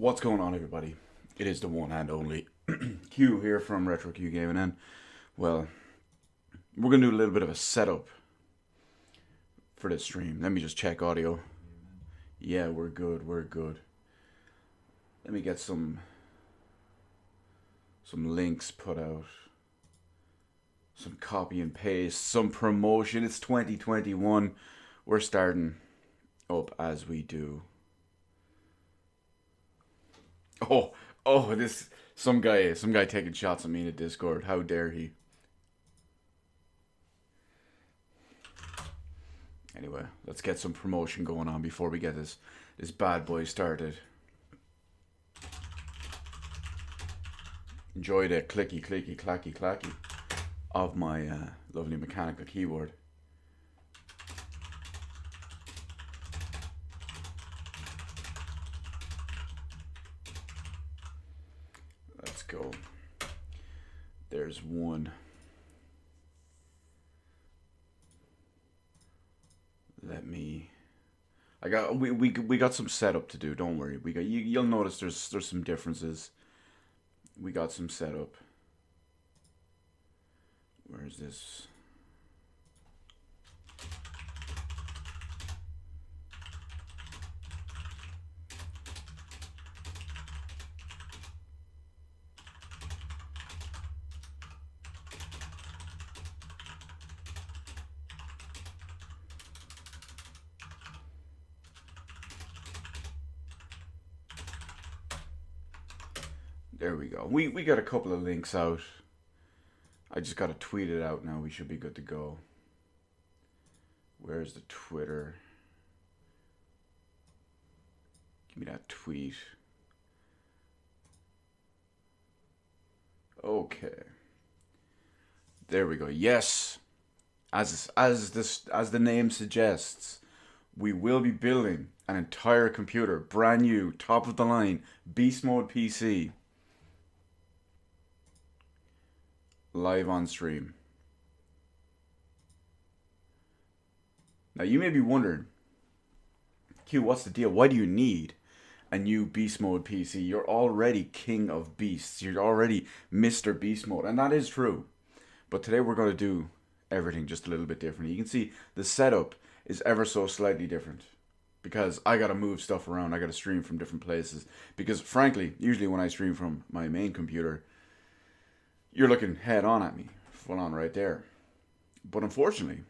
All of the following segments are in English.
What's going on, everybody? It is the one and only Q here from Retro Q Gaming, and well, we're gonna do a little bit of a setup for this stream. Let me just check audio. Yeah, we're good. We're good. Let me get some links put out, some copy and paste, some promotion. It's 2021. We're starting up as we do. This some guy taking shots at me in the Discord. How dare he? Anyway, let's get some promotion going on before we get this bad boy started. Enjoy the clicky clicky clacky clacky of my lovely mechanical keyboard. Let's go. There's one. We got some setup to do. Don't worry. You'll notice there's some differences. We got some setup. Where is this? There we go. We got a couple of links out. I just got to tweet it out now. We should be good to go. Where's the Twitter? Give me that tweet. Okay. There we go. Yes. As the name suggests, we will be building an entire computer, brand new, top of the line, beast mode PC. Live on stream. Now you may be wondering, Q, what's the deal? Why do you need a new beast mode PC? You're already king of beasts. You're already Mr. Beast Mode, and that is true. But today we're going to do everything just a little bit different. You can see the setup is ever so slightly different because I got to move stuff around. I got to stream from different places because frankly, usually when I stream from my main computer, you're looking head on at me, full on right there. But unfortunately,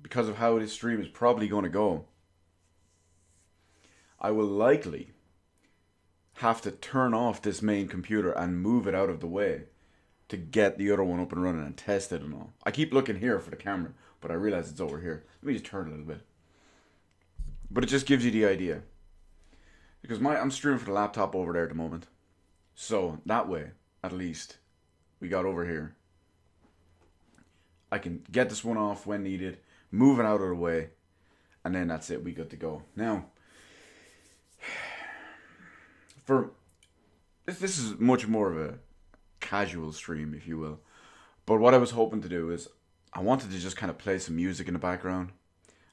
because of how this stream is probably going to go, I will likely have to turn off this main computer and move it out of the way to get the other one up and running and test it and all. I keep looking here for the camera, but I realize it's over here. Let me just turn a little bit. But it just gives you the idea. Because I'm streaming for the laptop over there at the moment. So that way, at least, we got over here. I can get this one off when needed, move it out of the way, and then that's it. We good to go. Now, this is much more of a casual stream, if you will. But what I was hoping to do is I wanted to just kind of play some music in the background.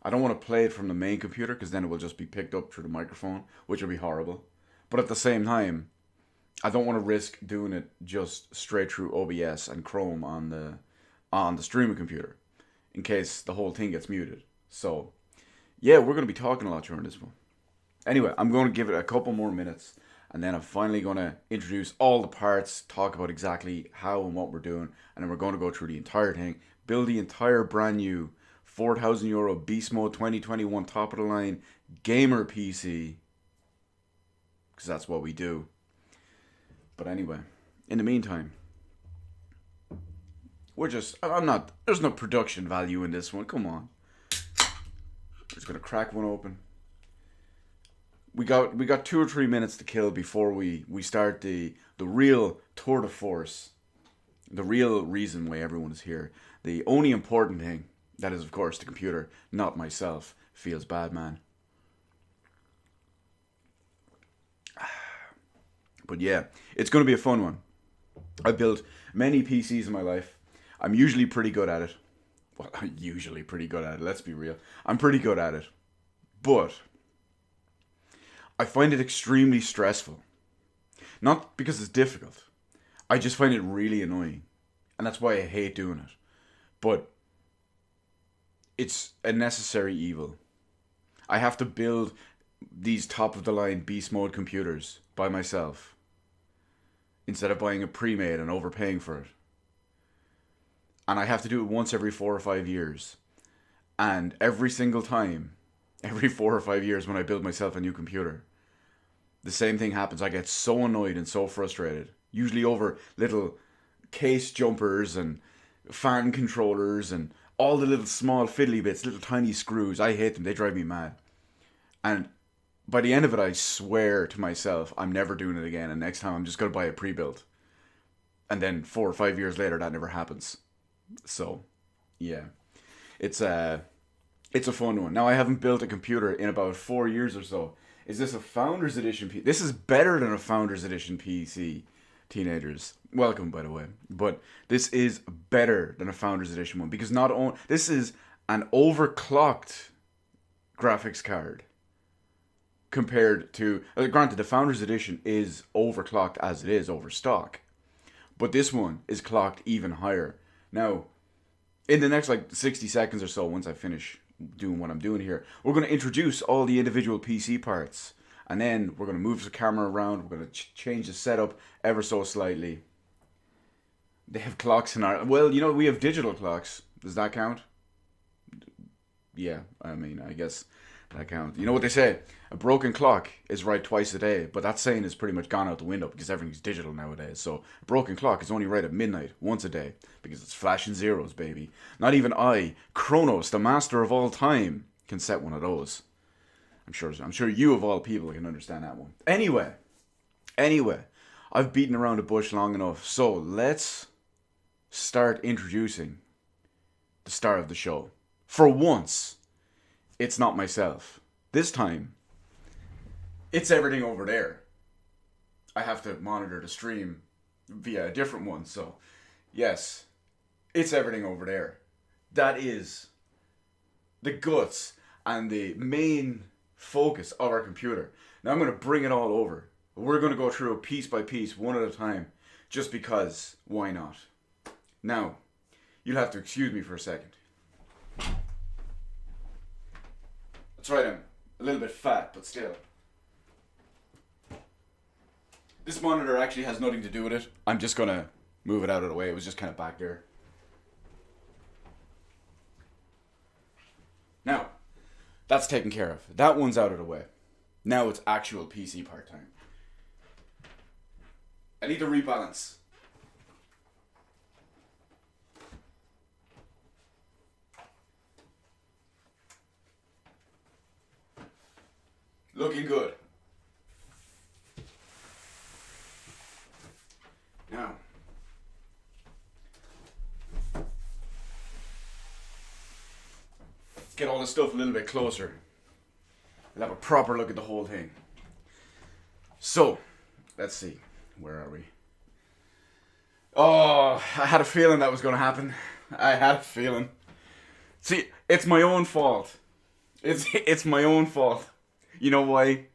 I don't want to play it from the main computer because then it will just be picked up through the microphone, which would be horrible. But at the same time, I don't want to risk doing it just straight through OBS and Chrome on the streaming computer in case the whole thing gets muted. So, yeah, we're going to be talking a lot during this one. Anyway, I'm going to give it a couple more minutes and then I'm finally going to introduce all the parts, talk about exactly how and what we're doing, and then we're going to go through the entire thing, build the entire brand new €4,000 Beast Mode 2021 top of the line gamer PC, because that's what we do. But anyway, in the meantime, there's no production value in this one. Come on. We're just going to crack one open. We got 2 or 3 minutes to kill before we start the real tour de force. The real reason why everyone is here. The only important thing, that is of course the computer, not myself. Feels bad, man. But yeah, it's going to be a fun one. I've built many PCs in my life. I'm usually pretty good at it. Well, I'm usually pretty good at it, let's be real. I'm pretty good at it. But I find it extremely stressful. Not because it's difficult. I just find it really annoying. And that's why I hate doing it. But it's a necessary evil. I have to build these top of the line beast mode computers by myself instead of buying a pre-made and overpaying for it. And I have to do it once every 4 or 5 years. And every single time, every 4 or 5 years when I build myself a new computer, the same thing happens. I get so annoyed and so frustrated. Usually over little case jumpers and fan controllers and all the little small fiddly bits, little tiny screws. I hate them. They drive me mad. And by the end of it, I swear to myself, I'm never doing it again. And next time, I'm just going to buy a pre-built. And then 4 or 5 years later, that never happens. So, yeah. It's a fun one. Now, I haven't built a computer in about 4 years or so. Is this a Founders Edition PC? This is better than a Founders Edition PC, teenagers. Welcome, by the way. But this is better than a Founders Edition one. Because not only... This is an overclocked graphics card. Compared to... granted, the Founders Edition is overclocked as it is overstock. But this one is clocked even higher. Now, in the next 60 seconds or so, once I finish doing what I'm doing here, we're going to introduce all the individual PC parts. And then we're going to move the camera around. We're going to change the setup ever so slightly. They have clocks in our... Well, we have digital clocks. Does that count? Yeah, I guess that counts. You know what they say? A broken clock is right twice a day. But that saying is pretty much gone out the window because everything's digital nowadays. So a broken clock is only right at midnight, once a day. Because it's flashing zeros, baby. Not even I, Kronos, the master of all time, can set one of those. I'm sure you of all people can understand that one. Anyway, I've beaten around the bush long enough. So let's start introducing the star of the show. For once, it's not myself. This time, it's everything over there. I have to monitor the stream via a different one. So, yes, it's everything over there. That is the guts and the main focus of our computer. Now I'm going to bring it all over. We're going to go through it piece by piece, one at a time, just because, why not? Now, you'll have to excuse me for a second. That's right, I'm a little bit fat, but still. This monitor actually has nothing to do with it. I'm just going to move it out of the way. It was just kind of back there. Now, that's taken care of. That one's out of the way. Now it's actual PC part time. I need to rebalance. Looking good. Now, let's get all this stuff a little bit closer. We'll have a proper look at the whole thing. So, let's see. Where are we? Oh, I had a feeling that was going to happen. I had a feeling. See, it's my own fault. It's my own fault. You know why?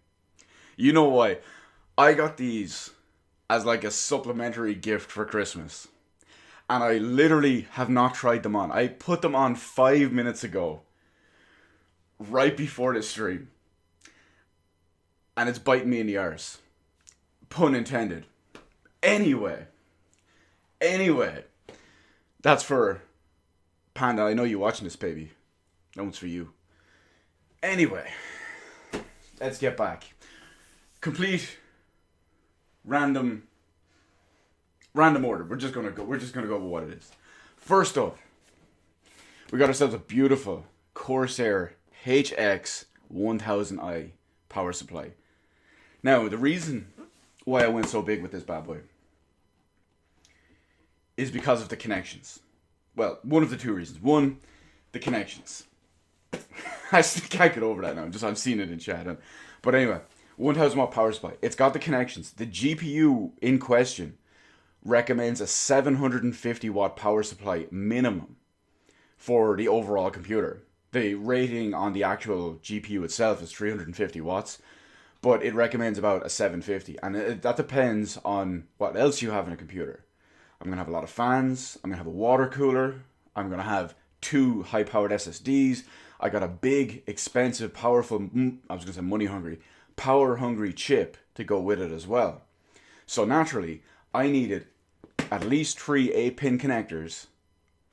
I got these as a supplementary gift for Christmas. And I literally have not tried them on. I put them on 5 minutes ago. Right before the stream. And it's biting me in the arse. Pun intended. Anyway. That's for Panda. I know you're watching this, baby. That one's for you. Anyway. Let's get back. Complete random order. We're just gonna go with what it is. First up, we got ourselves a beautiful Corsair HX 1000i power supply. Now, the reason why I went so big with this bad boy is because of the connections. Well, one of the two reasons. One, the connections. I still can't get over that now. I'm seeing it in chat. But anyway, 1000 watt power supply. It's got the connections. The GPU in question recommends a 750 watt power supply minimum for the overall computer. The rating on the actual GPU itself is 350 watts. but it recommends about a 750, and that depends on what else you have in a computer. I'm going to have a lot of fans, I'm going to have a water cooler, I'm going to have 2 high-powered SSDs, I got a big, expensive, powerful, I was going to say money-hungry, power-hungry chip to go with it as well. So naturally, I needed at least 3 8-pin connectors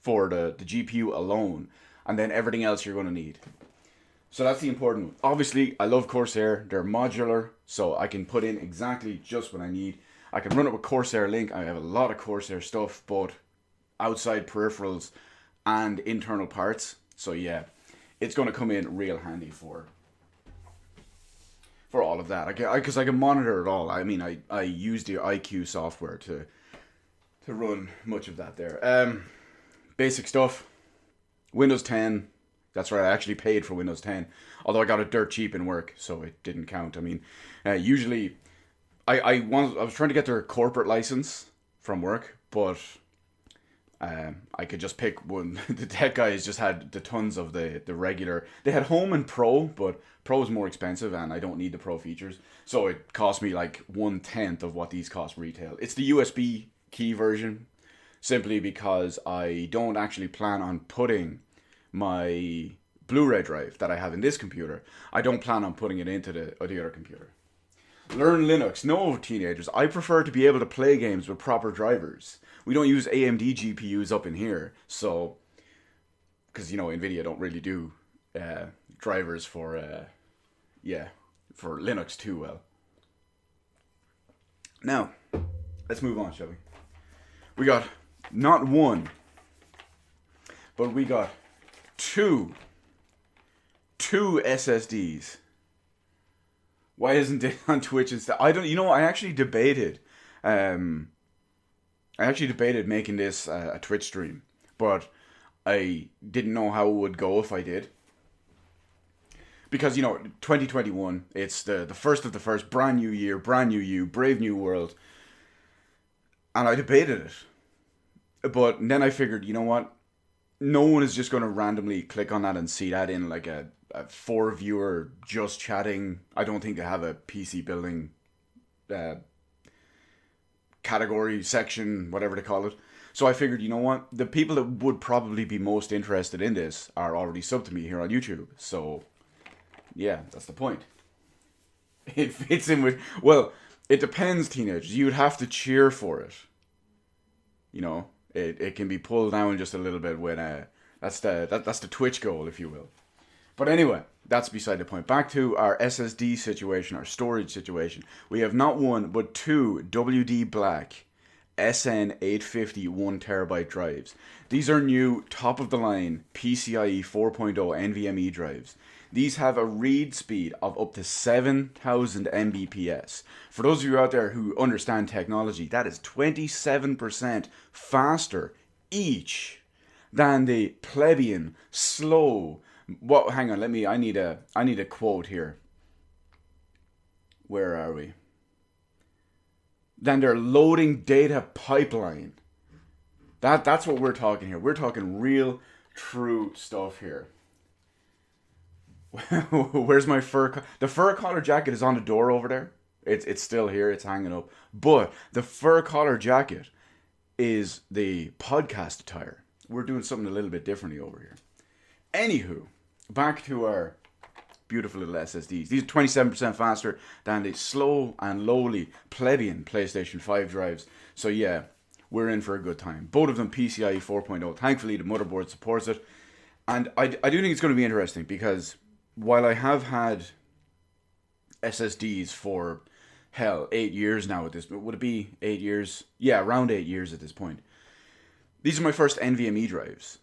for the GPU alone, and then everything else you're going to need. So that's the important one. Obviously, I love Corsair. They're modular, so I can put in exactly just what I need. I can run it with Corsair Link. I have a lot of Corsair stuff, both outside peripherals and internal parts. So yeah, it's going to come in real handy for all of that. Because I can monitor it all. I mean, I use the IQ software to run much of that there. Basic stuff. Windows 10. That's right, I actually paid for Windows 10. Although I got it dirt cheap in work, so it didn't count. I mean, usually, I was trying to get their corporate license from work, but I could just pick one. The tech guys just had the tons of the regular. They had Home and Pro, but Pro is more expensive, and I don't need the Pro features. So it cost me like 1/10 of what these cost retail. It's the USB key version, simply because I don't actually plan on putting my Blu-ray drive that I have in this computer. I don't plan on putting it into the other computer. Learn Linux. No, teenagers. I prefer to be able to play games with proper drivers. We don't use AMD GPUs up in here, so because Nvidia don't really do drivers for Linux too well. Now, let's move on, shall we? We got not one, but we got two SSDs. Why isn't it on Twitch instead? I don't. I actually debated. Making this a Twitch stream, but I didn't know how it would go if I did. Because 2021, it's the first of the first, brand new year, brand new you, brave new world, and I debated it. But then I figured, you know what? No one is just going to randomly click on that and see that in like a 4-viewer just chatting. I don't think they have a PC building category, section, whatever they call it. So I figured, you know what? The people that would probably be most interested in this are already subbed to me here on YouTube. So, yeah, that's the point. It fits in with... Well, it depends, teenagers. You'd have to cheer for it. It can be pulled down just a little bit when that's the Twitch goal, if you will. But anyway, that's beside the point. Back to our SSD situation, our storage situation. We have not one, but 2 WD Black SN850 1TB drives. These are new, top-of-the-line PCIe 4.0 NVMe drives. These have a read speed of up to 7,000 Mbps. For those of you out there who understand technology, that is 27% faster each than the plebeian, slow... Well, hang on, I need a quote here. Where are we? Than their loading data pipeline. That's what we're talking here. We're talking real, true stuff here. Where's my fur? The fur collar jacket is on the door over there. It's still here. It's hanging up. But the fur collar jacket is the podcast attire. We're doing something a little bit differently over here. Anywho, back to our beautiful little SSDs. These are 27% faster than the slow and lowly plebeian PlayStation 5 drives. So yeah, we're in for a good time. Both of them PCIe 4.0. Thankfully, the motherboard supports it. And I do think it's going to be interesting because while I have had SSDs for, 8 years now at this point. Would it be 8 years? Yeah, around 8 years at this point. These are my first NVMe drives.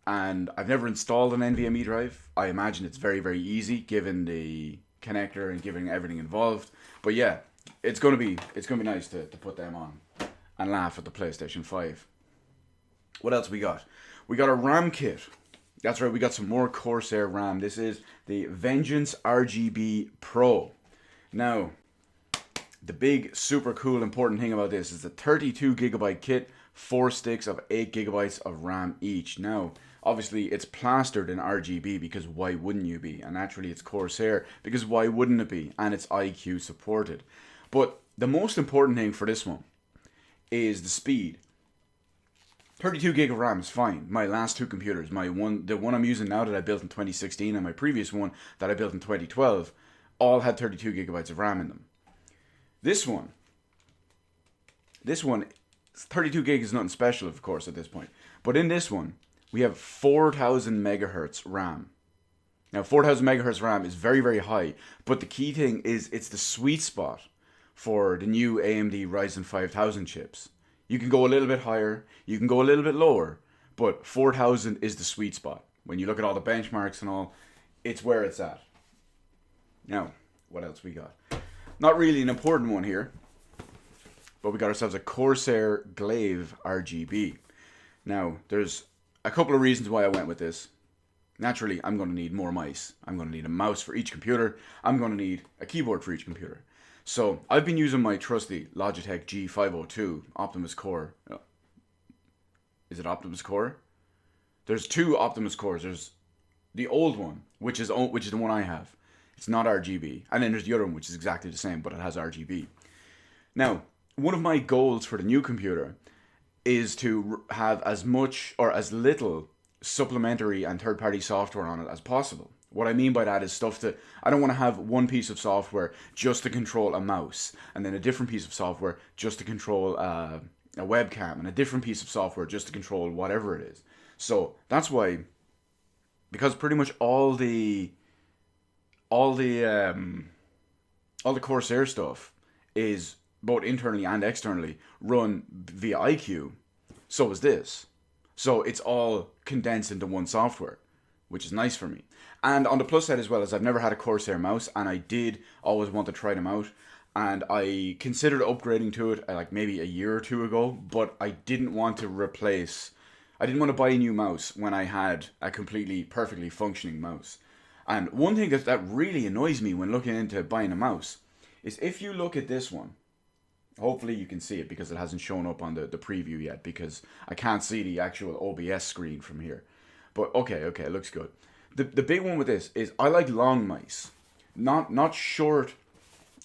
And I've never installed an NVMe drive. I imagine it's very, very easy given the connector and given everything involved. But yeah, it's gonna be nice to put them on and laugh at the PlayStation 5. What else we got? We got a RAM kit. That's right, we got some more Corsair RAM. This is the Vengeance RGB Pro. Now, the big, super cool, important thing about this is the 32GB kit, 4 sticks of 8GB of RAM each. Now, Obviously, it's plastered in RGB because why wouldn't you be? And naturally, it's Corsair because why wouldn't it be? And it's IQ supported. But the most important thing for this one is the speed. 32 gig of RAM is fine. My last two computers, the one I'm using now that I built in 2016 and my previous one that I built in 2012, all had 32 gigabytes of RAM in them. This one, 32 gig is nothing special, of course, at this point. But in this one, we have 4,000 megahertz RAM. Now, 4,000 megahertz RAM is very, very high. But the key thing is it's the sweet spot for the new AMD Ryzen 5000 chips. You can go a little bit higher, you can go a little bit lower, but 4,000 is the sweet spot. When you look at all the benchmarks and all, it's where it's at. Now, what else we got? Not really an important one here, but we got ourselves a Corsair Glaive RGB. Now, there's a couple of reasons why I went with this. Naturally, I'm going to need more mice. I'm going to need a mouse for each computer. I'm going to need a keyboard for each computer. So, I've been using my trusty Logitech G502 Optimus Core. Is it Optimus Core? There's two Optimus Cores. There's the old one, which is the one I have. It's not RGB. And then there's the other one, which is exactly the same, but it has RGB. Now, one of my goals for the new computer is to have as much or as little supplementary and third-party software on it as possible. What I mean by that is stuff that I don't want to have one piece of software just to control a mouse, and then a different piece of software just to control a webcam, and a different piece of software just to control whatever it is. So that's why, because pretty much all the Corsair stuff is both internally and externally run via IQ. So is this. So it's all condensed into one software, which is nice for me. And on the plus side as well, is I've never had a Corsair mouse, and I did always want to try them out. And I considered upgrading to it like maybe a year or two ago, but I didn't want to buy a new mouse when I had a completely, perfectly functioning mouse. And one thing that really annoys me when looking into buying a mouse is if you look at this one, hopefully you can see it because it hasn't shown up on the preview yet because I can't see the actual OBS screen from here. But okay, it looks good. The big one with this is I like long mice, not short.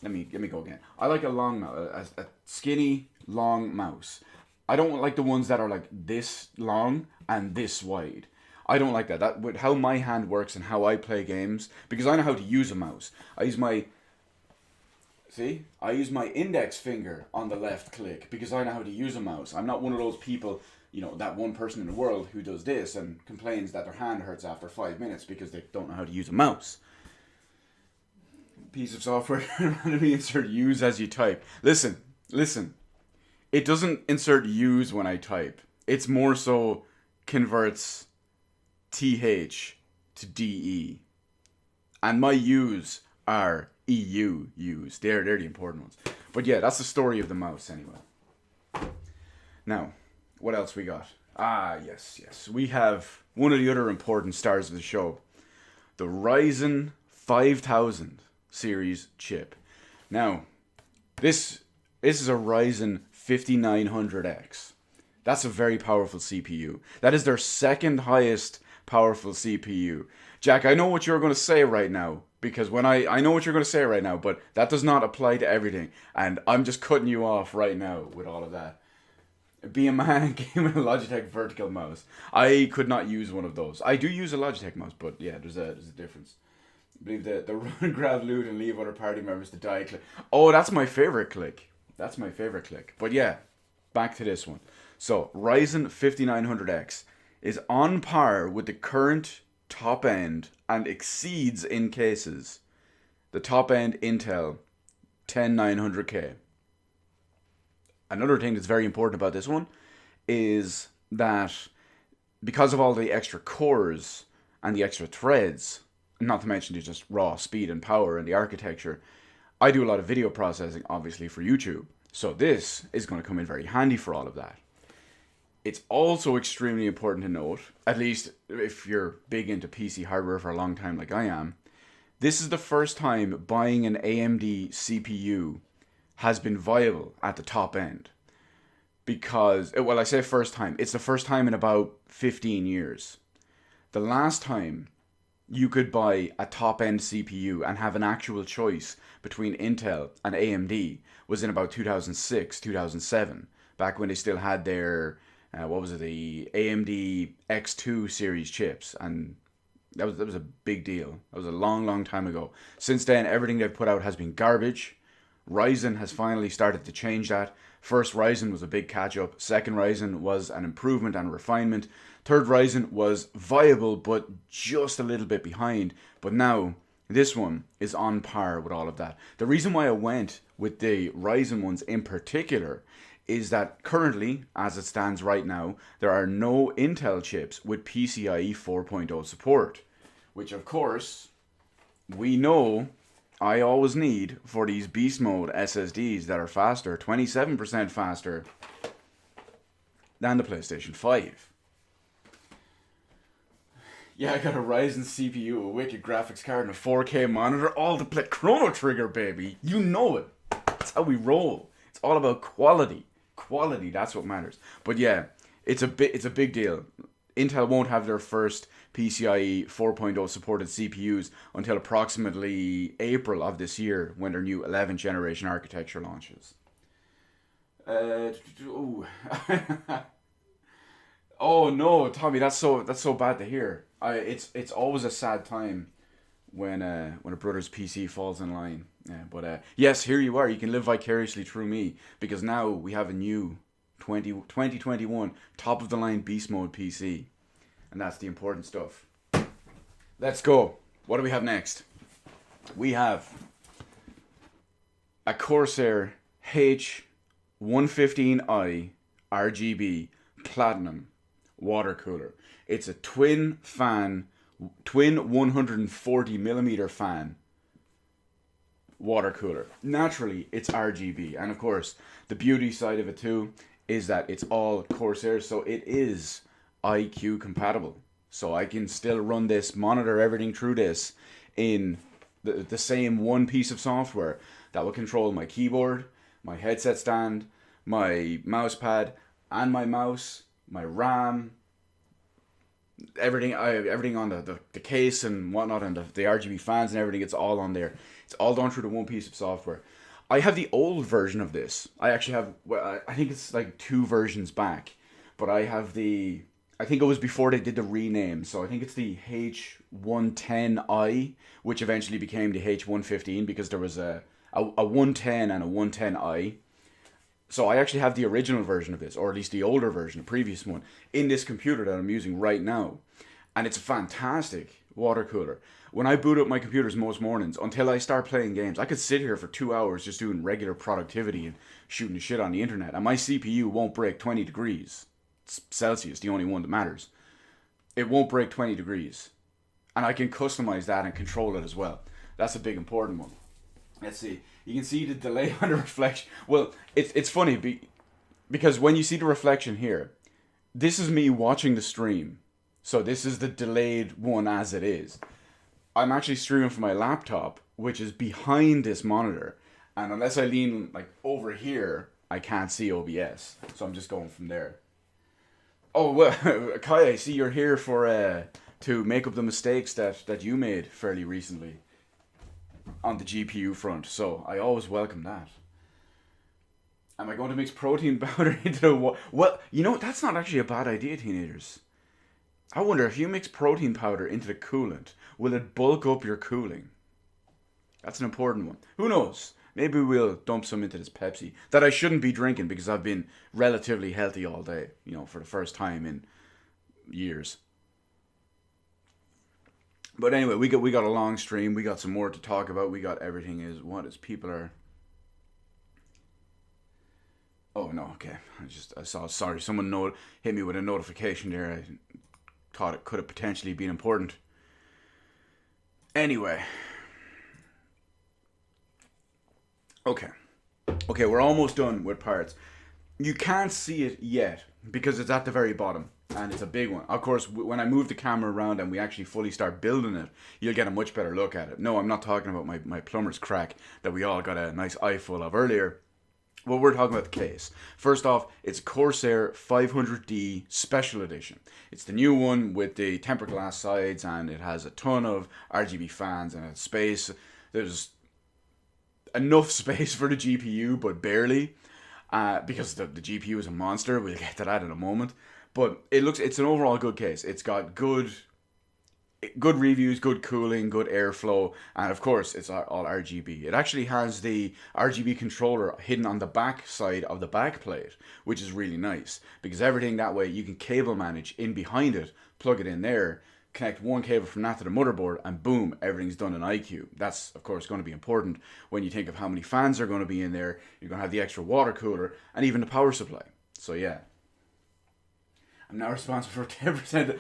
Let me go again. I like a long mouse, a skinny long mouse. I don't like the ones that are like this long and this wide. I don't like that. That with how my hand works and how I play games, because I know how to use a mouse. I use my index finger on the left click because I know how to use a mouse. I'm not one of those people, that one person in the world who does this and complains that their hand hurts after 5 minutes because they don't know how to use a mouse. Piece of software, randomly insert use as you type. Listen. It doesn't insert use when I type. It's more so converts TH to DE. And my U's are EU U's. They're the important ones. But yeah, that's the story of the mouse anyway. Now, what else we got? Yes. We have one of the other important stars of the show. The Ryzen 5000 series chip. Now, this is a Ryzen 5900X. That's a very powerful CPU. That is their second highest powerful CPU. Jack, I know what you're going to say right now, because when I know what you're going to say right now, but that does not apply to everything, and I'm just cutting you off right now with all of that. Be a man, game with a Logitech vertical mouse. I could not use one of those. I do use a Logitech mouse, but yeah, there's a difference. I believe the run, grab, loot, and leave other party members to die click. Oh, that's my favorite click. But yeah, back to this one. So, Ryzen 5900X is on par with the current top end and exceeds in cases the top end Intel 10900K. Another thing that's very important about this one is that because of all the extra cores and the extra threads, not to mention the just raw speed and power and the architecture, I do a lot of video processing, obviously, for YouTube. So this is going to come in very handy for all of that. It's also extremely important to note, at least if you're big into PC hardware for a long time like I am, this is the first time buying an AMD CPU has been viable at the top end. Because, well, I say first time, it's the first time in about 15 years. The last time you could buy a top-end CPU and have an actual choice between Intel and AMD was in about 2006, 2007, back when they still had their, what was it, the AMD X2 series chips, and that was a big deal. That was a long, long time ago. Since then, everything they've put out has been garbage. Ryzen has finally started to change that. First Ryzen was a big catch-up. Second Ryzen was an improvement and refinement. Third Ryzen was viable, but just a little bit behind. But now, this one is on par with all of that. The reason why I went with the Ryzen ones in particular is that currently, as it stands right now, there are no Intel chips with PCIe 4.0 support. Which, of course, we know I always need for these beast mode SSDs that are faster, 27% faster than the PlayStation 5. Yeah, I got a Ryzen CPU, a wicked graphics card, and a 4K monitor, all to play Chrono Trigger, baby. You know it. That's how we roll. It's all about quality. Quality, that's what matters. But yeah, it's a big deal. Intel won't have their first PCIe 4.0 supported CPUs until approximately April of this year, when their new 11th generation architecture launches. Oh no, Tommy, that's so bad to hear. It's always a sad time when a brother's PC falls in line. But yes, here you are. You can live vicariously through me, because now we have a new 2021 top of the line beast mode PC, and that's the important stuff. Let's go. What do we have next? We have a Corsair H115i RGB Platinum water cooler. It's a twin 140mm fan water cooler. Naturally, it's RGB, and of course, the beauty side of it too is that it's all Corsair, so it is IQ compatible. So I can still run this, monitor everything through this in the same one piece of software that will control my keyboard, my headset stand, my mouse pad, and my mouse, my RAM, everything on the case and whatnot, and the RGB fans and everything. It's all on there. It's all done through the one piece of software. I have the old version of this. I actually have, well, I think it's like 2 versions back, but I have I think it was before they did the rename, so I think it's the H110i, which eventually became the H115, because there was a 110 and a 110i. So I actually have the original version of this, or at least the older version, the previous one, in this computer that I'm using right now. And it's a fantastic water cooler. When I boot up my computers most mornings, until I start playing games, I could sit here for 2 hours just doing regular productivity and shooting the shit on the internet, and my CPU won't break 20 degrees. It's Celsius, the only one that matters. It won't break 20 degrees. And I can customize that and control it as well. That's a big important one. Let's see. You can see the delay on the reflection. Well, it's funny because when you see the reflection here, this is me watching the stream. So this is the delayed one as it is. I'm actually streaming from my laptop, which is behind this monitor. And unless I lean like over here, I can't see OBS. So I'm just going from there. Oh, well, Kai, I see you're here for to make up the mistakes that you made fairly recently on the GPU front, so I always welcome that. Am I going to mix protein powder into the well, you know, that's not actually a bad idea, teenagers. I wonder, if you mix protein powder into the coolant, will it bulk up your cooling? That's an important one. Who knows? Maybe we'll dump some into this Pepsi that I shouldn't be drinking, because I've been relatively healthy all day, you know, for the first time in years. But anyway, we got a long stream. We got some more to talk about. We got everything people are. Oh no, okay. I saw. Sorry, someone hit me with a notification there. I thought it could have potentially been important. Anyway. Okay, we're almost done with parts. You can't see it yet because it's at the very bottom, and it's a big one. Of course, when I move the camera around and we actually fully start building it, you'll get a much better look at it. No, I'm not talking about my plumber's crack that we all got a nice eye full of earlier. Well, we're talking about the case. First off, it's Corsair 500D Special Edition. It's the new one with the tempered glass sides, and it has a ton of RGB fans and space. There's enough space for the GPU, but barely, because the GPU is a monster. We'll get to that in a moment. But it's an overall good case. It's got good reviews, good cooling, good airflow, and of course it's all RGB. It actually has the RGB controller hidden on the back side of the back plate, which is really nice, because everything that way you can cable manage in behind it, plug it in there, connect one cable from that to the motherboard, and boom, everything's done in iCube. That's of course going to be important when you think of how many fans are going to be in there. You're going to have the extra water cooler and even the power supply. So yeah, I'm now responsible for 10%.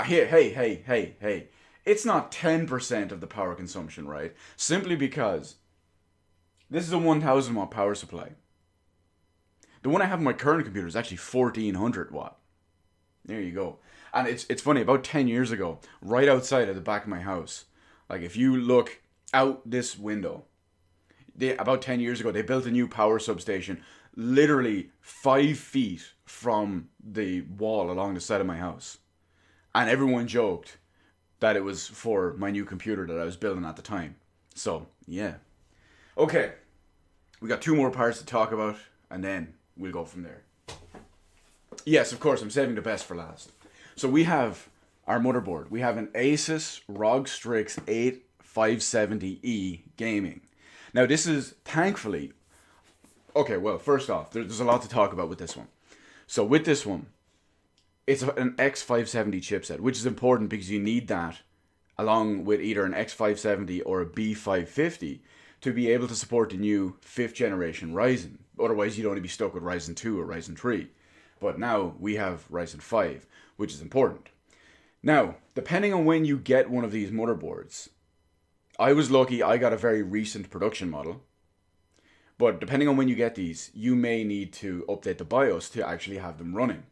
Hey. It's not 10% of the power consumption, right? Simply because this is a 1000 watt power supply. The one I have in my current computer is actually 1400 watt. There you go. And it's funny, about 10 years ago, right outside of the back of my house, like if you look out this window, about 10 years ago, they built a new power substation literally 5 feet from the wall along the side of my house. And everyone joked that it was for my new computer that I was building at the time. So, yeah. Okay. We got 2 more parts to talk about, and then we'll go from there. Yes, of course, I'm saving the best for last. So we have our motherboard. We have an Asus ROG Strix 8570E Gaming. Now, this is, thankfully... Okay, well, first off, there's a lot to talk about with this one. So with this one, it's an X570 chipset, which is important because you need that along with either an X570 or a B550 to be able to support the new 5th generation Ryzen. Otherwise, you'd only be stuck with Ryzen 2 or Ryzen 3. But now we have Ryzen 5, which is important. Now, depending on when you get one of these motherboards, I was lucky I got a very recent production model. But depending on when you get these, you may need to update the BIOS to actually have them running.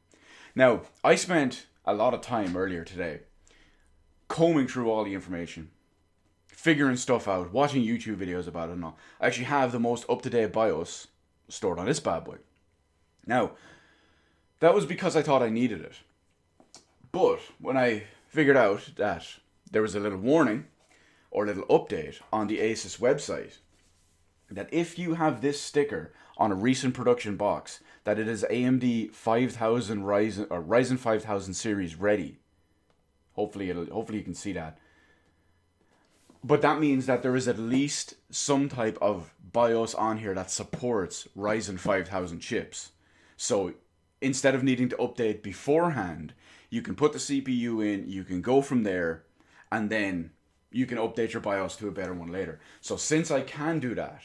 Now, I spent a lot of time earlier today combing through all the information, figuring stuff out, watching YouTube videos about it and all. I actually have the most up-to-date BIOS stored on this bad boy. Now, that was because I thought I needed it. But when I figured out that there was a little warning or a little update on the Asus website, that if you have this sticker on a recent production box, that it is AMD 5000 Ryzen 5000 series ready. Hopefully you can see that. But that means that there is at least some type of BIOS on here that supports Ryzen 5000 chips. So instead of needing to update beforehand, you can put the CPU in, you can go from there, and then you can update your BIOS to a better one later. So since I can do that,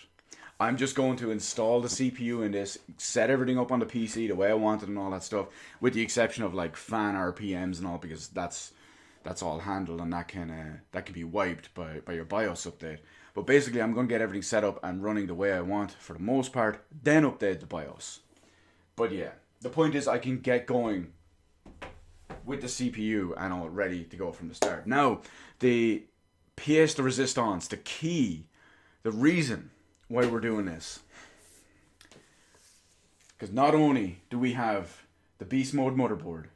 I'm just going to install the CPU in this, set everything up on the PC the way I want it and all that stuff, with the exception of like fan RPMs and all, because that's all handled and that can be wiped by your BIOS update. But basically I'm going to get everything set up and running the way I want for the most part, then update the BIOS. But yeah, the point is I can get going with the CPU and all ready to go from the start. Now, the pièce de résistance, the key, the reason why we're doing this, because not only do we have the beast mode motherboard,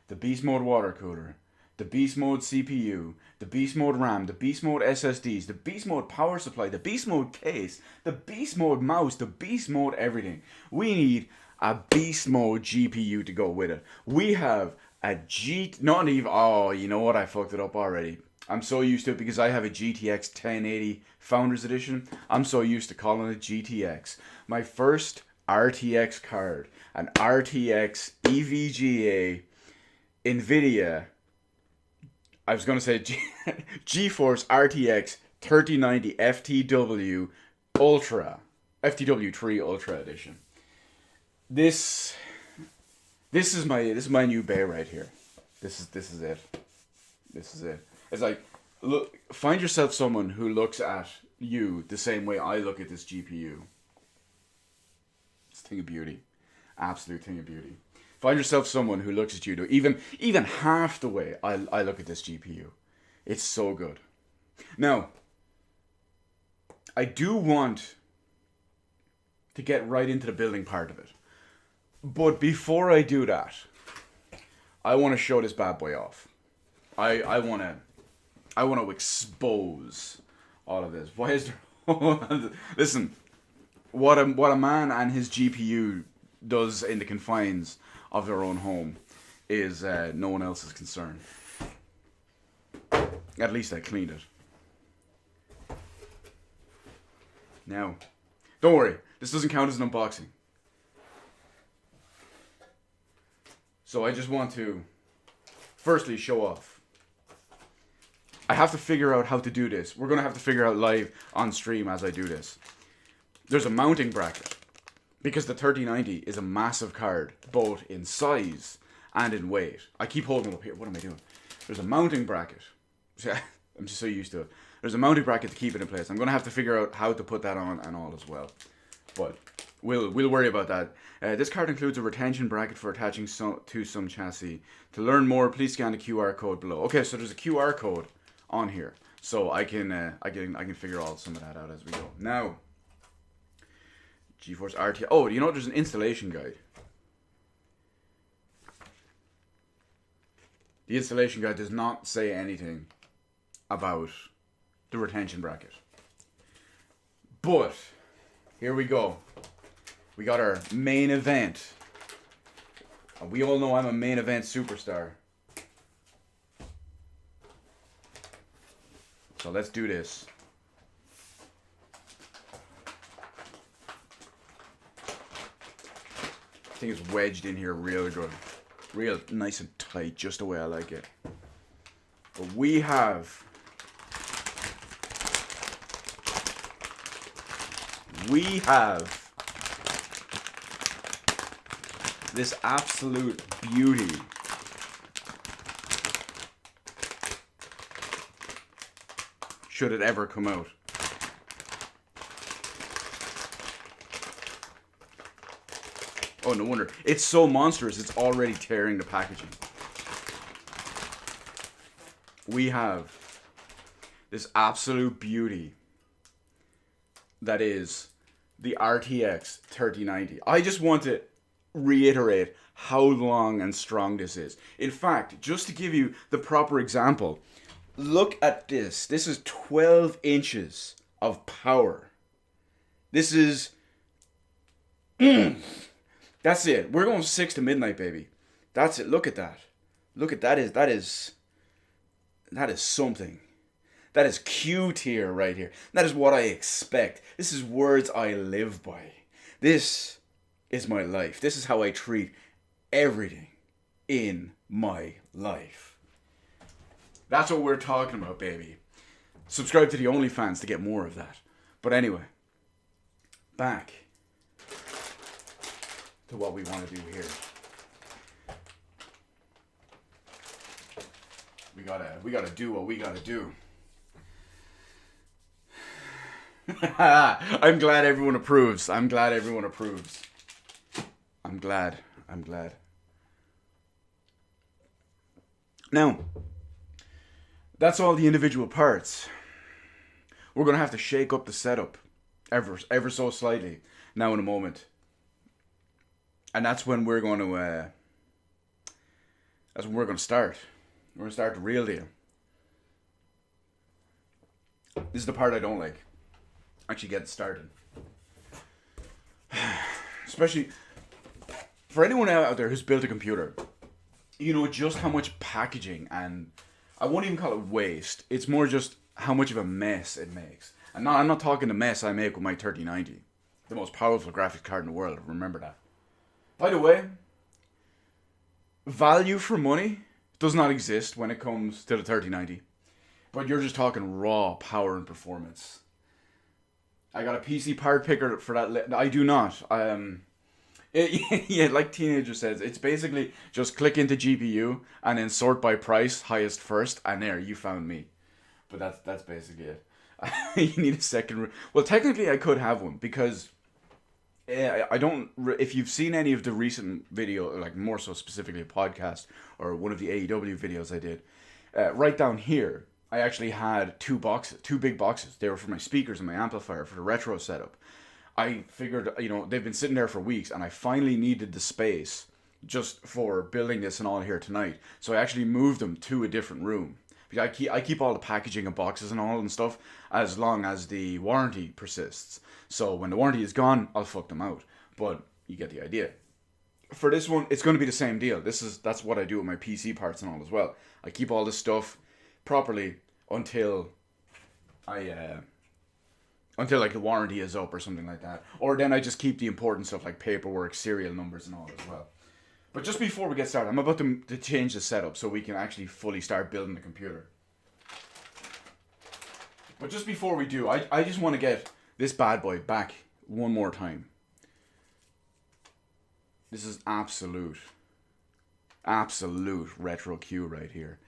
the beast mode water cooler, the beast mode CPU, the beast mode RAM, the beast mode SSDs, the beast mode power supply, the beast mode case, the beast mode mouse, the beast mode everything. We need a beast mode GPU to go with it. We have a you know what, I fucked it up already. I'm so used to it because I have a GTX 1080 Founders Edition. I'm so used to calling it GTX. My first RTX card, an RTX EVGA NVIDIA, I was going to say GeForce RTX 3090 FTW Ultra, FTW3 Ultra Edition. This is my new bay right here. This is it. It's like, look, find yourself someone who looks at you the same way I look at this GPU. It's a thing of beauty. Absolute thing of beauty. Find yourself someone who looks at you even half the way I look at this GPU. It's so good. Now, I do want to get right into the building part of it. But before I do that, I want to show this bad boy off. I want to expose all of this. Why is there... Listen, what a man and his GPU does in the confines of their own home is no one else's concern. At least I cleaned it. Now, don't worry, this doesn't count as an unboxing. So I just want to firstly show off. I have to figure out how to do this. We're going to have to figure out live on stream as I do this. There's a mounting bracket. Because the 3090 is a massive card, both in size and in weight. I keep holding it up here. What am I doing? There's a mounting bracket. I'm just so used to it. There's a mounting bracket to keep it in place. I'm going to have to figure out how to put that on and all as well. But we'll worry about that. This card includes a retention bracket for attaching to some chassis. To learn more, please scan the QR code below. Okay, so there's a QR code on here. So I can figure all some of that out as we go. Now, GeForce RTX. Oh, you know there's an installation guide. The installation guide does not say anything about the retention bracket. But here we go. We got our main event. We all know I'm a main event superstar. So let's do this. I think it's wedged in here real good. Real nice and tight, just the way I like it. But we have... this absolute beauty. Should it ever come out. Oh, no wonder. It's so monstrous, it's already tearing the packaging. We have this absolute beauty that is the RTX 3090. I just want to reiterate how long and strong this is. In fact, just to give you the proper example, look at this. This is 12 inches of power. This is... That's it. We're going 6 to midnight, baby. That's it. Look at that. Look at that. That is something. That is Q tier right here. That is what I expect. This is words I live by. This is my life. This is how I treat everything in my life. That's what we're talking about, baby. Subscribe to the OnlyFans to get more of that. But anyway, back to what we want to do here. We gotta do what we gotta do. I'm glad everyone approves. I'm glad. Now, that's all the individual parts. We're gonna have to shake up the setup ever so slightly now in a moment. And that's when we're going to start. We're going to start the real deal. This is the part I don't like. Actually get started. Especially for anyone out there who's built a computer. You know just how much packaging and I won't even call it waste. It's more just how much of a mess it makes. And I'm not talking the mess I make with my 3090. The most powerful graphics card in the world. Remember that. By the way, value for money does not exist when it comes to the 3090. But you're just talking raw power and performance. I got a PC part picker for that. I do not. Yeah, like Teenager says, it's basically just click into GPU and then sort by price, highest first, and there, you found me. But that's basically it. You need a second. Well, technically I could have one because... I don't. If you've seen any of the recent video, like more so specifically a podcast or one of the AEW videos I did, right down here, I actually had two big boxes. They were for my speakers and my amplifier for the retro setup. I figured, they've been sitting there for weeks, and I finally needed the space just for building this and all here tonight. So I actually moved them to a different room. Because I keep all the packaging and boxes and all and stuff as long as the warranty persists. So when the warranty is gone, I'll fuck them out. But you get the idea. For this one, it's going to be the same deal. That's what I do with my PC parts and all as well. I keep all this stuff properly until like the warranty is up or something like that. Or then I just keep the important stuff like paperwork, serial numbers and all as well. But just before we get started, I'm about to change the setup so we can actually fully start building the computer. But just before we do, I just want to get this bad boy back one more time. This is absolute retro Q right here.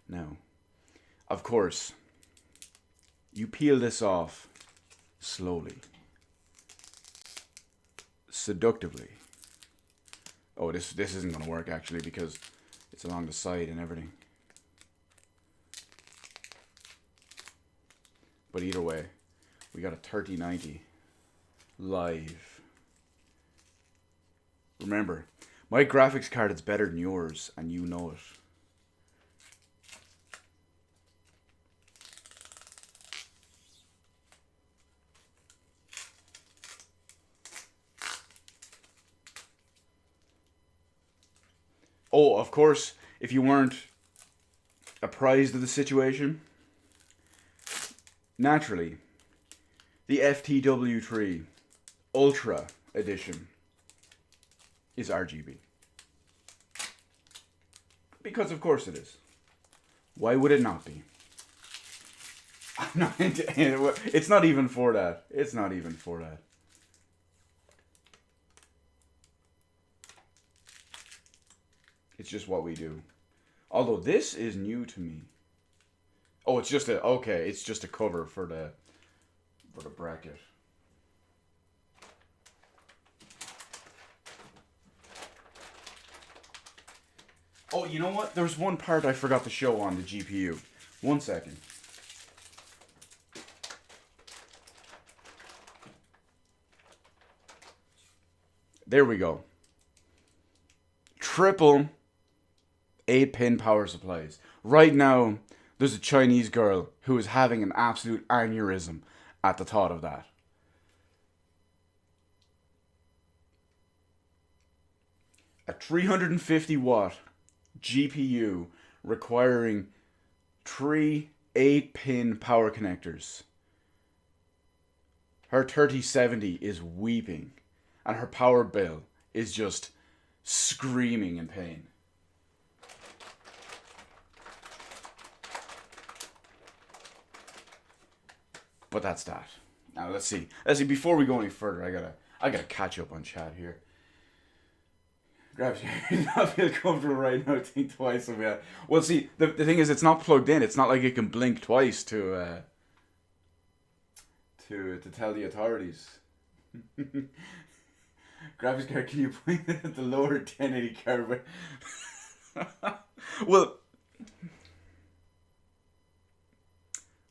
Now, of course, you peel this off slowly, seductively. Oh, this isn't going to work actually because it's along the side and everything. But either way, we got a 3090 live. Remember, my graphics card is better than yours, and you know it. Oh, of course, if you weren't apprised of the situation, naturally, the FTW3 Ultra Edition is RGB. Because of course it is. Why would it not be? It's not even for that. It's not even for that. It's just what we do. Although this is new to me. Oh, it's just a cover for the bracket. Oh, you know what? There's one part I forgot to show on the GPU. 1 second. There we go. Triple 8-pin power supplies. Right now, there's a Chinese girl who is having an absolute aneurysm at the thought of that. A 350 watt GPU requiring 3 8-pin power connectors. Her 3070 is weeping, and her power bill is just screaming in pain. But that's that. Now let's see. Before we go any further, I gotta catch up on chat here. Grab not feel comfortable right now. Think twice about it. Well, see, the thing is, it's not plugged in. It's not like it can blink twice to tell the authorities. Graphics card, can you point it at the lower 1080 card? Well,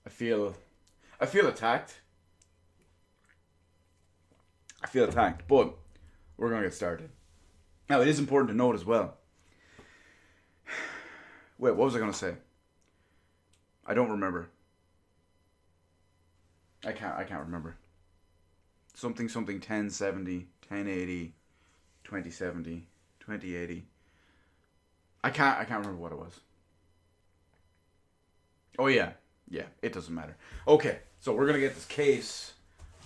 I feel attacked. But we're gonna get started. Now, it is important to note as well. Wait, what was I going to say? I don't remember. I can't remember. Something 1070, 1080, 2070, 2080. I can't remember what it was. Oh yeah, it doesn't matter. Okay, so we're going to get this case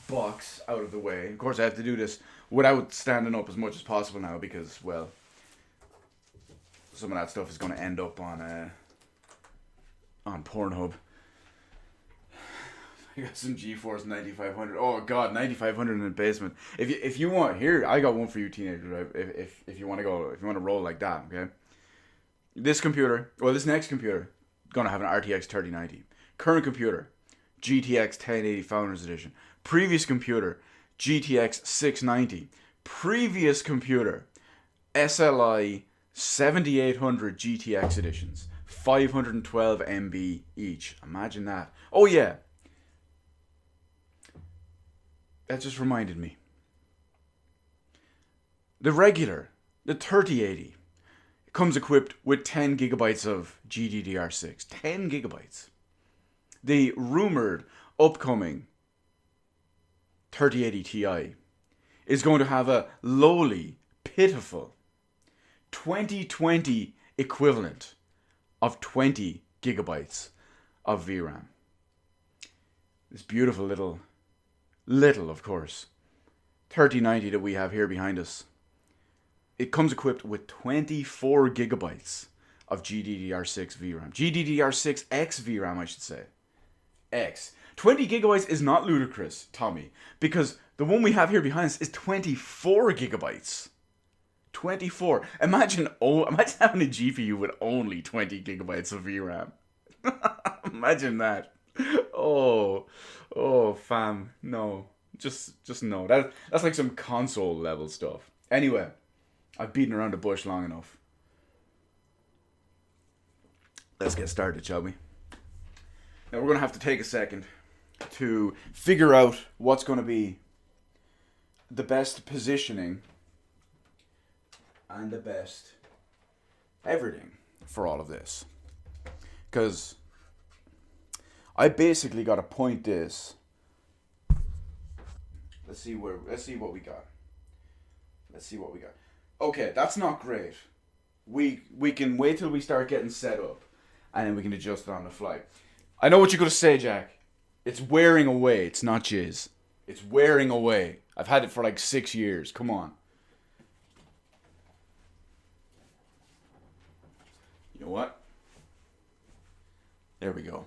box out of the way. Of course, I have to do this without standing up as much as possible now because, well, some of that stuff is going to end up on Pornhub. I got some GeForce 9500. Oh God, 9500 in the basement. If you want, here I got one for you, teenagers. If you want to roll like that, okay. This next computer, gonna have an RTX 3090. Current computer, GTX 1080 Founders Edition. Previous computer, GTX 690. Previous computer, SLI 7800 GTX editions. 512 MB each. Imagine that. Oh yeah. That just reminded me. The regular, the 3080, comes equipped with 10 gigabytes of GDDR6. 10 gigabytes. The rumored upcoming 3080 Ti is going to have a lowly, pitiful 2020 equivalent of 20 gigabytes of VRAM. This beautiful little of course, 3090 that we have here behind us. It comes equipped with 24 gigabytes of GDDR6 VRAM. GDDR6X VRAM, I should say. X. 20 gigabytes is not ludicrous, Tommy, because the one we have here behind us is 24 gigabytes. 24. Imagine having a GPU with only 20 gigabytes of VRAM. Imagine that. Oh, fam, no, just no. That's like some console level stuff. Anyway, I've beaten around the bush long enough. Let's get started, shall we? Now we're gonna have to take a second to figure out what's gonna be the best positioning and the best everything for all of this, because I basically got to point this. Let's see what we got. Okay, that's not great. We can wait till we start getting set up, and then we can adjust it on the fly. I know what you're gonna say, Jack. It's wearing away. It's not jizz. It's wearing away. I've had it for like 6 years. Come on. You know what? There we go.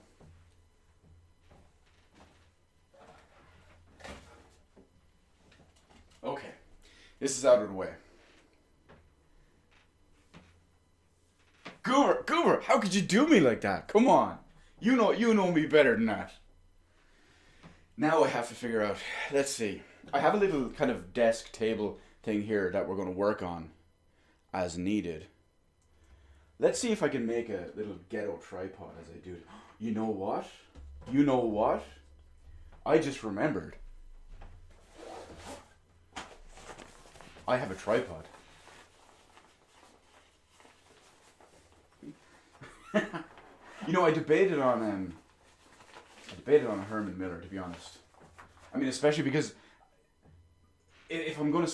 Okay. This is out of the way. Goober, how could you do me like that? Come on. You know me better than that. Now I have to figure out, let's see. I have a little kind of desk table thing here that we're going to work on as needed. Let's see if I can make a little ghetto tripod as I do it. You know what? I just remembered. I have a tripod. I debated on a Herman Miller, to be honest. I mean, especially because if I'm going to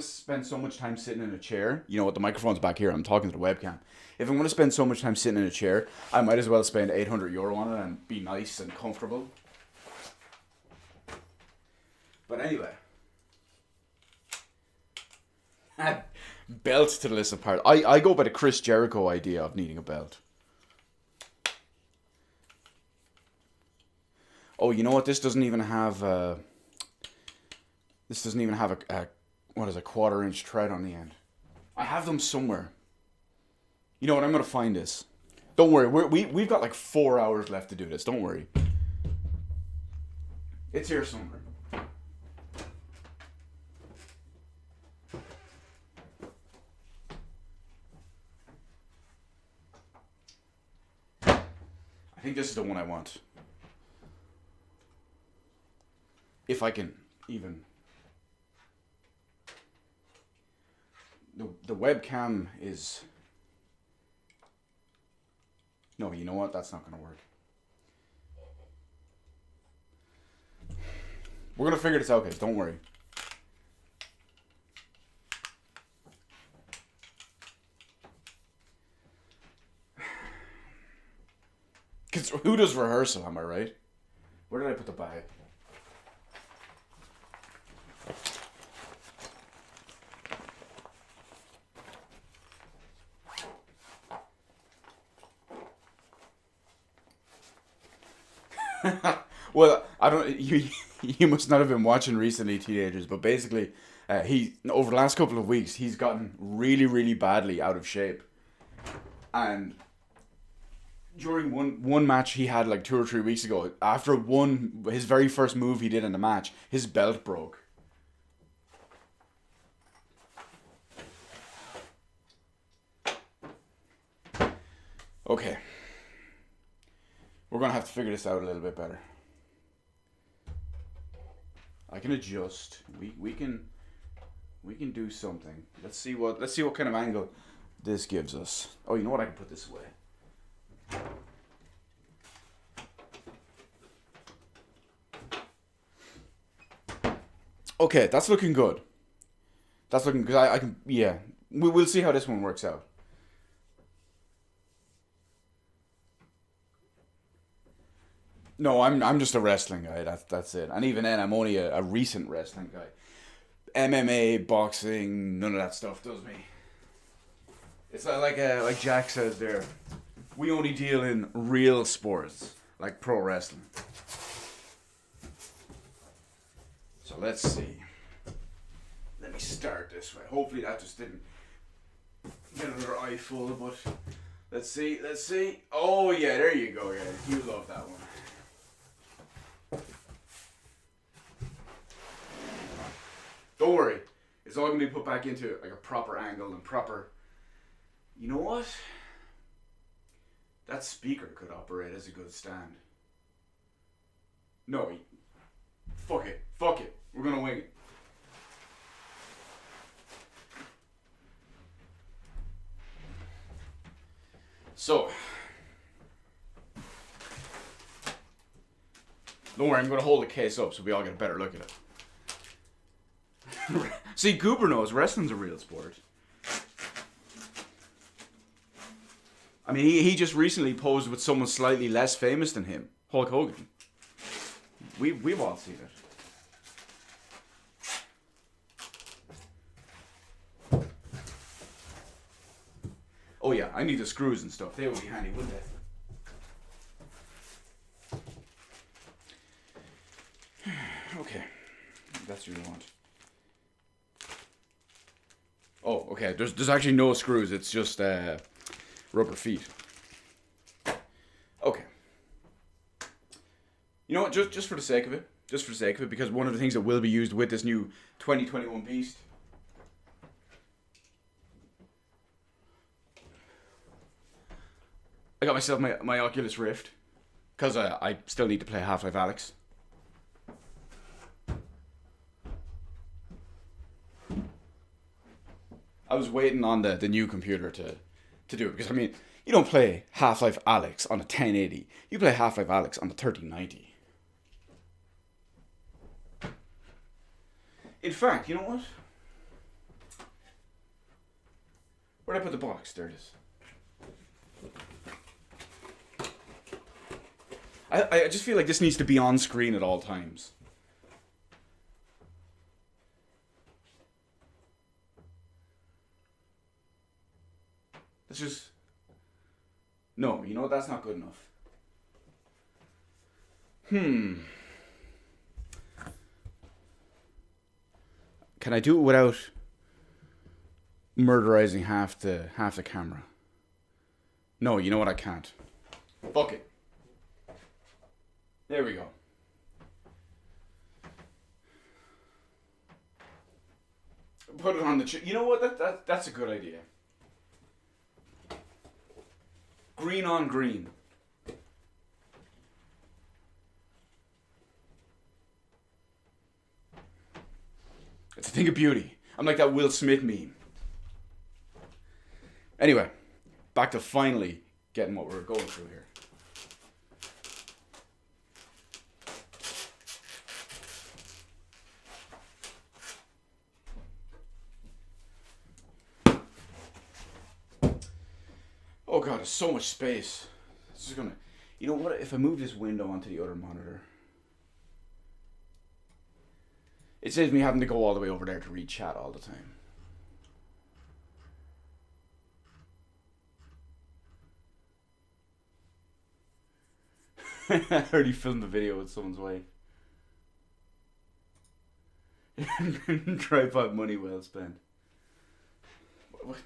spend so much time sitting in a chair, the microphone's back here, I'm talking to the webcam. If I'm going to spend so much time sitting in a chair, I might as well spend €800 on it and be nice and comfortable. But anyway. Belt to the list apart. I go by the Chris Jericho idea of needing a belt. Oh, you know what? This doesn't even have a 1/4-inch thread on the end. I have them somewhere. You know what? I'm gonna find this. Don't worry. We've got like 4 hours left to do this. Don't worry. It's here somewhere. I think this is the one I want. If I can even. The webcam is. No, you know what? That's not going to work. We're going to figure this out, guys. Don't worry. Because who does rehearsal, am I right? Where did I put the bag? Well, I don't. You must not have been watching recently, teenagers. But basically, he over the last couple of weeks, he's gotten really, really badly out of shape. And during one match he had like 2 or 3 weeks ago, after his very first move he did in the match, his belt broke. Okay. We're going to have to figure this out a little bit better. I can adjust. We can We can do something. Let's see what kind of angle this gives us. Oh, you know what? I can put this away. Okay, that's looking good. That's looking good. I can, yeah. We'll see how this one works out. No, I'm just a wrestling guy. That's it. And even then, I'm only a recent wrestling guy. MMA, boxing, none of that stuff does me. It's like Jack says there. We only deal in real sports, like pro wrestling. So let's see. Let me start this way. Hopefully that just didn't get another eye full, but let's see. Oh yeah, there you go, yeah. You love that one. Don't worry. It's all going to be put back into like a proper angle and proper... You know what? That speaker could operate as a good stand. No. Fuck it. We're going to wing it. So. Don't worry, I'm going to hold the case up so we all get a better look at it. See, Goober knows wrestling's a real sport. I mean, he just recently posed with someone slightly less famous than him, Hulk Hogan. We've all seen it. Oh yeah, I need the screws and stuff. They would be handy, wouldn't they? Okay, that's what you want. Oh, okay. There's actually no screws. It's just rubber feet. Okay. You know what? Just for the sake of it, because one of the things that will be used with this new 2021 Beast. I got myself my Oculus Rift, because I still need to play Half-Life Alyx. I was waiting on the new computer to do it, because I mean, you don't play Half-Life Alyx on a 1080. You play Half-Life Alyx on a 3090. In fact, you know what? Where'd I put the box? There it is. I just feel like this needs to be on screen at all times. Let's just... No, you know what? That's not good enough. Can I do it without murderizing half the camera? No, you know what? I can't. Fuck it. There we go. Put it on the... You know what? That's a good idea. Green on green. It's a thing of beauty. I'm like that Will Smith meme. Anyway, back to finally getting what we're going through here. Oh god, there's so much space. This is gonna... You know what? If I move this window onto the other monitor, it saves me having to go all the way over there to read chat all the time. I already filmed the video with someone's wife. Tripod money well spent. What?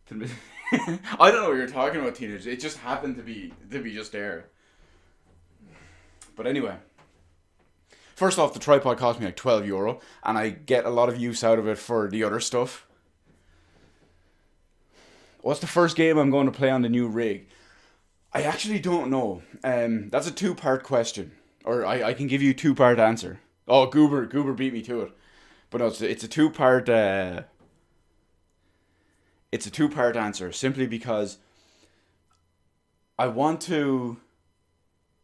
I don't know what you're talking about, teenagers. It just happened to be just there. But anyway, first off, the tripod cost me like €12, and I get a lot of use out of it for the other stuff. What's the first game I'm going to play on the new rig? I actually don't know. That's a two-part question, or I can give you a two-part answer. Oh, Goober beat me to it. But no, it's a two part. It's a two-part answer simply because I want to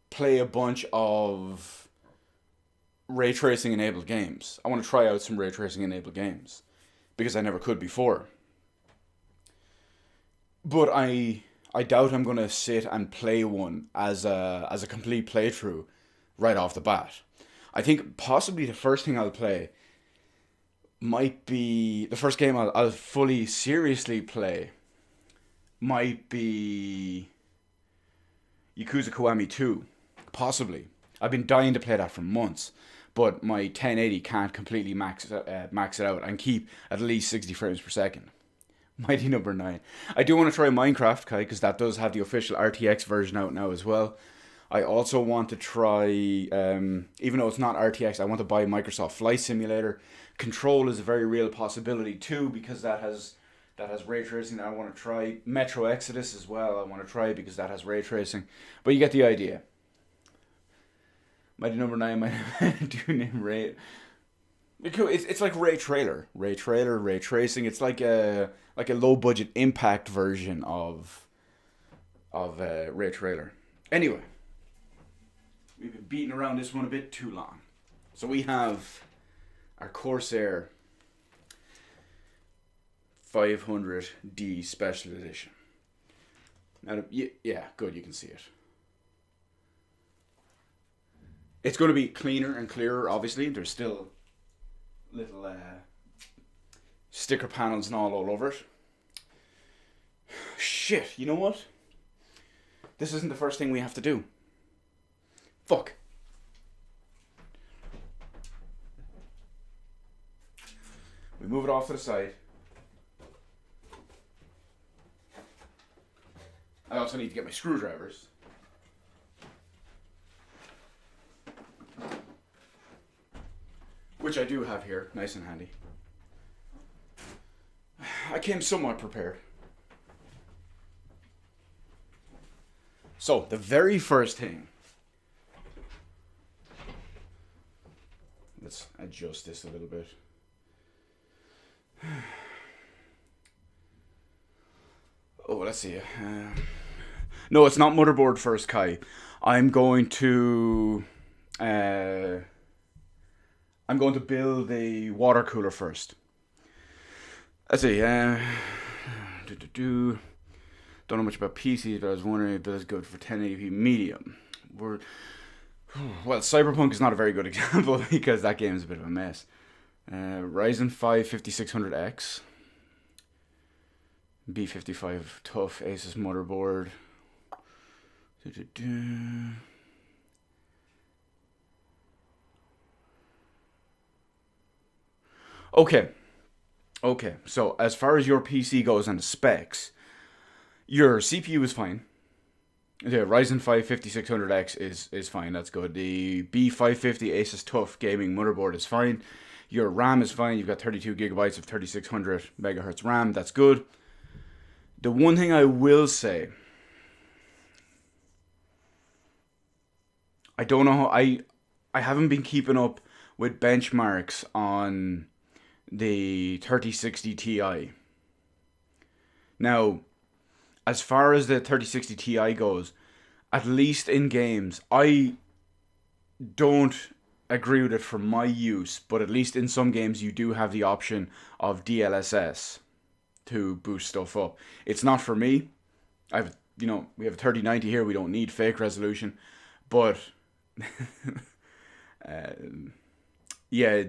play a bunch of ray tracing enabled games. I want to try out some ray tracing enabled games because I never could before. But I doubt I'm going to sit and play one as a complete playthrough right off the bat. I think possibly the first thing I'll play might be the first game I'll fully seriously play might be Yakuza Kiwami 2, possibly. I've been dying to play that for months, but my 1080 can't completely max it out and keep at least 60 frames per second. Mighty number 9. I do want to try Minecraft, Kai, because that does have the official RTX version out now as well. I also want to try, even though it's not RTX, I want to buy Microsoft Flight Simulator. Control is a very real possibility too, because that has ray tracing that I want to try. Metro Exodus as well I want to try because that has ray tracing. But you get the idea. Mighty number 9 might do name Ray. It's like ray tracing. It's like a low budget impact version of ray trailer. Anyway, we've been beating around this one a bit too long. So we have our Corsair 500D Special Edition. Now, yeah, good, you can see it. It's going to be cleaner and clearer, obviously. There's still little sticker panels and all over it. Shit, you know what? This isn't the first thing we have to do. Fuck. We move it off to the side. I also need to get my screwdrivers. Which I do have here, nice and handy. I came somewhat prepared. So, the very first thing. Let's adjust this a little bit. Oh, let's see. No, it's not motherboard first, Kai. I'm going to build a water cooler first. Let's see. Don't know much about PCs, but I was wondering if that's good for 1080p medium. Well, Cyberpunk is not a very good example because that game is a bit of a mess. Ryzen 5 5600X. B55 tough Asus motherboard. Okay, so as far as your PC goes and the specs, your CPU is fine. The Ryzen 5 5600X is fine, that's good. The B550 Asus TUF gaming motherboard is fine. Your RAM is fine, you've got 32 gigabytes of 3600 megahertz RAM, that's good. The one thing I will say, I don't know how, I haven't been keeping up with benchmarks on the 3060 Ti. Now, as far as the 3060 Ti goes, at least in games, I don't agree with it for my use, but at least in some games you do have the option of DLSS to boost stuff up. It's not for me. We have a 3090 here, we don't need fake resolution, but yeah,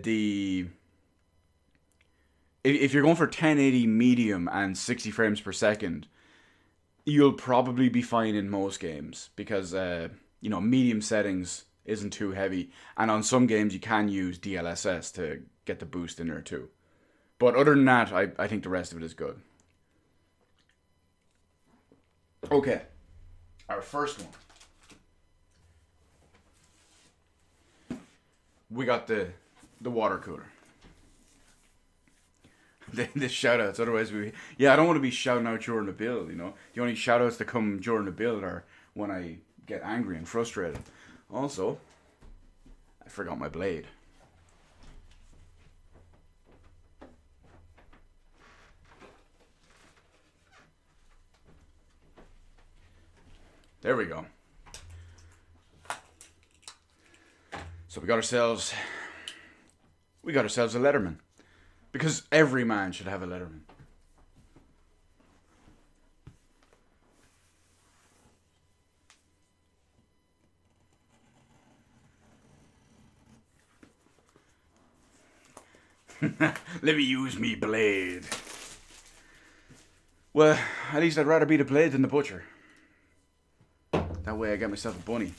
if you're going for 1080 medium and 60 frames per second, you'll probably be fine in most games because medium settings isn't too heavy, and on some games you can use DLSS to get the boost in there too. But other than that, I think the rest of it is good. Okay, our first one. We got the water cooler. The shout outs, otherwise I don't want to be shouting out during the build, The only shout outs that come during the build are when I get angry and frustrated. Also, I forgot my blade. There we go. So we got ourselves a Letterman. Because every man should have a Letterman. Let me use me blade. Well, at least I'd rather be the blade than the butcher. That way I get myself a bunny.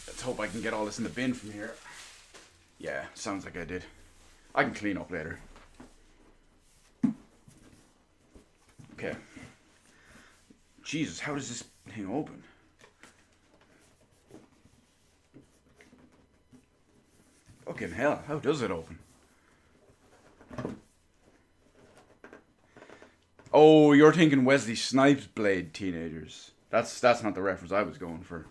Let's hope I can get all this in the bin from here. Yeah, sounds like I did. I can clean up later. Okay. Jesus, how does this thing open? Fucking hell, how does it open? Oh, you're thinking Wesley Snipes blade, teenagers. That's not the reference I was going for.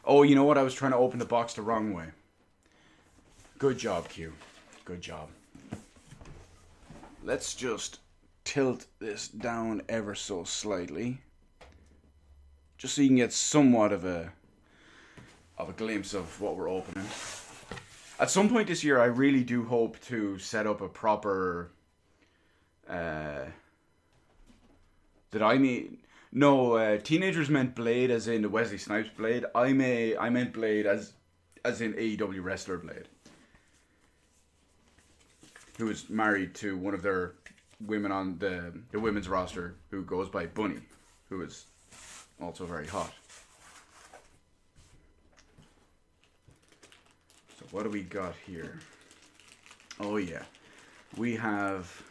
Oh, you know what? I was trying to open the box the wrong way. Good job, Q. Good job. Let's just tilt this down ever so slightly. Just so you can get somewhat of a glimpse of what we're opening. At some point this year, I really do hope to set up a proper... Teenagers meant blade as in the Wesley Snipes blade. I meant blade as in AEW wrestler blade. Who is married to one of their women on the women's roster who goes by Bunny, who is also very hot. So what do we got here? Oh yeah, we have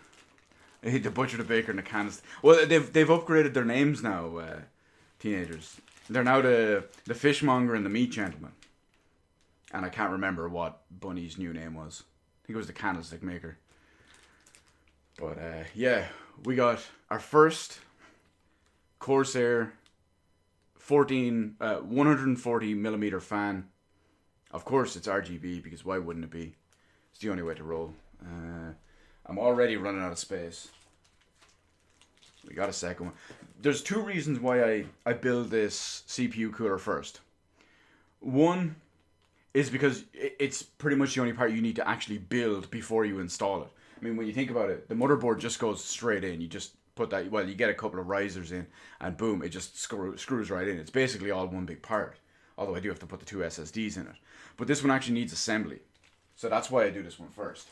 the butcher, the baker, and the canist. Well, they've upgraded their names now. Teenagers, they're now the fishmonger and the meat gentleman. And I can't remember what Bunny's new name was. I think it was the candlestick maker. But yeah, we got our first Corsair 140mm fan. Of course it's RGB, because why wouldn't it be? It's the only way to roll. I'm already running out of space. We got a second one. There's two reasons why I build this CPU cooler first. One is because it's pretty much the only part you need to actually build before you install it. I mean, when you think about it, the motherboard just goes straight in. You just put that, well, you get a couple of risers in, and boom, it just screws right in. It's basically all one big part. Although I do have to put the two SSDs in it. But this one actually needs assembly. So that's why I do this one first.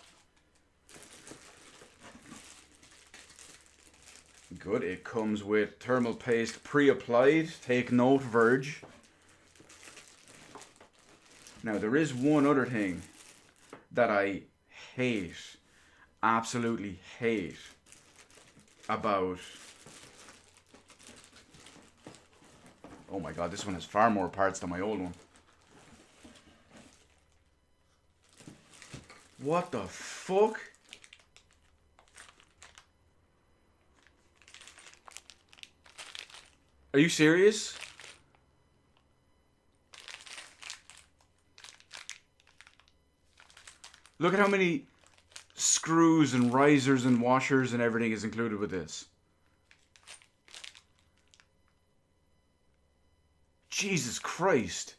Good. It comes with thermal paste pre-applied. Take note, Verge. Now, there is one other thing that I hate, absolutely hate, about... Oh my god, this one has far more parts than my old one. What the fuck? Are you serious? Look at how many screws and risers and washers and everything is included with this. Jesus Christ.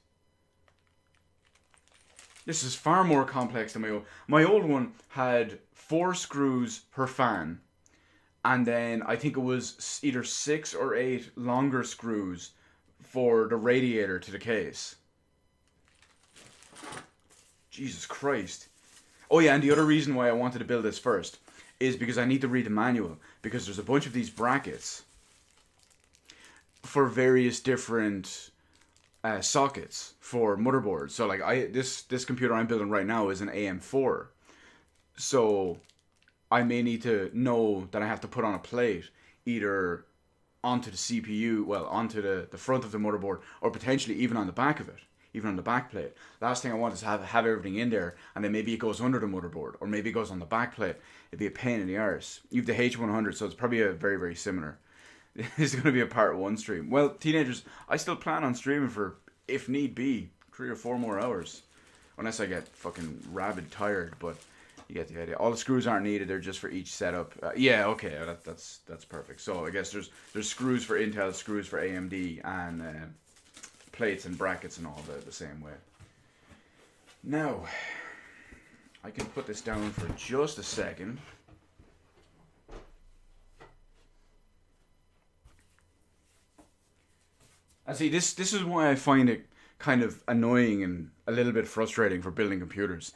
This is far more complex than my old. My old one had 4 screws per fan. And then I think it was either 6 or 8 longer screws for the radiator to the case. Jesus Christ. Oh yeah, and the other reason why I wanted to build this first is because I need to read the manual. Because there's a bunch of these brackets for various different sockets for motherboards. So like this computer I'm building right now is an AM4. So I may need to know that I have to put on a plate either onto the CPU, well, onto the front of the motherboard, or potentially even on the back of it, even on the back plate. Last thing I want is to have everything in there, and then maybe it goes under the motherboard, or maybe it goes on the back plate. It'd be a pain in the arse. You have the H100, so it's probably a very, very similar. This is going to be a part 1 stream. Well, teenagers, I still plan on streaming for if need be, 3 or 4 more hours. Unless I get fucking rabid tired, but you get the idea. All the screws aren't needed; they're just for each setup. Yeah, okay, that's perfect. So I guess there's screws for Intel, screws for AMD, and plates and brackets and all the same way. Now, I can put this down for just a second. And see, this is why I find it kind of annoying and a little bit frustrating for building computers.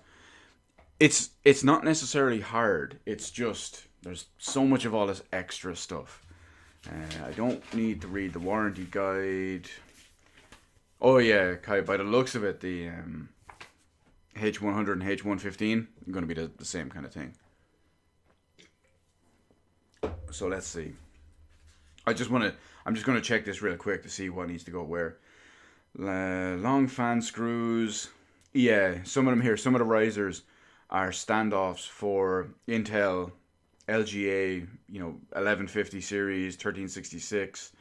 It's not necessarily hard. It's just there's so much of all this extra stuff. I don't need to read the warranty guide. Oh yeah, Kai. By the looks of it, the H100 and H115 are going to be the same kind of thing. So let's see. I'm just going to check this real quick to see what needs to go where. Long fan screws. Yeah, some of them here. Some of the risers are standoffs for Intel, LGA, 1150 series, 1366.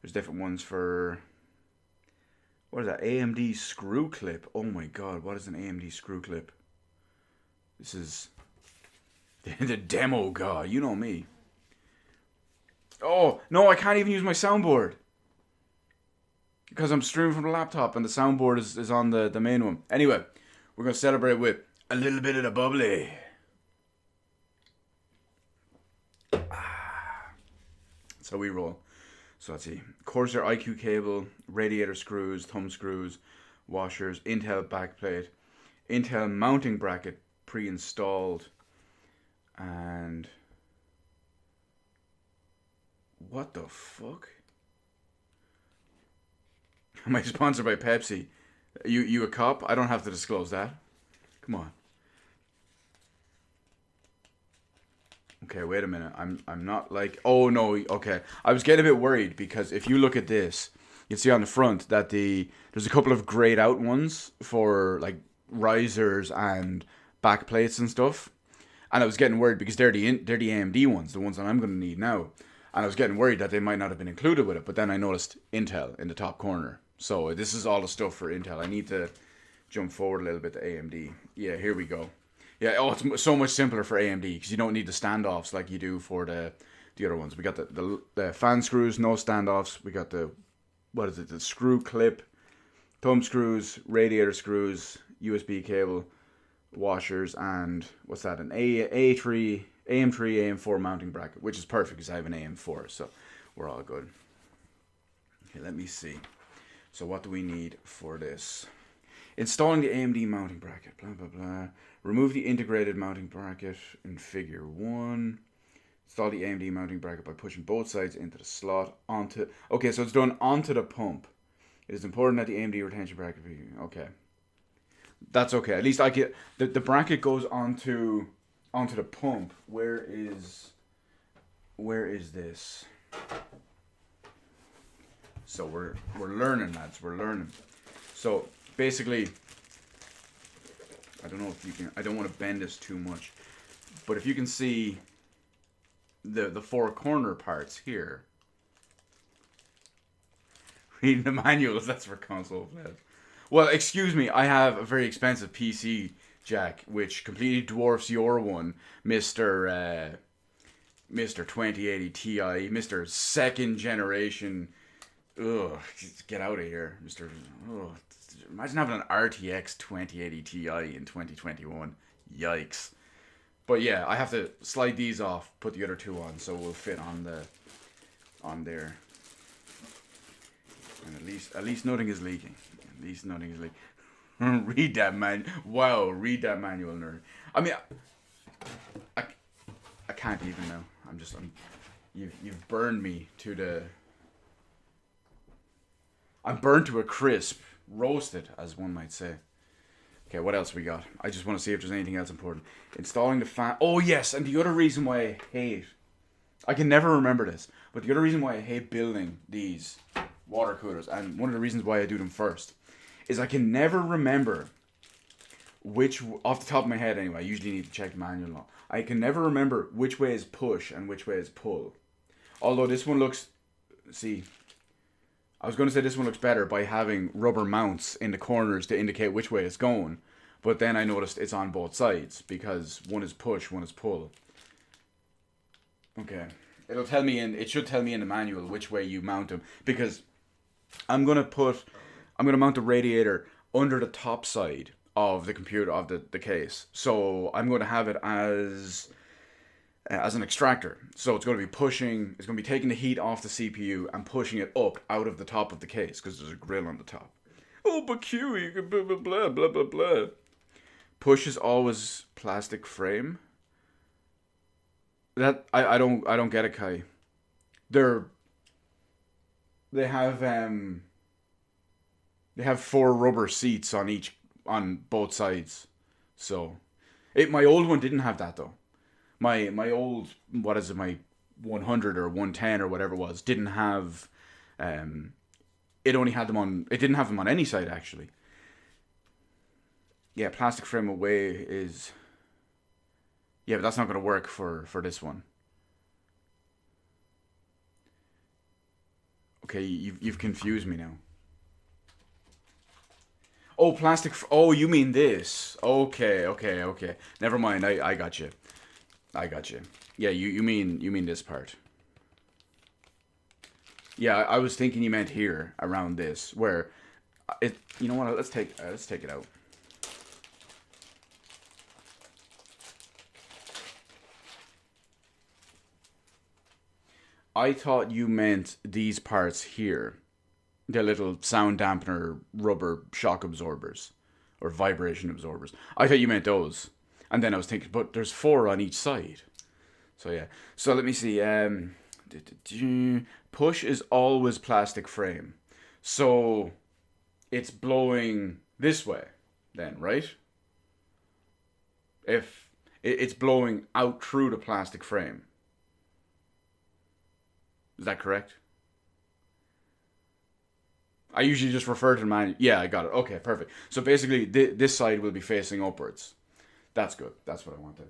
There's different ones for, what is that? AMD screw clip. Oh my god, what is an AMD screw clip? This is the demo guy. You know me. Oh, no, I can't even use my soundboard. Because I'm streaming from the laptop and the soundboard is on the main one. Anyway, we're going to celebrate with a little bit of the bubbly. That's how we roll. So let's see. Corsair IQ cable, radiator screws, thumb screws, washers, Intel backplate, Intel mounting bracket pre-installed, and what the fuck? Am I sponsored by Pepsi? You a cop? I don't have to disclose that. Come on. Okay, wait a minute. I'm not like, oh no, okay. I was getting a bit worried because if you look at this, you see on the front that there's a couple of grayed out ones for like risers and back plates and stuff. And I was getting worried because they're the AMD ones, the ones that I'm going to need now. And I was getting worried that they might not have been included with it, but then I noticed Intel in the top corner. So this is all the stuff for Intel. I need to jump forward a little bit to AMD. Yeah, here we go. Yeah, oh, it's so much simpler for AMD because you don't need the standoffs like you do for the other ones. We got the fan screws, no standoffs. We got the screw clip, thumb screws, radiator screws, USB cable, washers, and what's that? An AM3, AM4 mounting bracket, which is perfect because I have an AM4, so we're all good. Okay, let me see. So what do we need for this? Installing the AMD mounting bracket, blah, blah, blah. Remove the integrated mounting bracket in figure 1. Install the AMD mounting bracket by pushing both sides into the slot onto... Okay, so it's done onto the pump. It is important that the AMD retention bracket... Okay. That's okay. At least I get... The bracket goes onto the pump. Where is this? So we're learning, lads. We're learning. So basically, I don't know if you can. I don't want to bend this too much, but if you can see the 4 corner parts here. Reading the manuals. That's for console players. Well, excuse me. I have a very expensive PC, Jack, which completely dwarfs your one, Mr. 2080 Ti, Mr. second generation. Ugh, get out of here, Mr. Ugh. Imagine having an RTX 2080 Ti in 2021. Yikes. But yeah, I have to slide these off, put the other 2 on, so we'll fit on there. And at least nothing is leaking. At least nothing is leaking. Read that man. Wow, read that manual, nerd. I mean, I can't even now. You've burned me to the. I'm burnt to a crisp, roasted, as one might say. Okay, what else we got? I just want to see if there's anything else important. Installing the fan. Oh yes, and the other reason why I hate. I can never remember this, but the other reason why I hate building these water coolers, and one of the reasons why I do them first, is I can never remember which, off the top of my head anyway, I usually need to check the manual. I can never remember which way is push and which way is pull. Although this one looks, see, I was going to say this one looks better by having rubber mounts in the corners to indicate which way it's going. But then I noticed it's on both sides because one is push, one is pull. Okay. It should tell me in the manual which way you mount them, because I'm going to mount the radiator under the top side of the computer, of the case. So I'm going to have it as an extractor. So it's going to be taking the heat off the CPU and pushing it up out of the top of the case because there's a grill on the top. Oh, but Q, you can blah, blah, blah, blah, blah, blah. Push is always plastic frame. That, I don't get it, Kai. They have 4 rubber seats on both sides. So, my old one didn't have that though. My old, what is it, my 100 or 110 or whatever it was, didn't have, it didn't have them on any side actually. Yeah, plastic frame away is, yeah, but that's not going to work for this one. Okay, you've confused me now. Oh, oh, you mean this. Okay. Never mind, I got you. Yeah, you mean this part. Yeah, I was thinking you meant here, around this, where it. You know what? Let's take it out. I thought you meant these parts here, the little sound dampener rubber shock absorbers or vibration absorbers. I thought you meant those, and then I was thinking, but there's 4 on each side. So yeah. So let me see. Push is always plastic frame. So it's blowing this way then, right? If it's blowing out through the plastic frame. Is that correct? I usually just refer to the manual. Yeah, I got it. Okay, perfect. So basically, this side will be facing upwards. That's good. That's what I wanted.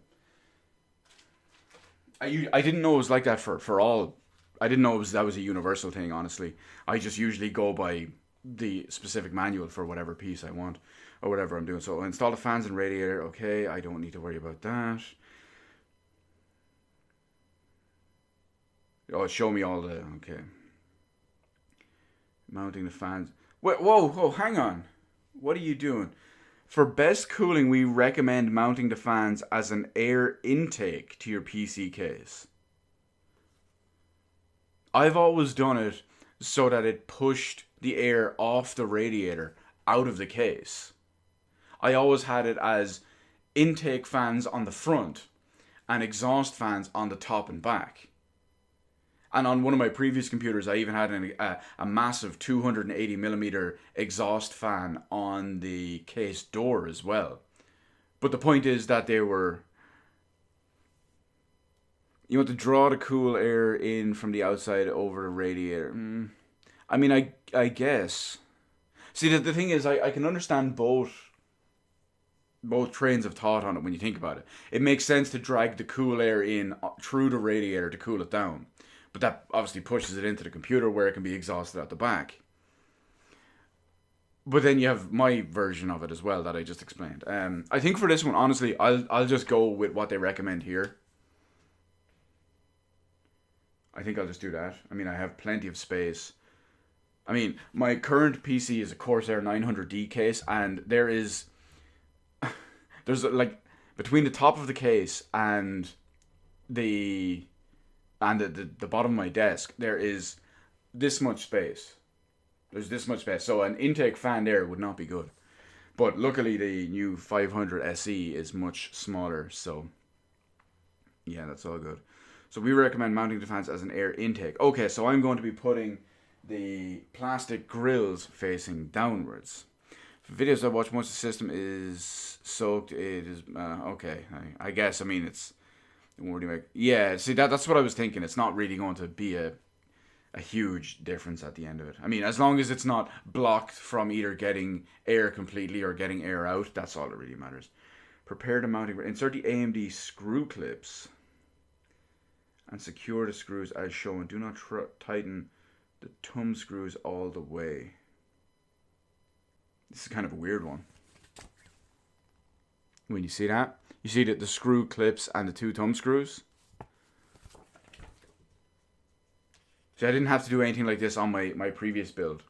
I didn't know it was like that for all. I didn't know that was a universal thing, honestly. I just usually go by the specific manual for whatever piece I want or whatever I'm doing. So I'll install the fans and radiator. Okay, I don't need to worry about that. Oh, show me all the... Okay. Mounting the fans. Wait, whoa, hang on. What are you doing? For best cooling, we recommend mounting the fans as an air intake to your PC case. I've always done it so that it pushed the air off the radiator out of the case. I always had it as intake fans on the front and exhaust fans on the top and back. And on one of my previous computers, I even had a massive 280mm exhaust fan on the case door as well. But the point is that they were... You want to draw the cool air in from the outside over the radiator. I mean, I guess. See, the thing is, I can understand both trains of thought on it when you think about it. It makes sense to drag the cool air in through the radiator to cool it down. But that obviously pushes it into the computer where it can be exhausted out the back. But then you have my version of it as well that I just explained. I think for this one, honestly, I'll just go with what they recommend here. I think I'll just do that. I mean, I have plenty of space. I mean, my current PC is a Corsair 900D case, and there's like between the top of the case and the bottom of my desk, there is this much space. There's this much space. So an intake fan there would not be good. But luckily the new 500 SE is much smaller. So yeah, that's all good. So we recommend mounting the fans as an air intake. Okay, so I'm going to be putting the plastic grills facing downwards. For videos I watch, once the system is soaked, it is... okay, I guess, I mean, it's... Yeah, see, that's what I was thinking. It's not really going to be a huge difference at the end of it. I mean, as long as it's not blocked from either getting air completely or getting air out, that's all that really matters. Prepare the mounting... Insert the AMD screw clips and secure the screws as shown. Do not tighten the thumb screws all the way. This is kind of a weird one. When you see that, you see that the screw clips and the 2 thumb screws. So I didn't have to do anything like this on my previous build,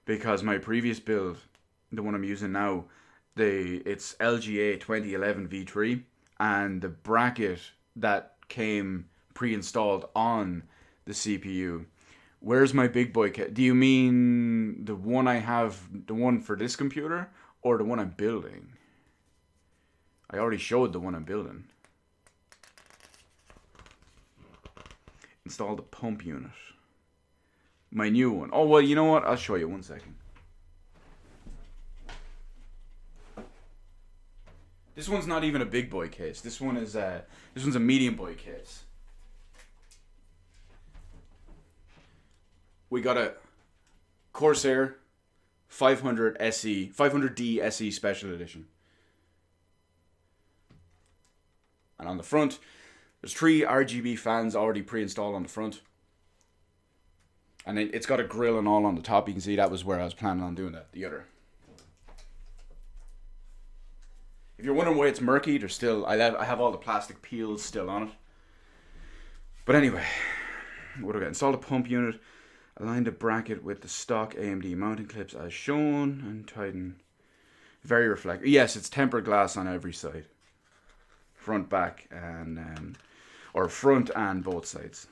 because my previous build, the one I'm using now, it's LGA 2011 V3, and the bracket that came pre-installed on the CPU. Where's my big boy kit? Do you mean the one I have, the one for this computer, or the one I'm building? I already showed the one I'm building. Install the pump unit. My new one. Oh, well, you know what? I'll show you 1 second. This one's not even a big boy case. This one's a medium boy case. We got a Corsair 500D SE Special Edition. And on the front, there's 3 RGB fans already pre-installed on the front. And it's got a grill and all on the top. You can see that was where I was planning on doing that, the other. If you're wondering why it's murky, there's still, I have all the plastic peels still on it. But anyway, what do I got? Install the pump unit. Align the bracket with the stock AMD mounting clips as shown, and tighten. Very reflective. Yes, it's tempered glass on every side. Front, back, and or front and both sides.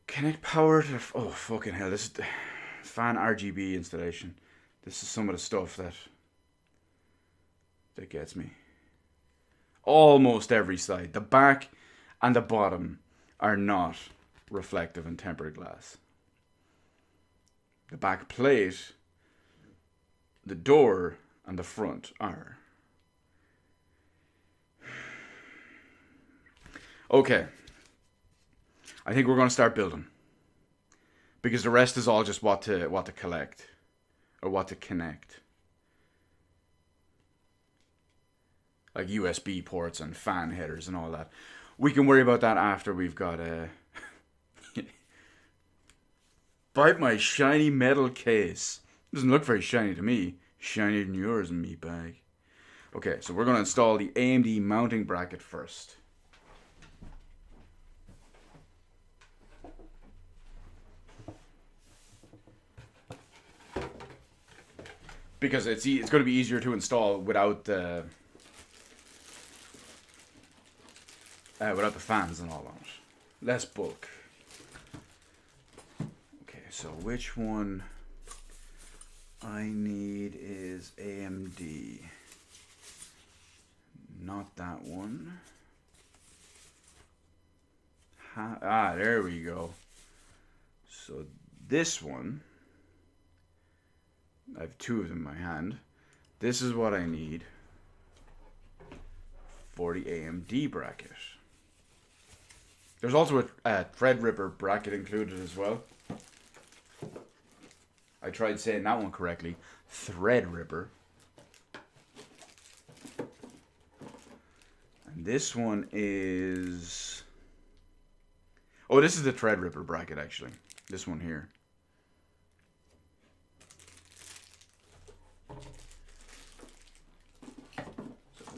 Connect power to, oh fucking hell, this is the fan RGB installation. This is some of the stuff that gets me. Almost every side. The back and the bottom are not reflective and tempered glass. The back plate, the door, and the front are. Okay. I think we're going to start building, because the rest is all just what to collect or what to connect, like USB ports and fan headers and all that. We can worry about that after we've got a bite my shiny metal case. Doesn't look very shiny to me. Shinier than yours, meatbag. Okay, so we're going to install the AMD mounting bracket first. Because it's going to be easier to install without the fans and all on it. Less bulk. Okay, so which one I need is AMD. Not that one. There we go. So this one, I have 2 of them in my hand. This is what I need for the AMD bracket. There's also a Threadripper bracket included as well. I tried saying that one correctly. Threadripper. And this one is... Oh, this is the Threadripper bracket, actually. This one here.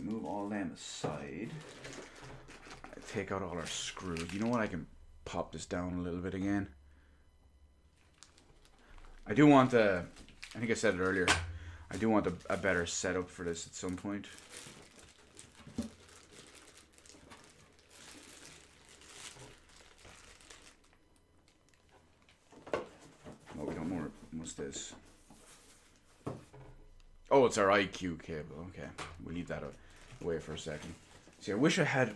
Move all them aside. Take out all our screws. You know what? I can pop this down a little bit again. I do want I think I said it earlier. I do want a better setup for this at some point. No, we don't more. What's this? Oh, it's our IQ cable. Okay, we'll leave that away for a second. See, I wish I had...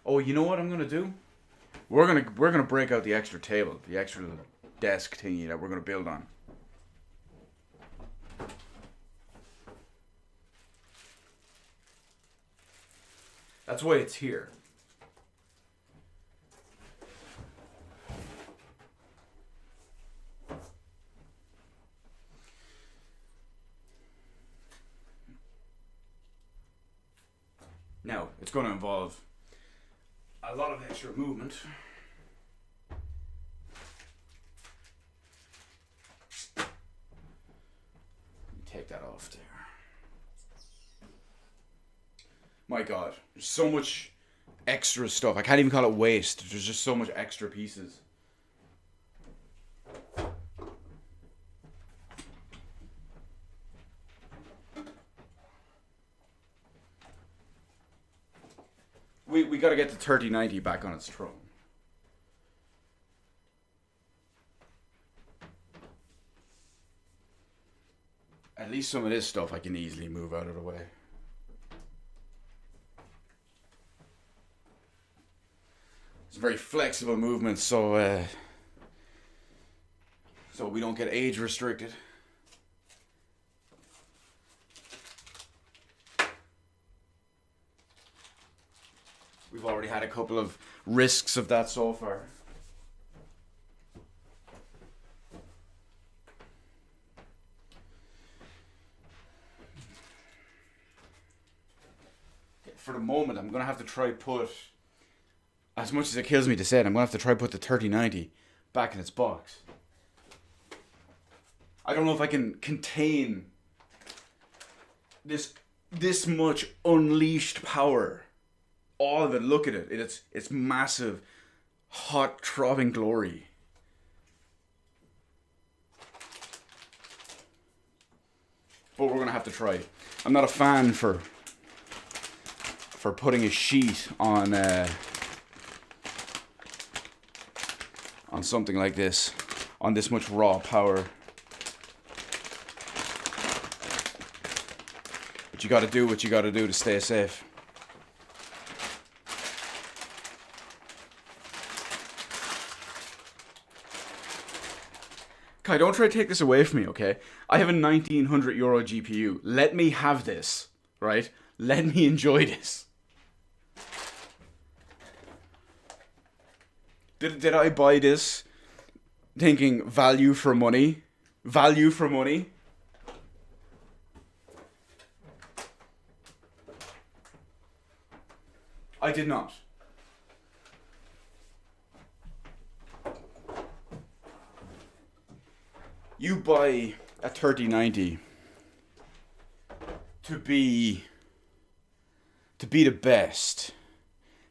Oh, you know what I'm gonna do? We're gonna break out the extra table, the extra little desk thingy that we're gonna build on. That's why it's here. Now, it's going to involve a lot of extra movement. Take that off there. My God, there's so much extra stuff. I can't even call it waste. There's just so much extra pieces. We got to get the 3090 back on its throne. At least some of this stuff I can easily move out of the way. It's a very flexible movement, so we don't get age restricted. We've already had a couple of risks of that so far. For the moment, I'm going to have to try put, as much as it kills me to say it, I'm going to have to try put the 3090 back in its box. I don't know if I can contain this much unleashed power. All of it, look at it. It's massive, hot, throbbing glory. But we're going to have to try. I'm not a fan for putting a sheet on something like this, on this much raw power. But you got to do what you got to do to stay safe. Kai, don't try to take this away from me, okay? I have a €1,900 GPU. Let me have this, right? Let me enjoy this. Did I buy this thinking value for money? Value for money? I did not. You buy a 3090 to be the best.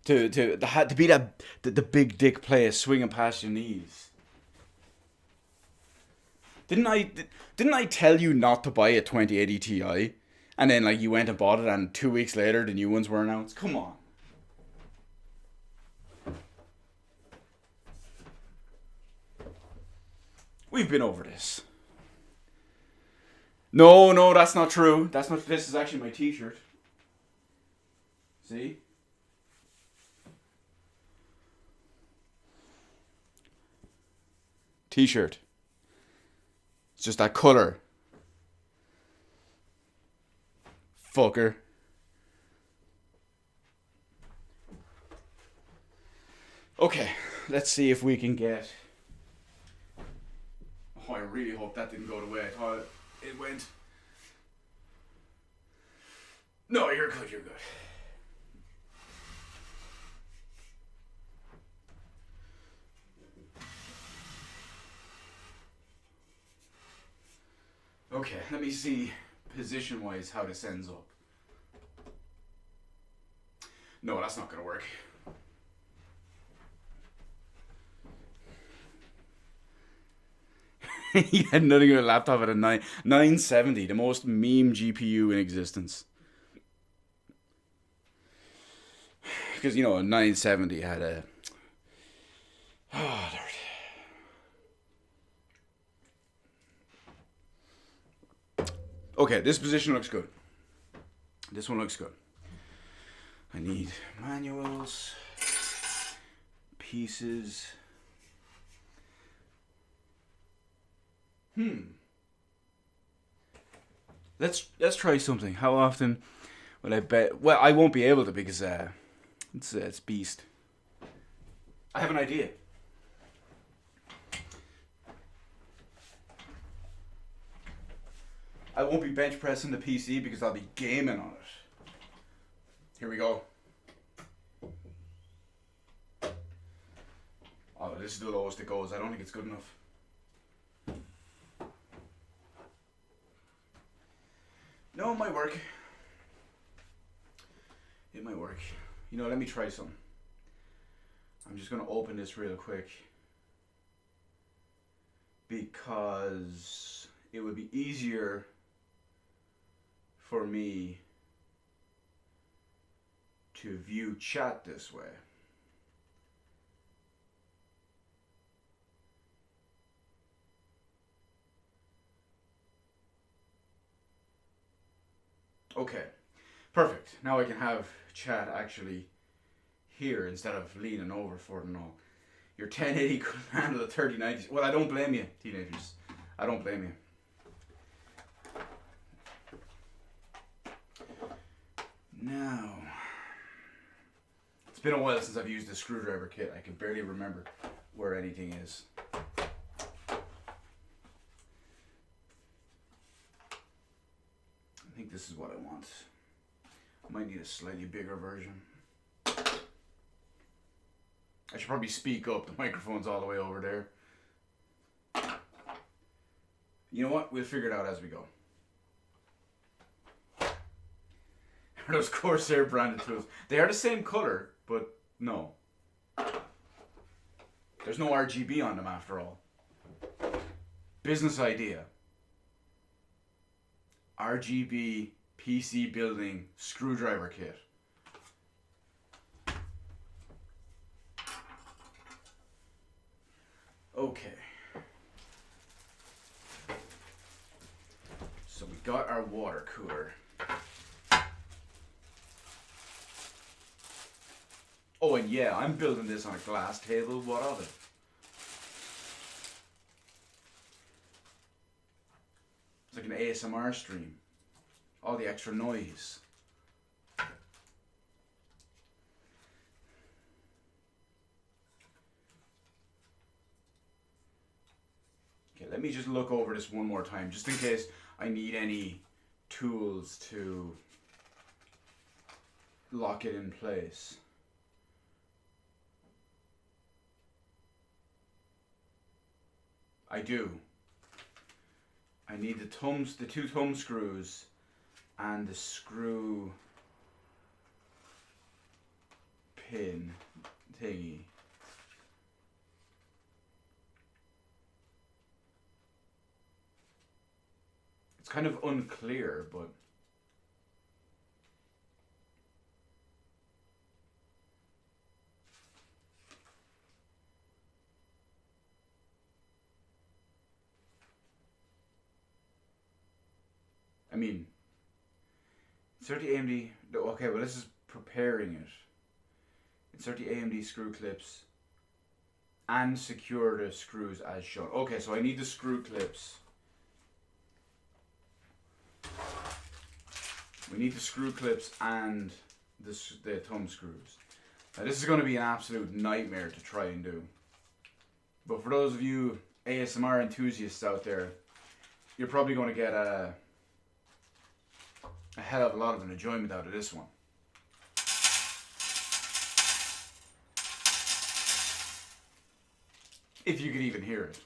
To be the big dick player swinging past your knees. Didn't I tell you not to buy a 2080 Ti, and then like you went and bought it, and 2 weeks later the new ones were announced? Come on. We've been over this. No, that's not true. That's not. This is actually my T-shirt. See? T-shirt. It's just that color. Fucker. Okay, let's see if we can get... Oh, I really hope that didn't go the way I thought it went. No, you're good, you're good. Okay, let me see position-wise how this ends up. No, that's not gonna work. You had nothing but a laptop at a 970, the most meme GPU in existence. Because, you know, a 970 had a... Oh, Lord. Okay, this position looks good. This one looks good. I need manuals, pieces. Let's try something. How often will I bet? Well, I won't be able to because it's beast. I have an idea. I won't be bench pressing the PC because I'll be gaming on it. Here we go. this is the lowest it goes. I don't think it's good enough. No, it might work. It might work. You know, let me try some. I'm just going to open this real quick because it would be easier for me to view chat this way. Okay, perfect. Now I can have chat actually here instead of leaning over for it and all. Your 1080 could handle the 3090. Well, I don't blame you, teenagers. I don't blame you. Now, it's been a while since I've used the screwdriver kit. I can barely remember where anything is. I think this is what I want. I might need a slightly bigger version. I should probably speak up. The microphone's all the way over there. You know what? We'll figure it out as we go. Are those Corsair branded tools? They are the same color, but no. There's no RGB on them after all. Business idea. RGB PC building screwdriver kit. Okay. So we got our water cooler. Oh, and yeah, I'm building this on a glass table. What of it? It's like an ASMR stream. All the extra noise. Okay, let me just look over this one more time, just in case I need any tools to lock it in place. I do. I need the two thumb screws and the screw pin thingy. It's kind of unclear, but I mean, insert the AMD. Okay, well, this is preparing it. Insert the AMD screw clips and secure the screws as shown. Okay, so I need the screw clips. We need the screw clips and the thumb screws. Now, this is going to be an absolute nightmare to try and do. But for those of you ASMR enthusiasts out there, you're probably going to get a hell of a lot of an enjoyment out of this one. If you could even hear it.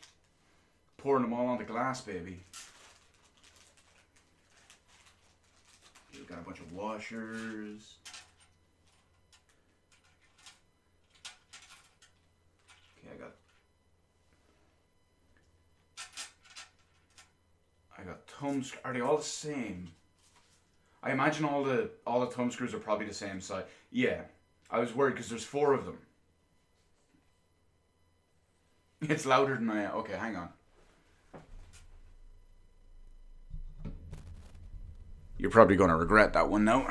Pouring them all on the glass, baby. We've got a bunch of washers. Okay, I got thumb screws. Are they all the same? I imagine all the thumb screws are probably the same size. Yeah, I was worried because there's 4 of them. It's louder than I am. Okay, hang on. You're probably going to regret that one now.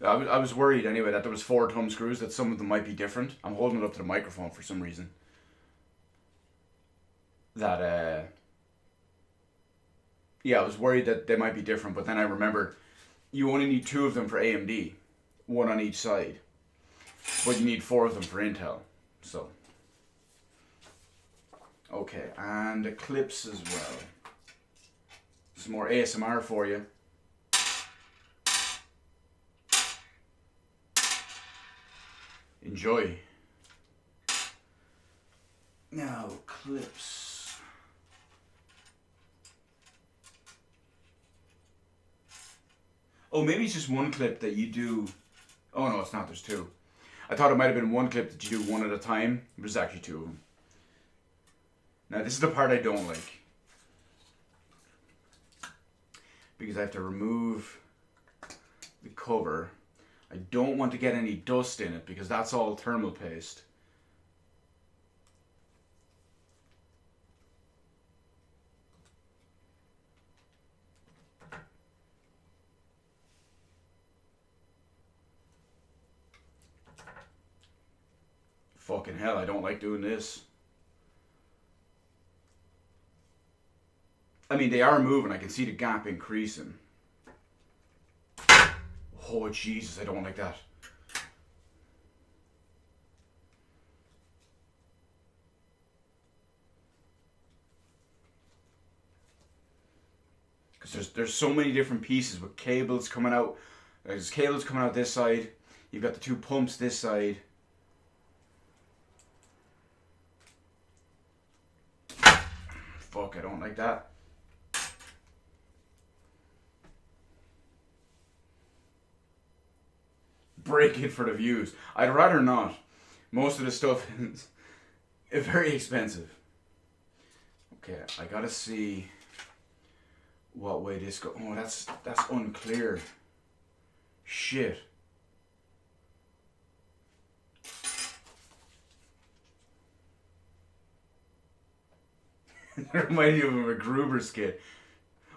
I was worried anyway that there was 4 thumb screws, that some of them might be different. I'm holding it up to the microphone for some reason. Yeah, I was worried that they might be different, but then I remembered you only need 2 of them for AMD, 1 on each side, but you need 4 of them for Intel. So, okay, and the clips as well. Some more ASMR for you. Enjoy. Now, clips. Oh, maybe it's just one clip that you do. Oh no, it's not. There's two. I thought it might have been one clip that you do one at a time. There's actually two of them. Now, this is the part I don't like. Because I have to remove the cover. I don't want to get any dust in it because that's all thermal paste. Fucking hell, I don't like doing this. I mean, they are moving. I can see the gap increasing. Oh, Jesus, I don't like that. Because there's so many different pieces with cables coming out. There's cables coming out this side. You've got the two pumps this side. Fuck, I don't like that. Break it for the views. I'd rather not. Most of the stuff is very expensive. Okay, I gotta see what way this goes. Oh, that's unclear. Shit. That reminds me of a MacGruber skit.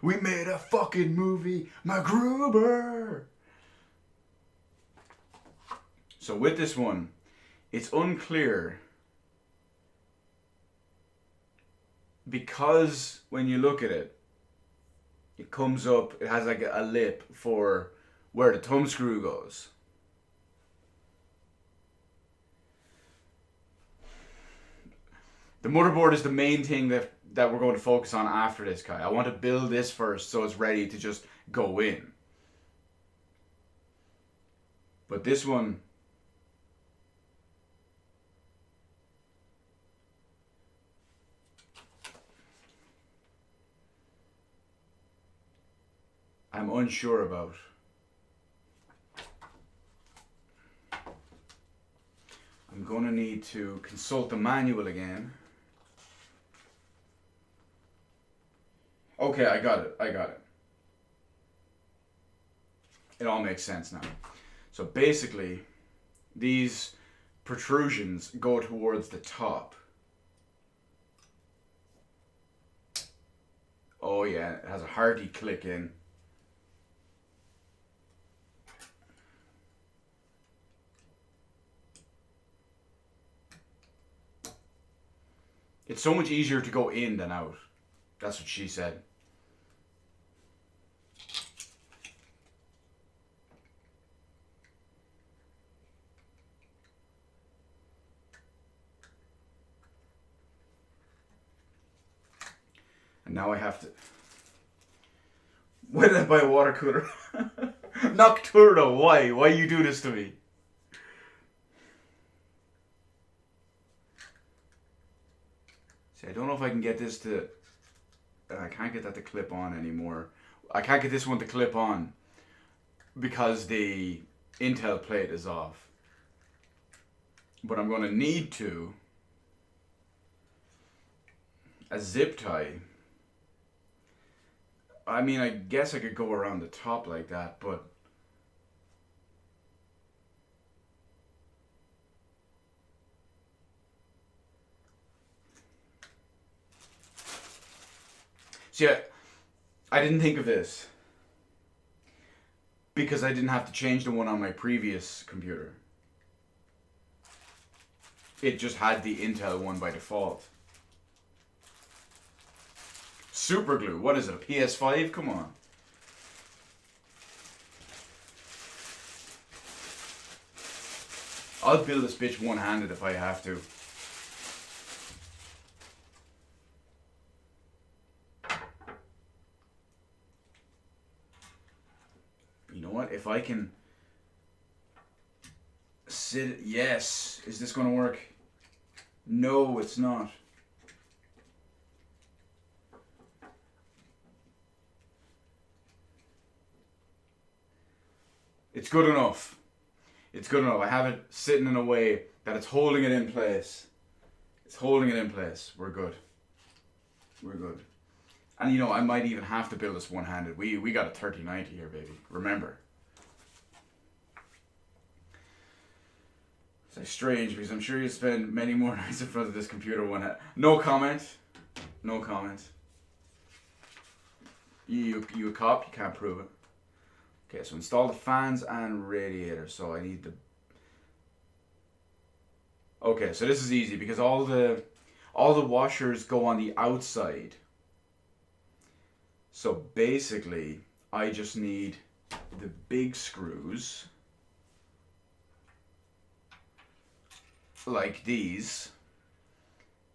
We made a fucking movie, MacGruber. So with this one, it's unclear because when you look at it, it comes up, it has like a lip for where the thumb screw goes. The motherboard is the main thing that we're going to focus on after this, Kai. I want to build this first so it's ready to just go in. But this one, I'm unsure about. I'm going to need to consult the manual again. Okay, I got it. It all makes sense now. So basically, these protrusions go towards the top. Oh yeah, it has a hearty click in. It's so much easier to go in than out. That's what she said. And now I have to... Why did I buy a water cooler? Nocturno, why? Why you do this to me? See, I don't know if I can get this to... I can't get that to clip on anymore. I can't get this one to clip on because the Intel plate is off. But I'm going to need to... a zip tie. I mean, I guess I could go around the top like that, but... See, I didn't think of this because I didn't have to change the one on my previous computer. It just had the Intel one by default. Super glue. What is it, a PS5? Come on. I'll build this bitch one-handed if I have to. You know what? If I can sit. Yes. Is this going to work? No, it's not. It's good enough. It's good enough. I have it sitting in a way that it's holding it in place. It's holding it in place. We're good. We're good. And you know, I might even have to build this one-handed. We got a 3090 here, baby. Remember. It's strange because I'm sure you spend many more nights in front of this computer No comment. No comment. You a cop? You can't prove it. Okay, so install the fans and radiator. So I need the... Okay, so this is easy because all the washers go on the outside. So basically, I just need the big screws, like these,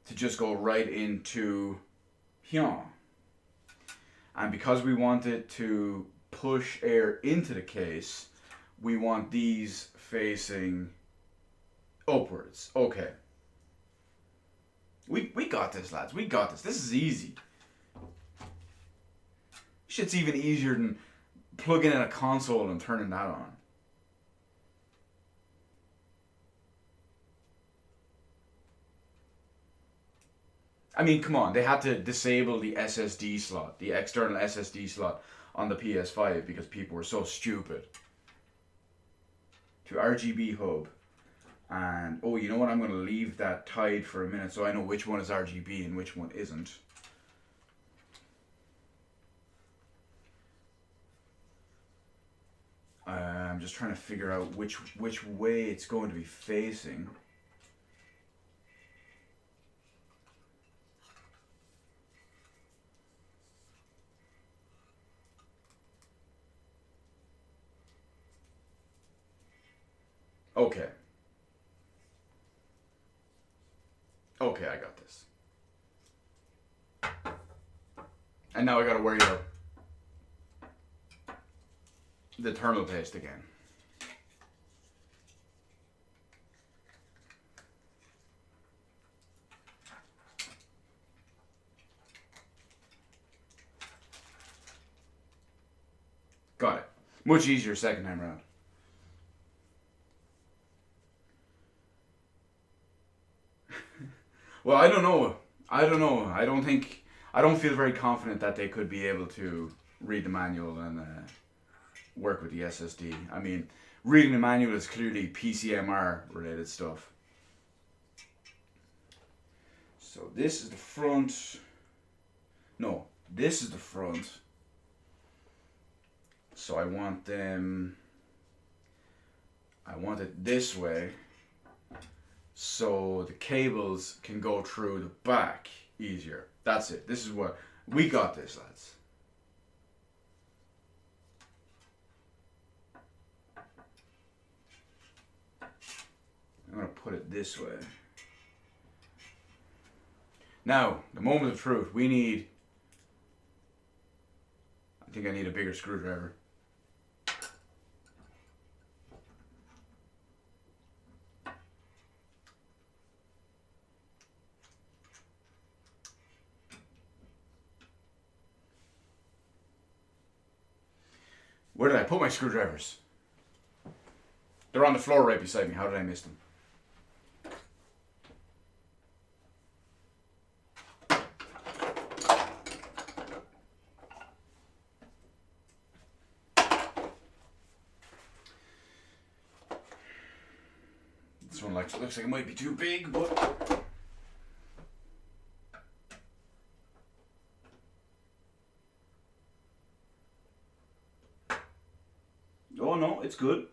to just go right into here. And because we want it to push air into the case, we want these facing upwards. Okay. We got this, lads. We got this. This is easy. Shit's even easier than plugging in a console and turning that on. I mean, come on. They had to disable the SSD slot, the external SSD slot on the PS5 because people were so stupid. To RGB hub. And, oh, you know what? I'm going to leave that tied for a minute so I know which one is RGB and which one isn't. I'm just trying to figure out which way it's going to be facing. Okay. Okay, I got this. And now I gotta worry about the thermal paste again. Got it. Much easier second time around. Well, I don't know. I don't feel very confident that they could be able to read the manual and work with the SSD. I mean, reading the manual is clearly PCMR related stuff. So this is the front. No, this is the front. So I want it this way. So the cables can go through the back easier. That's it. This is what we got this, lads. I'm gonna put it this way. Now, the moment of truth. I think I need a bigger screwdriver. Where did I put my screwdrivers? They're on the floor right beside me. How did I miss them? This one looks like it might be too big, but... Oh no, it's good.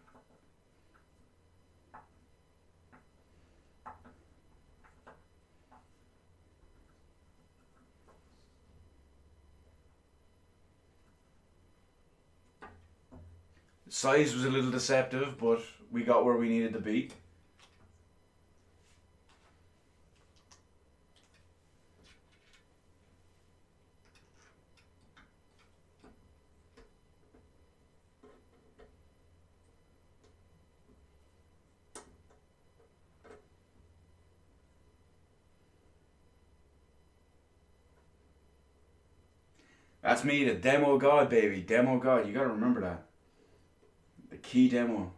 The size was a little deceptive, but we got where we needed to be. That's me, the demo god, baby. Demo god. You gotta remember that. The key demo.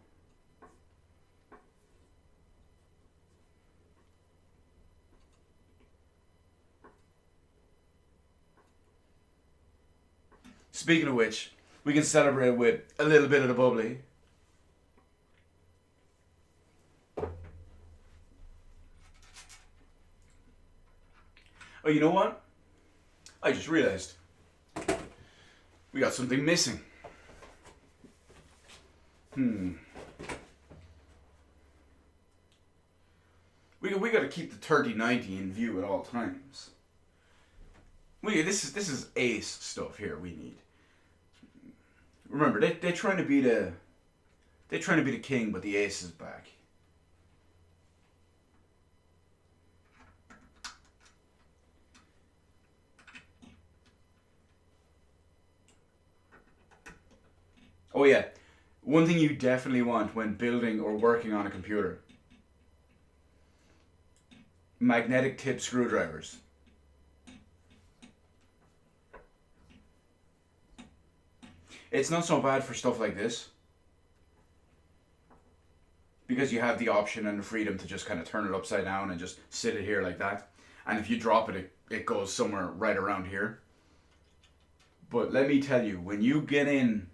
Speaking of which, we can celebrate with a little bit of the bubbly. Oh, you know what? I just realized we got something missing. We got to keep the 3090 in view at all times. This is ace stuff here. We need. Remember, they're trying to be the king, but the ace is back. Oh yeah, one thing you definitely want when building or working on a computer: magnetic tip screwdrivers. It's not so bad for stuff like this, because you have the option and the freedom to just kind of turn it upside down and just sit it here like that. And if you drop it, it goes somewhere right around here. But let me tell you, when you get in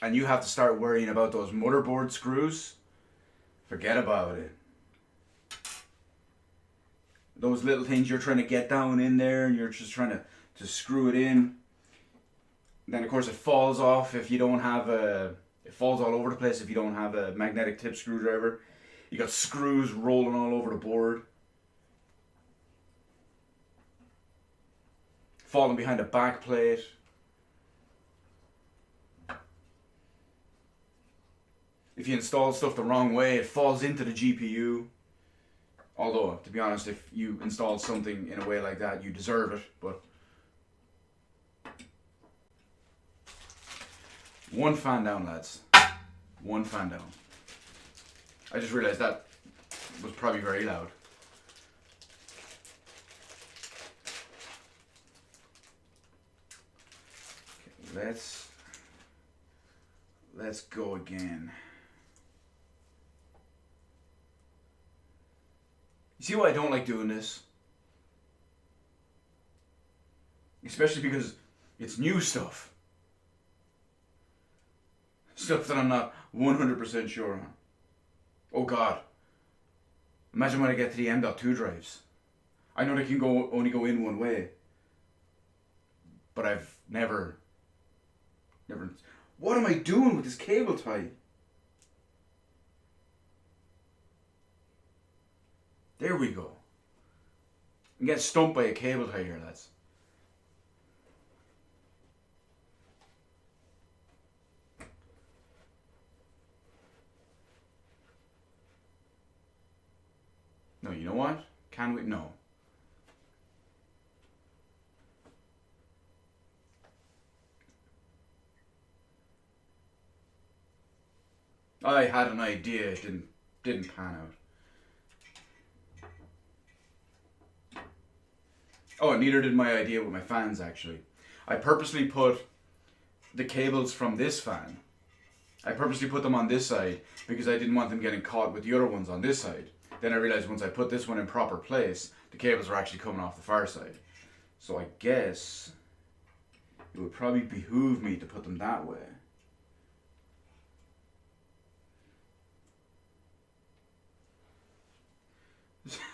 and you have to start worrying about those motherboard screws, forget about it. Those little things you're trying to get down in there and you're just trying to screw it in. Then of course it falls off if you don't have it falls all over the place if you don't have a magnetic tip screwdriver. You got screws rolling all over the board. Falling behind a back plate. If you install stuff the wrong way, it falls into the GPU. Although, to be honest, if you install something in a way like that, you deserve it, but one fan down, lads. One fan down. I just realized that was probably very loud. Okay, let's go again. You see why I don't like doing this? Especially because it's new stuff. Stuff that I'm not 100% sure on. Oh God. Imagine when I get to the M.2 drives. I know they can only go in one way. But I've never... What am I doing with this cable tie? There we go. I'm getting stumped by a cable tie here, lads. No, you know what? Can we? No. I had an idea, it didn't pan out. Oh, and neither did my idea with my fans, actually. I purposely put the cables from this fan, I purposely put them on this side because I didn't want them getting caught with the other ones on this side. Then I realized once I put this one in proper place, the cables are actually coming off the far side. So I guess it would probably behoove me to put them that way.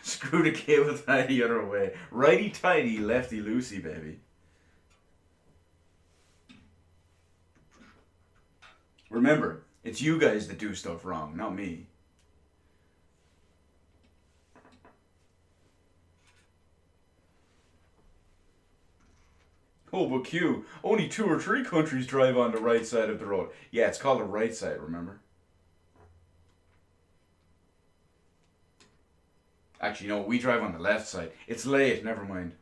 Screw the cable tie the other way. Righty tighty, lefty loosey, baby. Remember, it's you guys that do stuff wrong, not me. Oh, but Q, only 2 or 3 countries drive on the right side of the road. Yeah, it's called the right side, remember? Actually, no, we drive on the left side. It's late, never mind.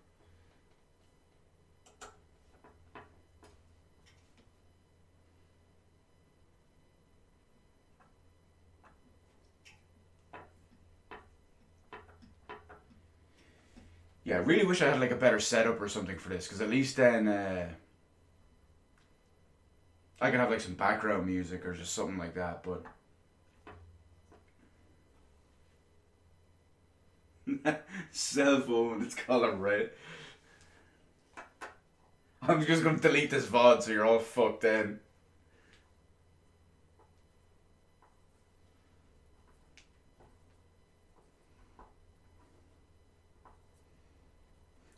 Yeah, I really wish I had like a better setup or something for this, because at least then I could have like some background music or just something like that. But cell phone, it's color right. I'm just gonna delete this VOD so you're all fucked then.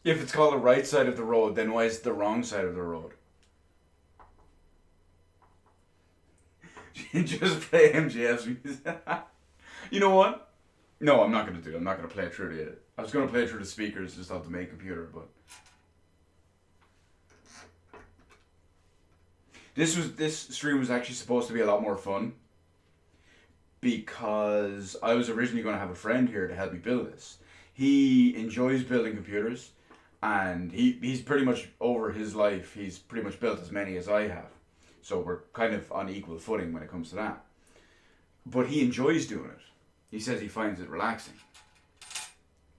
If it's called the right side of the road, then why is it the wrong side of the road? Just play MJF's music. You know what? No, I'm not gonna do it. I'm not gonna play it through the. I was gonna play it through the speakers just off the main computer, but this stream was actually supposed to be a lot more fun because I was originally going to have a friend here to help me build this. He enjoys building computers, and he's pretty much over his life. He's pretty much built as many as I have, so we're kind of on equal footing when it comes to that. But he enjoys doing it. He says he finds it relaxing.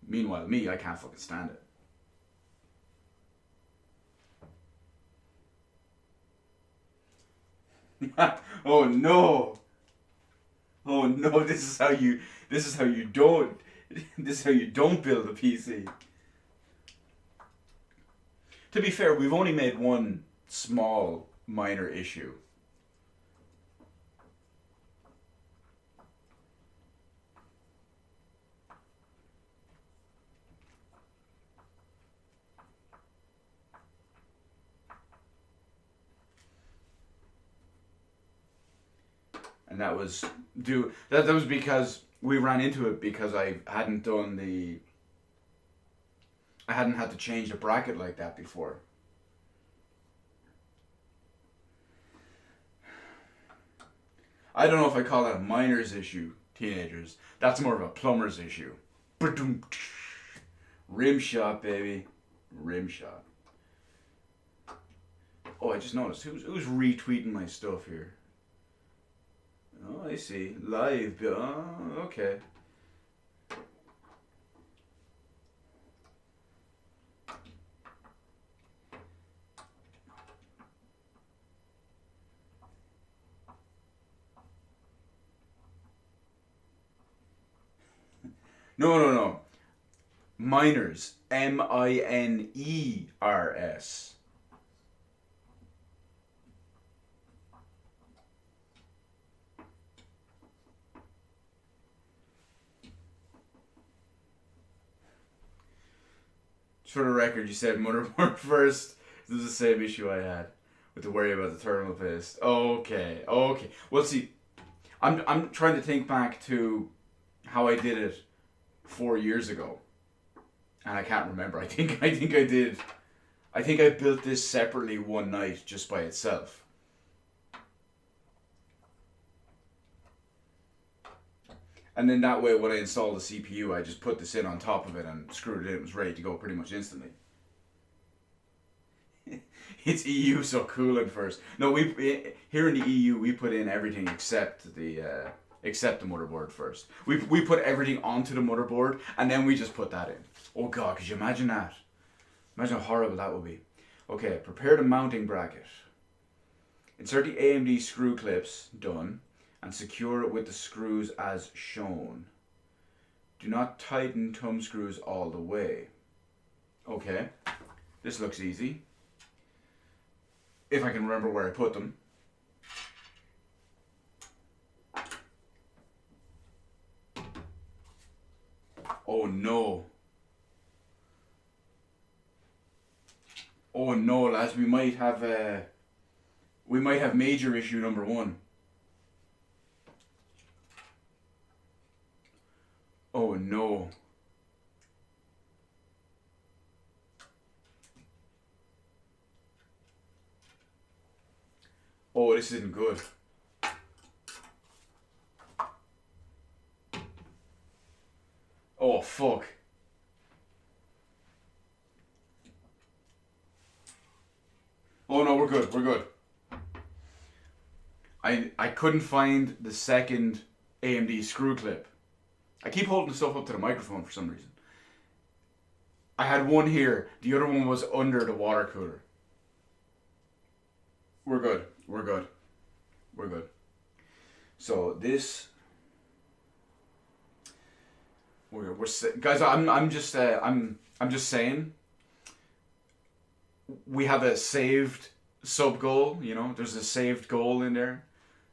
Meanwhile, me, I can't fucking stand it. Oh no! Oh no! This is how you don't. This is how you don't build a PC. To be fair, we've only made one small minor issue. And that was that was because we ran into it because I hadn't had to change the bracket like that before. I don't know if I call that a miner's issue, teenagers. That's more of a plumber's issue. Rim shot, baby. Rim shot. Oh, I just noticed. Who's retweeting my stuff here? Oh, I see. Live. Oh, okay. No. Miners. Miners. For the record, you said motherboard first. This is the same issue I had with the worry about the thermal paste. Okay. Well, see, I'm trying to think back to how I did it 4 years ago, and I can't remember. I think I did. I think I built this separately one night just by itself. And then that way, when I installed the CPU, I just put this in on top of it and screwed it in. It was ready to go pretty much instantly. It's EU, so coolant first. No, here in the EU we put in everything except the motherboard first. We put everything onto the motherboard and then we just put that in. Oh god, could you imagine that? Imagine how horrible that would be. Okay, prepare the mounting bracket. Insert the AMD screw clips. Done. And secure it with the screws as shown. Do not tighten thumb screws all the way. Okay, this looks easy. If I can remember where I put them. Oh no. Oh no, lads, we might have major issue number 1. Oh no. Oh, this isn't good. Oh fuck. Oh no, we're good. I couldn't find the second AMD screw clip. I keep holding stuff up to the microphone for some reason. I had one here. The other one was under the water cooler. We're good. We're good. We're good. So this, guys. I'm just saying. We have a saved sub goal. You know, there's a saved goal in there.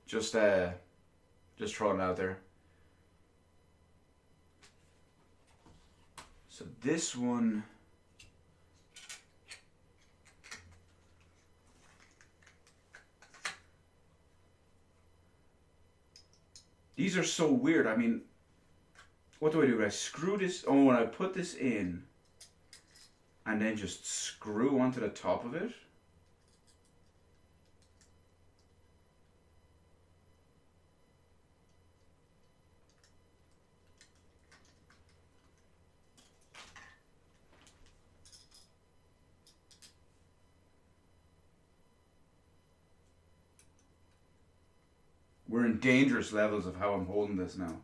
Just throwing it out there. So this one. These are so weird. I mean, what do I do? Do I screw this? Oh, when I put this in, and then just screw onto the top of it. We're in dangerous levels of how I'm holding this now.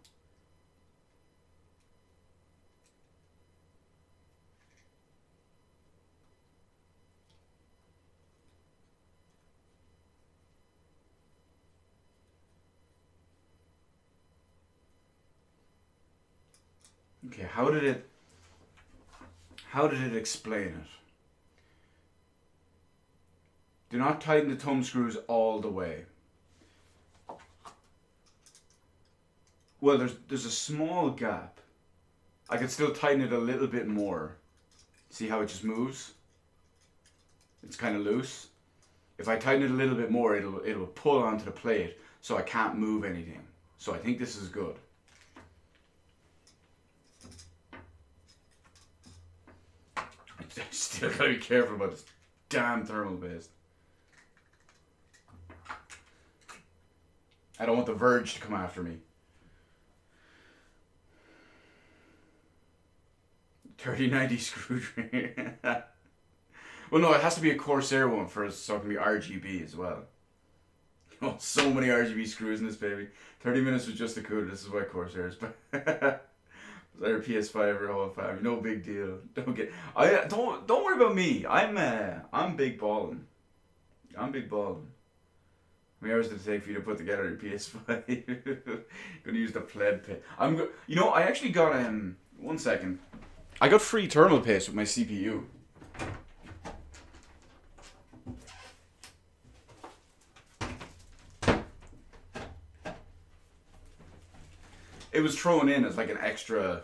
Okay, how did it explain it? Do not tighten the thumb screws all the way. Well, there's a small gap. I could still tighten it a little bit more. See how it just moves? It's kind of loose. If I tighten it a little bit more, it'll pull onto the plate, so I can't move anything. So I think this is good. I still gotta be careful about this damn thermal paste. I don't want the verge to come after me. 3090 screwdriver. Well, no, it has to be a Corsair one first, so it can be RGB as well. Oh, so many RGB screws in this baby. 30 minutes with just the cooler. This is why Corsair is better. Either PS5 or whole family. No big deal. Don't worry about me. I'm big balling. I'm big balling. How many hours did it take for you to put together your PS5? Gonna use the pleb pit. I actually got 1 second. I got free thermal paste with my CPU. It was thrown in as like an extra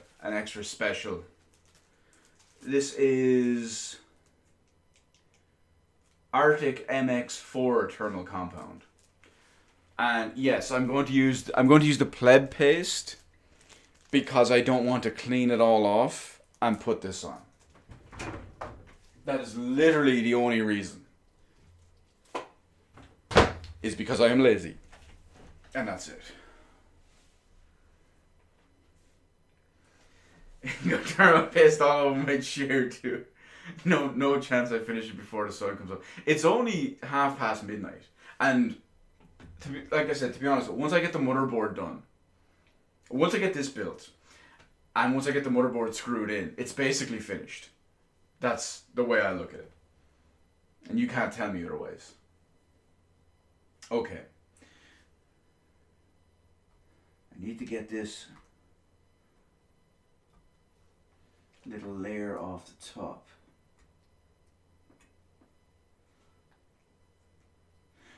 special. This is Arctic MX4 thermal compound. And yes, I'm going to use the pleb paste because I don't want to clean it all off and put this on. That is literally the only reason. Is because I am lazy. And that's it. Got thermal paste all over my chair too. No chance I finish it before the sun comes up. It's only midnight, and like I said, to be honest, once I get the motherboard done, once I get this built, and once I get the motherboard screwed in, it's basically finished. That's the way I look at it, and you can't tell me otherwise. Okay, I need to get this little layer off the top.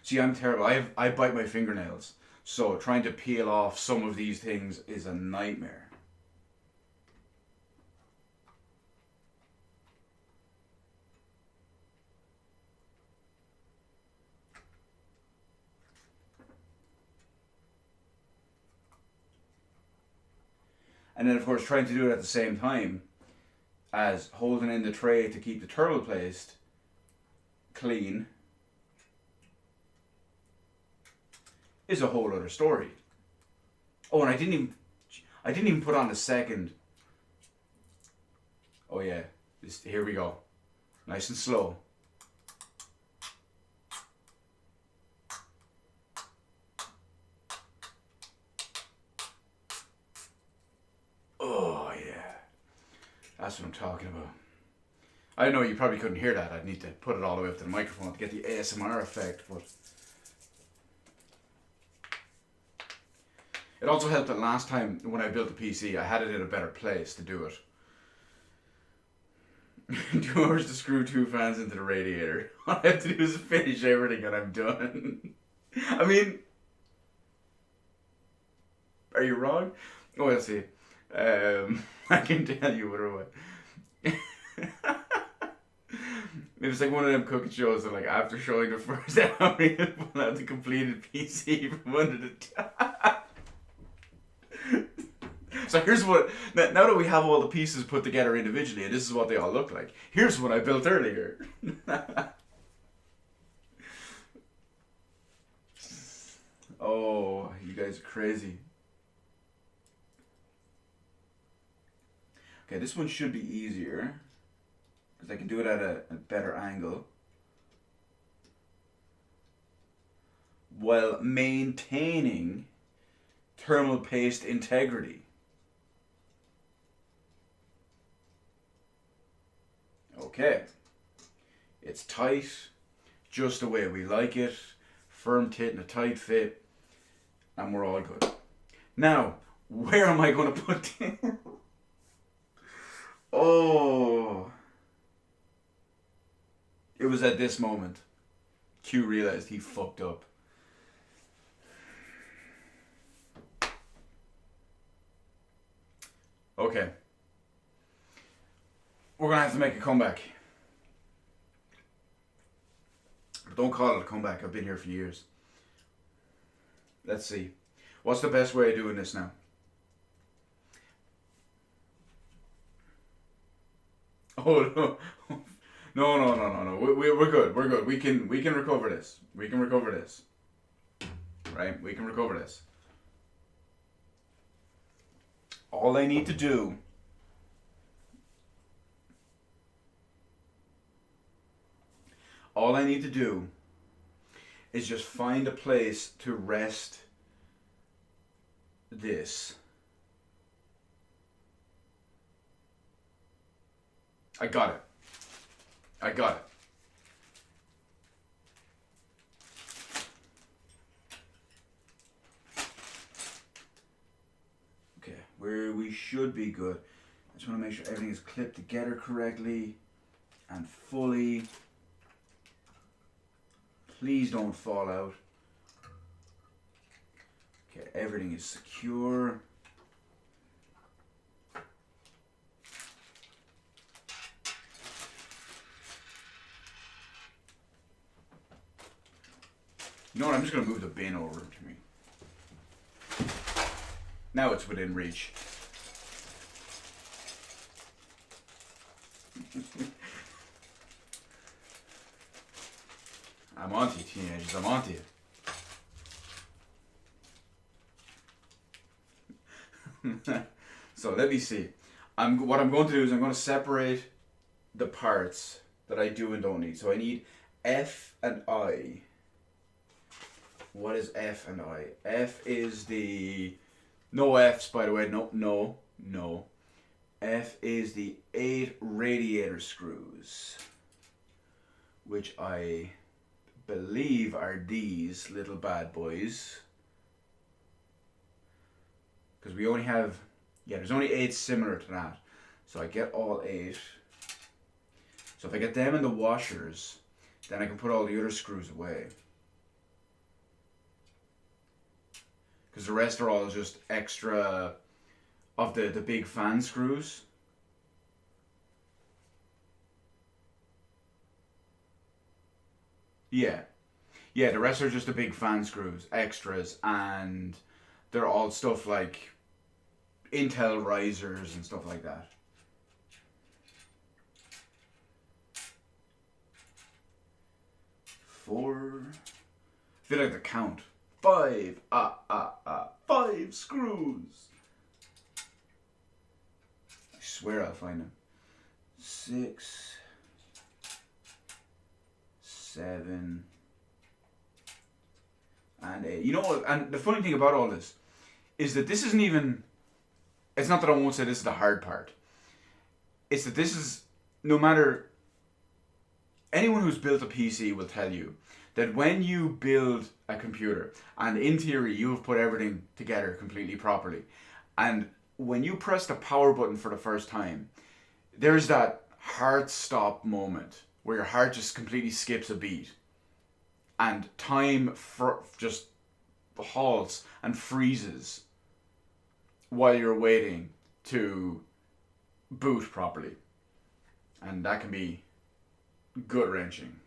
See, I'm terrible. I bite my fingernails, so trying to peel off some of these things is a nightmare. And then, of course, trying to do it at the same time as holding in the tray to keep the thermal paste clean is a whole other story. Oh, and I didn't even put on the second. Oh yeah, here we go. Nice and slow. Oh yeah. That's what I'm talking about. I know you probably couldn't hear that. I'd need to put it all the way up to the microphone to get the ASMR effect, but it also helped that last time when I built the PC, I had it in a better place to do it. 2 hours to screw 2 fans into the radiator. All I have to do is finish everything and I'm done. I mean, are you wrong? Oh, let's see. I can tell you what it was. It was like one of them cooking shows that, like, after showing the first hour, you pull out the completed PC from under the top. So here's what, now that we have all the pieces put together individually, and this is what they all look like. Here's what I built earlier. Oh, you guys are crazy. Okay, this one should be easier, because I can do it at a better angle, while maintaining thermal paste integrity. Okay, it's tight, just the way we like it, firm tit and a tight fit, and we're all good. Now, where am I going to put this? Oh, it was at this moment Q realized he fucked up. Okay. We're going to have to make a comeback. But don't call it a comeback. I've been here for years. Let's see. What's the best way of doing this now? Oh, no. No. We're good. We're good. We can recover this. We can recover this. Right? We can recover this. All I need to do is just find a place to rest this. I got it. Okay, where we should be good. I just want to make sure everything is clipped together correctly and fully. Please don't fall out. Okay, everything is secure. You know what, I'm just going to move the bin over to me. Now it's within reach. I'm on to you, teenagers. I'm on to you. So let me see. What I'm going to do is I'm going to separate the parts that I do and don't need. So I need F and I. What is F and I? F is the... No F's, by the way. No. F is the 8 radiator screws, which I believe are these little bad boys. Because we only have... Yeah, there's only 8 similar to that. So I get all 8. So if I get them in the washers, then I can put all the other screws away. Because the rest are all just extra of the big fan screws. Yeah, the rest are just the big fan screws, extras, and they're all stuff like Intel risers and stuff like that. Four. I feel like the count. 5. 5 screws. I swear I'll find them. 6. 7. And 8. You know what? And the funny thing about all this is that this isn't even... It's not that I won't say this is the hard part. It's that this is... No matter anyone who's built a PC will tell you that when you build a computer, and in theory you have put everything together completely properly, and when you press the power button for the first time, there's that heart stop moment where your heart just completely skips a beat, and time just halts and freezes while you're waiting to boot properly. And that can be gut-wrenching.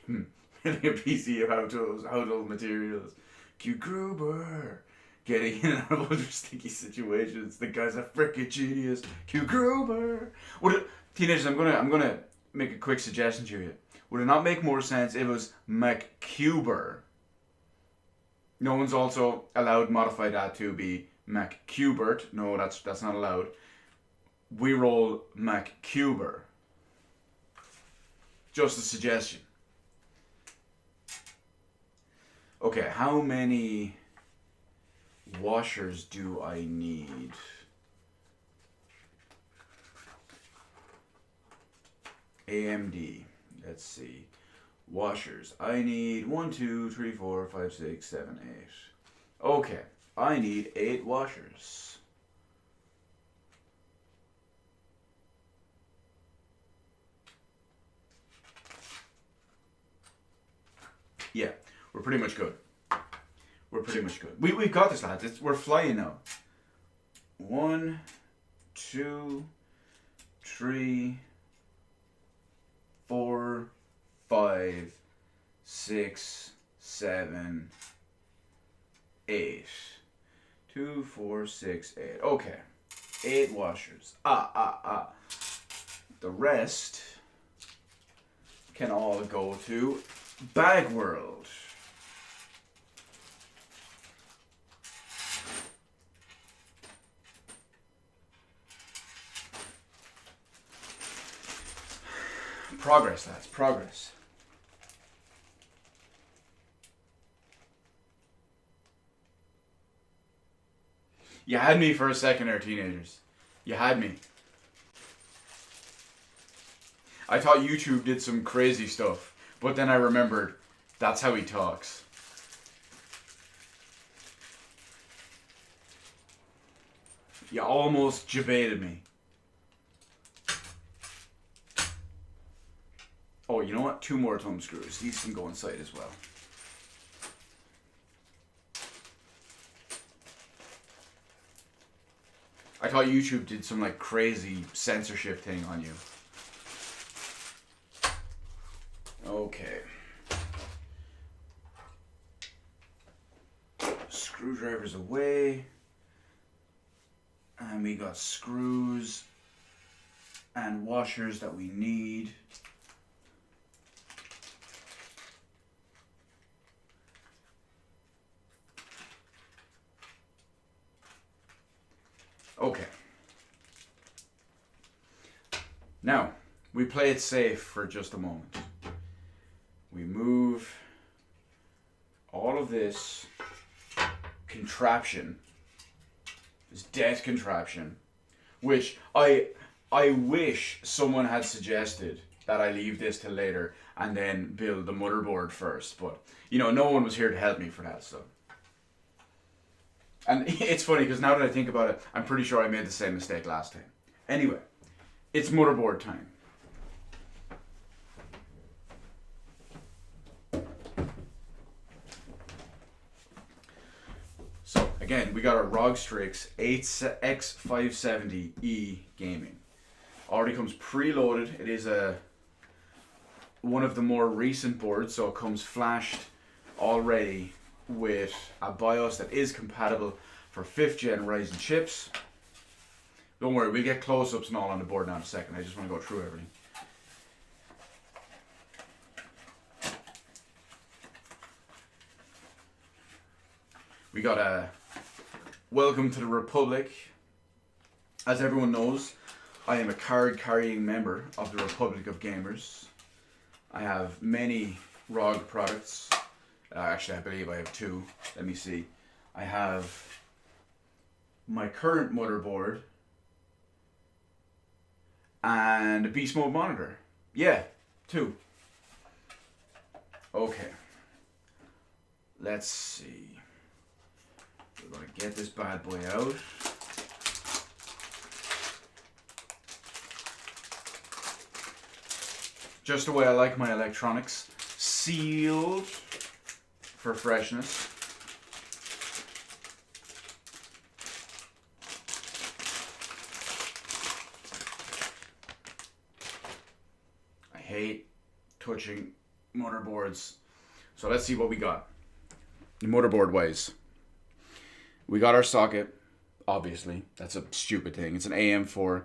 Getting a PC of household materials. Q Gruber. Getting in and out of other sticky situations. The guy's a frickin' genius. Q Gruber. Teenagers, I'm gonna make a quick suggestion to you. Would it not make more sense if it was MacCuber? No one's also allowed to modify that to be MacCubert. No, that's not allowed. We roll MacCuber. Just a suggestion. Okay, how many washers do I need? AMD. Let's see. Washers. I need 1, 2, 3, 4, 5, 6, 7, 8. Okay, I need 8 washers. Yeah, we're pretty much good. We're pretty much good. We've got this, lads. We're flying now. 1, 2, 3, 4, 5, 6, 7, 8. 2, 4, 6, 8. Okay. 8 washers. The rest can all go to Bag World. Progress, lads. Progress. You had me for a second there, teenagers. You had me. I thought YouTube did some crazy stuff, but then I remembered that's how he talks. You almost debated me. Oh, you know what? 2 more thumb screws. These can go inside as well. I thought YouTube did some like crazy censorship thing on you. Okay. Screwdrivers away. And we got screws and washers that we need. Okay. Now, we play it safe for just a moment. We move all of this contraption, this death contraption, which I wish someone had suggested that I leave this till later and then build the motherboard first, but no one was here to help me for that, so. And it's funny because now that I think about it, I'm pretty sure I made the same mistake last time. Anyway, it's motherboard time. So again, we got our ROG Strix X570E gaming. Already comes preloaded. It is one of the more recent boards, so it comes flashed already with a BIOS that is compatible for 5th gen Ryzen chips. Don't worry, we'll get close-ups and all on the board now in a second. I just want to go through everything. We got a Welcome to the Republic. As everyone knows, I am a card-carrying member of the Republic of Gamers. I have many ROG products. Actually, I believe I have 2. Let me see. I have my current motherboard and a beast mode monitor. Yeah, 2. Okay. Let's see. We're going to get this bad boy out. Just the way I like my electronics. Sealed for freshness. I hate touching motherboards. So let's see what we got. Motherboard wise. We got our socket, obviously. That's a stupid thing. It's an AM4.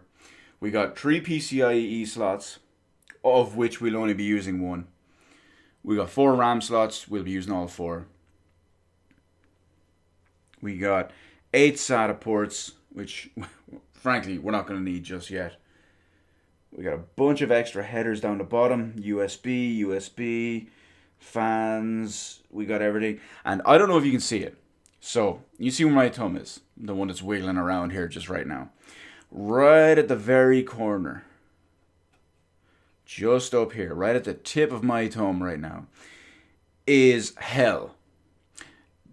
We got 3 PCIe slots, of which we'll only be using 1. We got 4 RAM slots. We'll be using all 4. We got 8 SATA ports, which, frankly, we're not going to need just yet. We got a bunch of extra headers down the bottom. USB, fans. We got everything. And I don't know if you can see it. So, you see where my thumb is. The one that's wiggling around here just right now. Right at the very corner. Just up here. Right at the tip of my thumb right now. Is hell.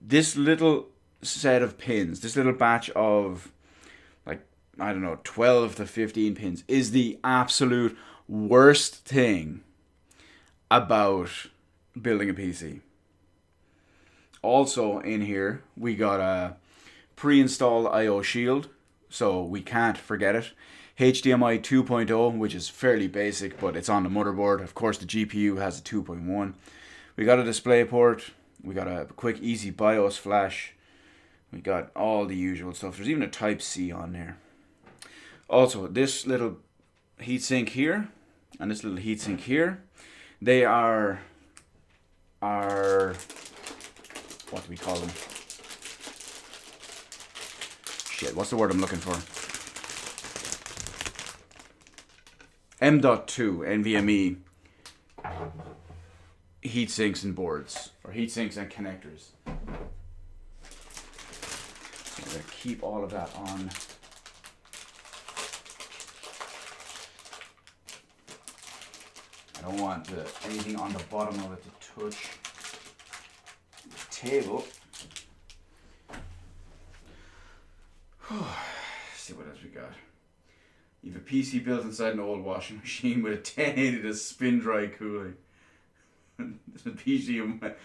This little set of pins. This little batch of, like, I don't know, 12 to 15 pins. Is the absolute worst thing about building a PC. Also in here, we got a pre-installed I/O shield, so we can't forget it. HDMI 2.0, which is fairly basic, but it's on the motherboard. Of course, the GPU has a 2.1. We got a display port. We got a quick, easy BIOS flash. We got all the usual stuff. There's even a Type-C on there. Also, this little heatsink here and this little heatsink here, they are what do we call them? Shit, what's the word I'm looking for? M.2 NVMe heatsinks and boards, or heatsinks and connectors. So I'm going to keep all of that on. I don't want anything on the bottom of it to touch the table. Let's see what else we got. You have a PC built inside an old washing machine with a 1080 to spin dry cooling. PCMR.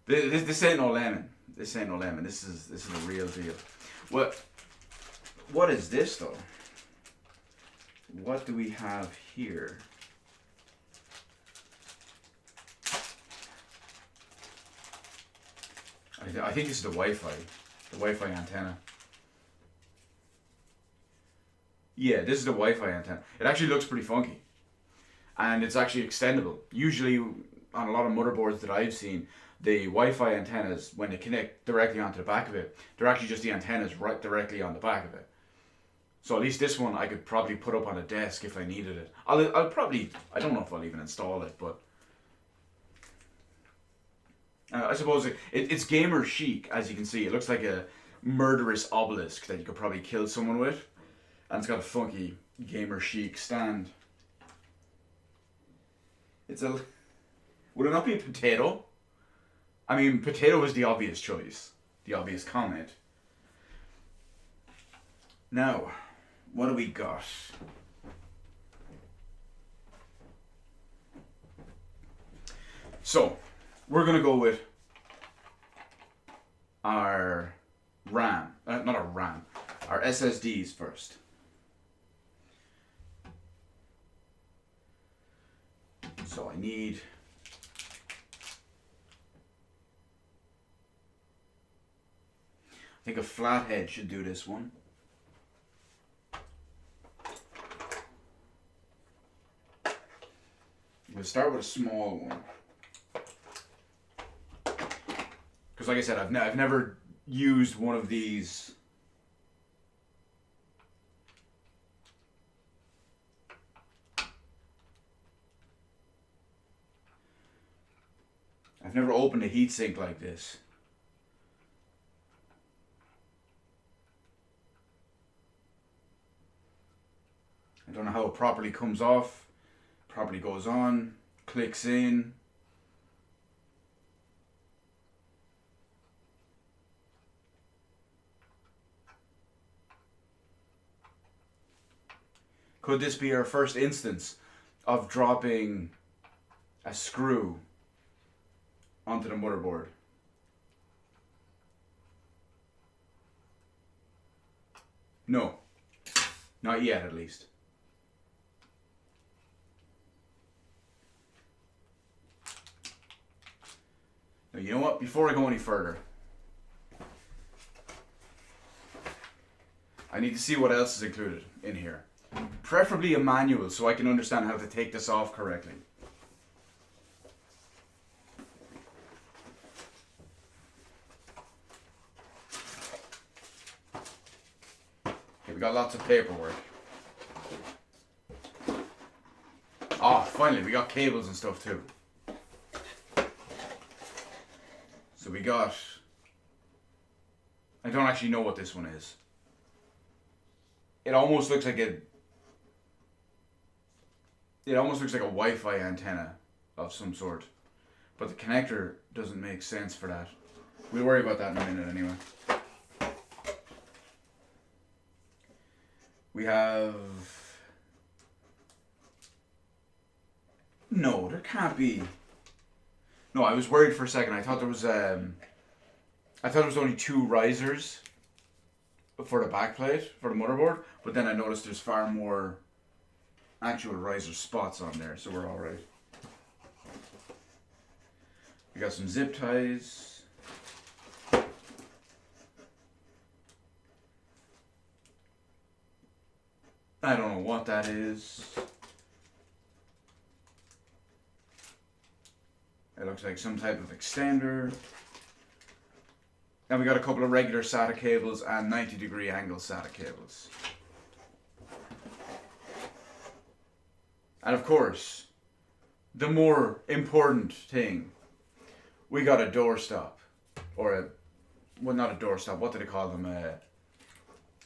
This ain't no lemon. This ain't no lemon. This is a real deal. What is this though? What do we have here? I think this is the Wi-Fi antenna. Yeah, this is the Wi-Fi antenna. It actually looks pretty funky. And it's actually extendable. Usually, on a lot of motherboards that I've seen, the Wi-Fi antennas, when they connect directly onto the back of it, they're actually just the antennas right directly on the back of it. So at least this one I could probably put up on a desk if I needed it. I'll probably, I don't know if I'll even install it, but I suppose it's gamer chic, as you can see. It looks like a murderous obelisk that you could probably kill someone with. And it's got a funky gamer chic stand. Would it not be a potato? I mean, potato is the obvious choice. The obvious comment. Now, what do we got? So, we're going to go with our RAM. Not our RAM. Our SSDs first. So I think a flathead should do this one. We'll start with a small one. Because like I said, I've never used one of these. I've never opened a heatsink like this. I don't know how it properly comes off. Probably goes on, clicks in. Could this be our first instance of dropping a screw onto the motherboard? No. Not yet, at least. Now, you know what? Before I go any further, I need to see what else is included in here. Preferably a manual so I can understand how to take this off correctly. Okay, we got lots of paperwork. Ah, finally, we got cables and stuff too. So we got... I don't actually know what this one is. It almost looks like a... It almost looks like a Wi-Fi antenna of some sort. But the connector doesn't make sense for that. We'll worry about that in a minute anyway. We have... No, there can't be... No, I was worried for a second. I thought there was only 2 risers for the backplate, for the motherboard. But then I noticed there's far more actual riser spots on there, so we're alright. We got some zip ties. I don't know what that is. It looks like some type of extender. And we got a couple of regular SATA cables and 90-degree angle SATA cables. And of course, the more important thing, we got a doorstop. Or a, well, not a doorstop, what do they call them?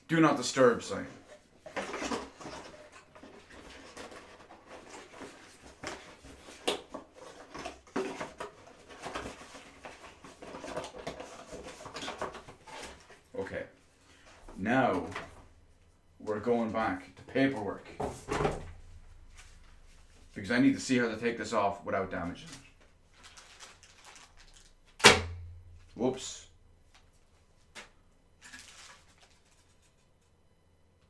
Do not disturb sign. Okay, now we're going back to paperwork because I need to see how to take this off without damaging it. Whoops.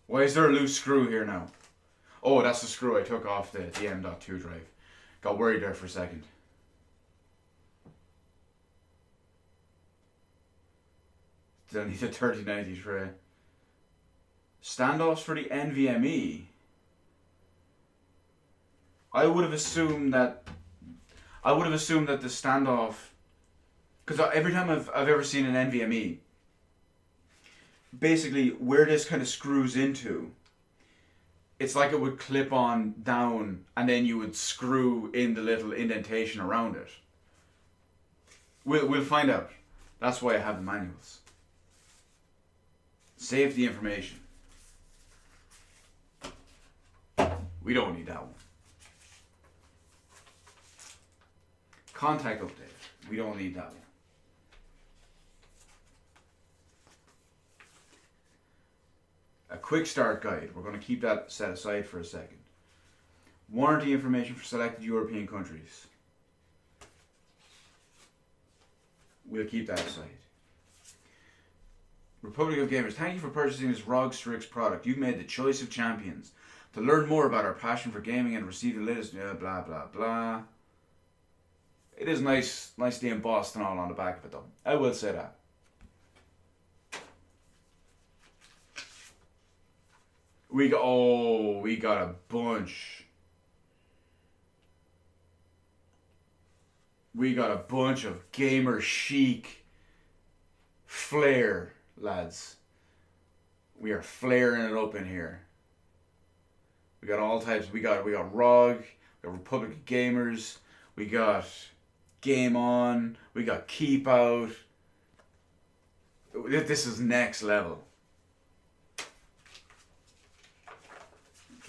Why is there a loose screw here now? Oh, that's the screw I took off the M.2 drive. Got worried there for a second. Did I need a 3090 tray? Standoffs for the NVMe. I would have assumed that the standoff, because every time I've ever seen an NVMe, basically where this kind of screws into, it's like it would clip on down and then you would screw in the little indentation around it. We'll find out. That's why I have the manuals. Save the information. We don't need that one. Contact update. We don't need that one. A quick start guide. We're going to keep that set aside for a second. Warranty information for selected European countries. We'll keep that aside. Republic of Gamers, thank you for purchasing this ROG Strix product. You've made the choice of champions. To learn more about our passion for gaming and receive the latest blah blah blah. It is nicely embossed and all on the back of it though. I will say that. We got a bunch. We got a bunch of gamer chic flair, lads. We are flaring it up in here. We got all types. We got ROG, we got Republic of Gamers, we got Game On, we got Keep Out. This is next level.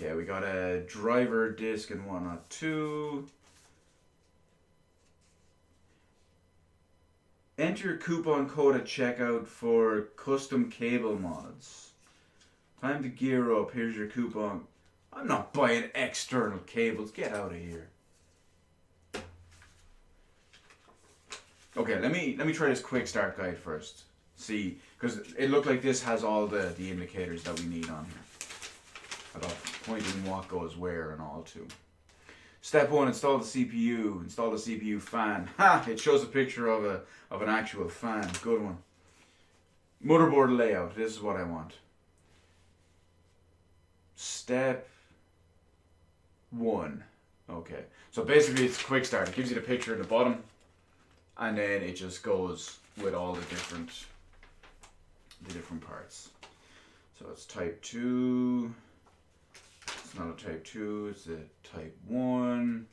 Okay, we got a driver disc and whatnot too. Enter coupon code at checkout for custom cable mods. Time to gear up. Here's your coupon. I'm not buying external cables. Get out of here. Okay, let me try this quick start guide first. See, because it looked like this has all the indicators that we need on here. About pointing what goes where and all too. Step 1, install the CPU. Install the CPU fan. Ha! It shows a picture of an actual fan. Good one. Motherboard layout. This is what I want. Step 1. Okay. So basically it's a quick start. It gives you the picture at the bottom. And then it just goes with all the different parts. So it's type 2. It's not a type 2, it's a type 1.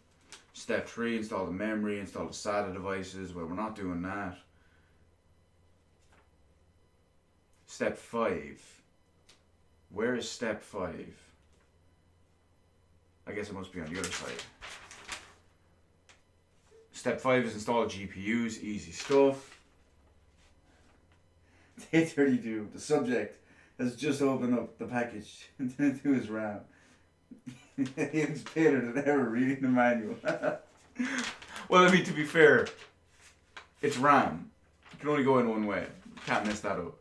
Step 3, install the memory, install the SATA devices. Well, we're not doing that. Step 5. Where is step 5? I guess it must be on the other side. Step 5 is install GPUs, easy stuff. Day 32, the subject has just opened up the package to his RAM. He's better than ever reading the manual. Well, I mean, to be fair, it's RAM. It can only go in one way. Can't mess that up.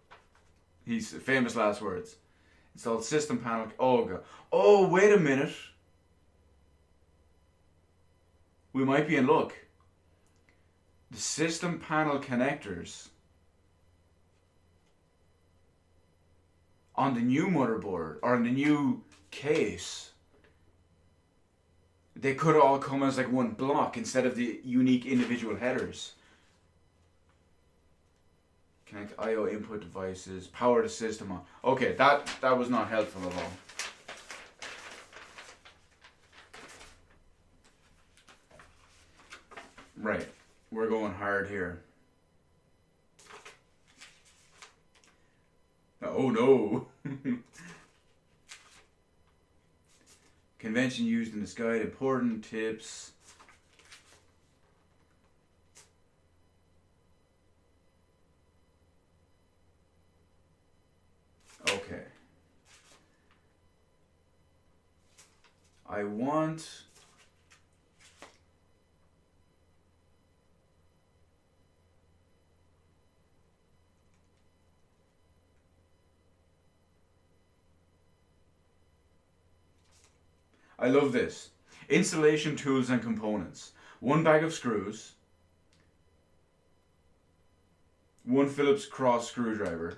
He's famous last words. Install system panel. Oh, God. Oh, wait a minute. We might be in luck. The system panel connectors on the new motherboard or on the new case, they could all come as like one block instead of the unique individual headers. Connect I/O input devices, power the system on. Okay, that was not helpful at all. Right, we're going hard here. Oh no! Convention used in this guide, important tips. Okay. I want... I love this. Installation tools and components. 1 bag of screws. 1 Phillips cross screwdriver.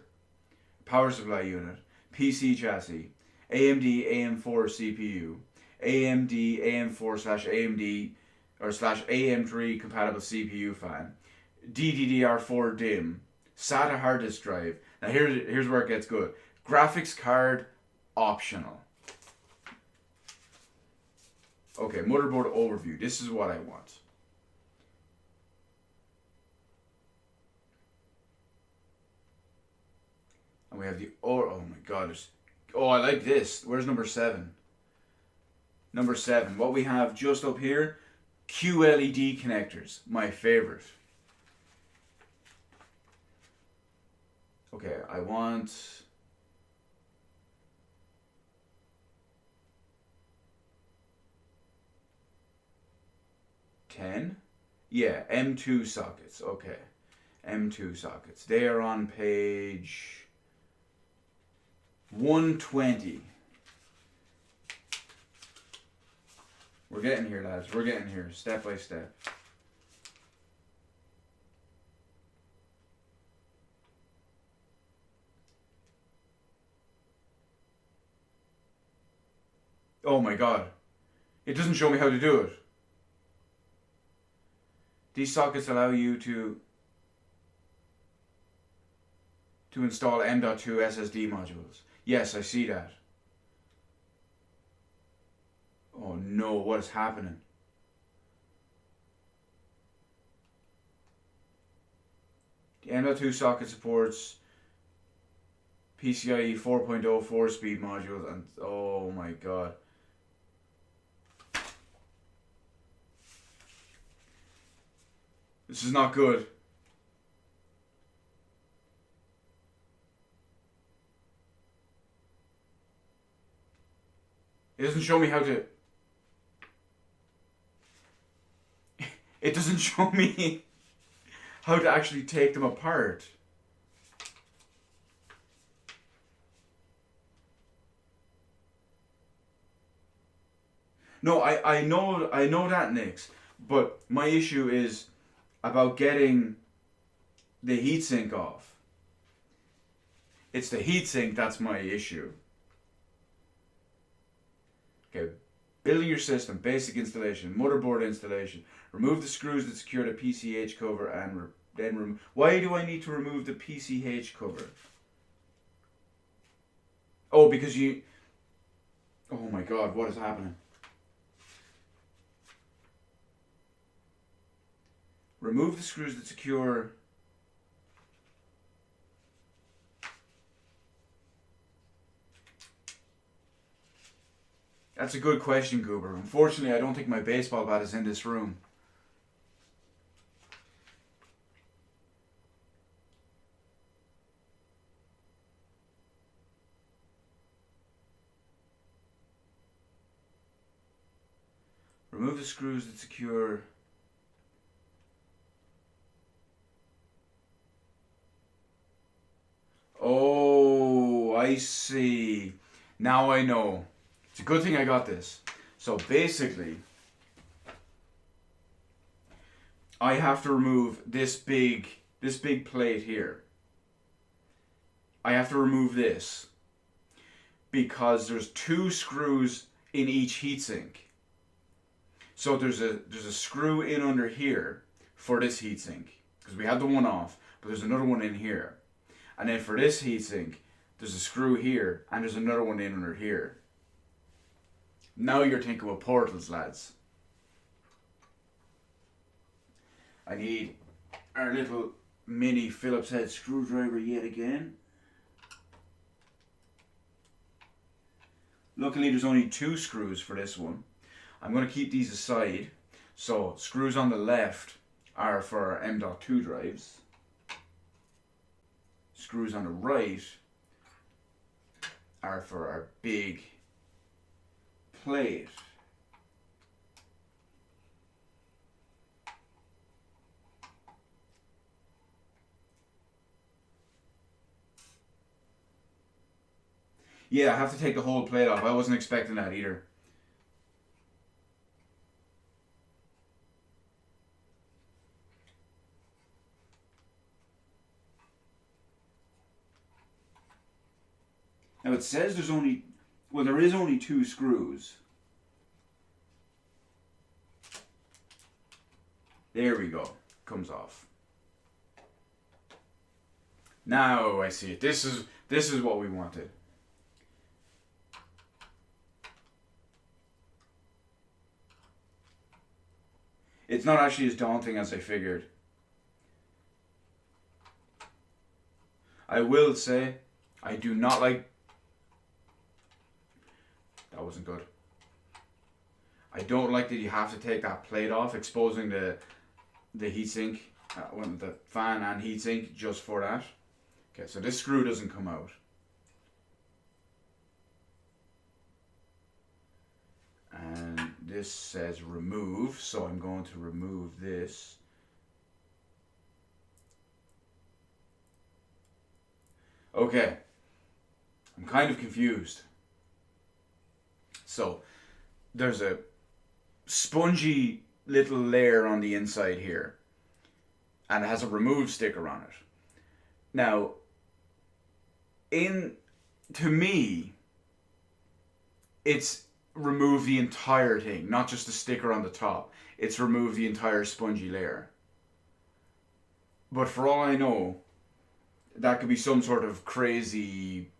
Power supply unit. PC chassis. AMD AM4 CPU. AMD AM4 slash AMD or slash AM3 compatible CPU fan. DDR4 DIMM. SATA hard disk drive. Now here's where it gets good. Graphics card optional. Okay, motherboard overview. This is what I want. And we have the... Oh my god. Oh, I like this. Where's number 7? Number 7. What we have just up here, QLED connectors. My favorite. Okay, I want... Yeah, M2 sockets. Okay. M2 sockets. They are on page 120. We're getting here, lads. We're getting here, step by step. Oh my god. It doesn't show me how to do it. These sockets allow you to install M.2 SSD modules. Yes, I see that. Oh no, what is happening? The M.2 socket supports PCIe 4.0 4-speed modules and oh my god. This is not good. It doesn't show me how to... It doesn't show me how to actually take them apart. No, I know that, Nix. But my issue is about getting the heatsink off. It's the heatsink that's my issue. Okay, building your system, basic installation, motherboard installation. Remove the screws that secure the PCH cover and then remove. Why do I need to remove the PCH cover? Oh, because you... Oh my god, what is happening? Remove the screws that secure... That's a good question, Goober. Unfortunately, I don't think my baseball bat is in this room. Remove the screws that secure... Oh, I see. Now I know. It's a good thing I got this. So basically, I have to remove this big plate here. I have to remove this because there's 2 screws in each heatsink. So there's a screw in under here for this heatsink because we had the one off, but there's another one in here. And then for this heatsink, there's a screw here and there's another one in under here. Now you're thinking with portals, lads. I need our little mini Phillips head screwdriver yet again. Luckily there's only 2 screws for this one. I'm going to keep these aside. So screws on the left are for our M.2 drives. Screws on the right are for our big plate. Yeah, I have to take the whole plate off. I wasn't expecting that either. Now it says there's only... Well, there is only 2 screws. There we go. Comes off. Now I see it. This is what we wanted. It's not actually as daunting as I figured. I will say, I do not like... That wasn't good. I don't like that you have to take that plate off, exposing the heatsink, the fan and heatsink just for that. Okay, so this screw doesn't come out. And this says remove, so I'm going to remove this. Okay, I'm kind of confused. So, there's a spongy little layer on the inside here, and it has a remove sticker on it. Now, to me, it's remove the entire thing, not just the sticker on the top. It's remove the entire spongy layer. But for all I know, that could be some sort of crazy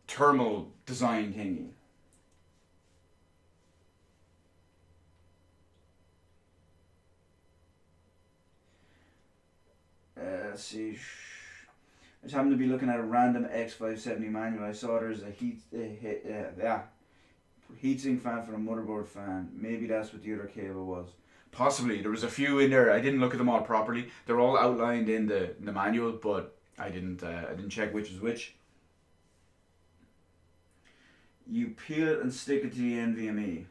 thermal design thingy. Let's see. I just happened to be looking at a random X570 manual. I saw there's a heatsink fan for a motherboard fan. Maybe that's what the other cable was. Possibly. There was a few in there. I didn't look at them all properly. They're all outlined in the manual, but I didn't check which is which. You peel it and stick it to the NVMe.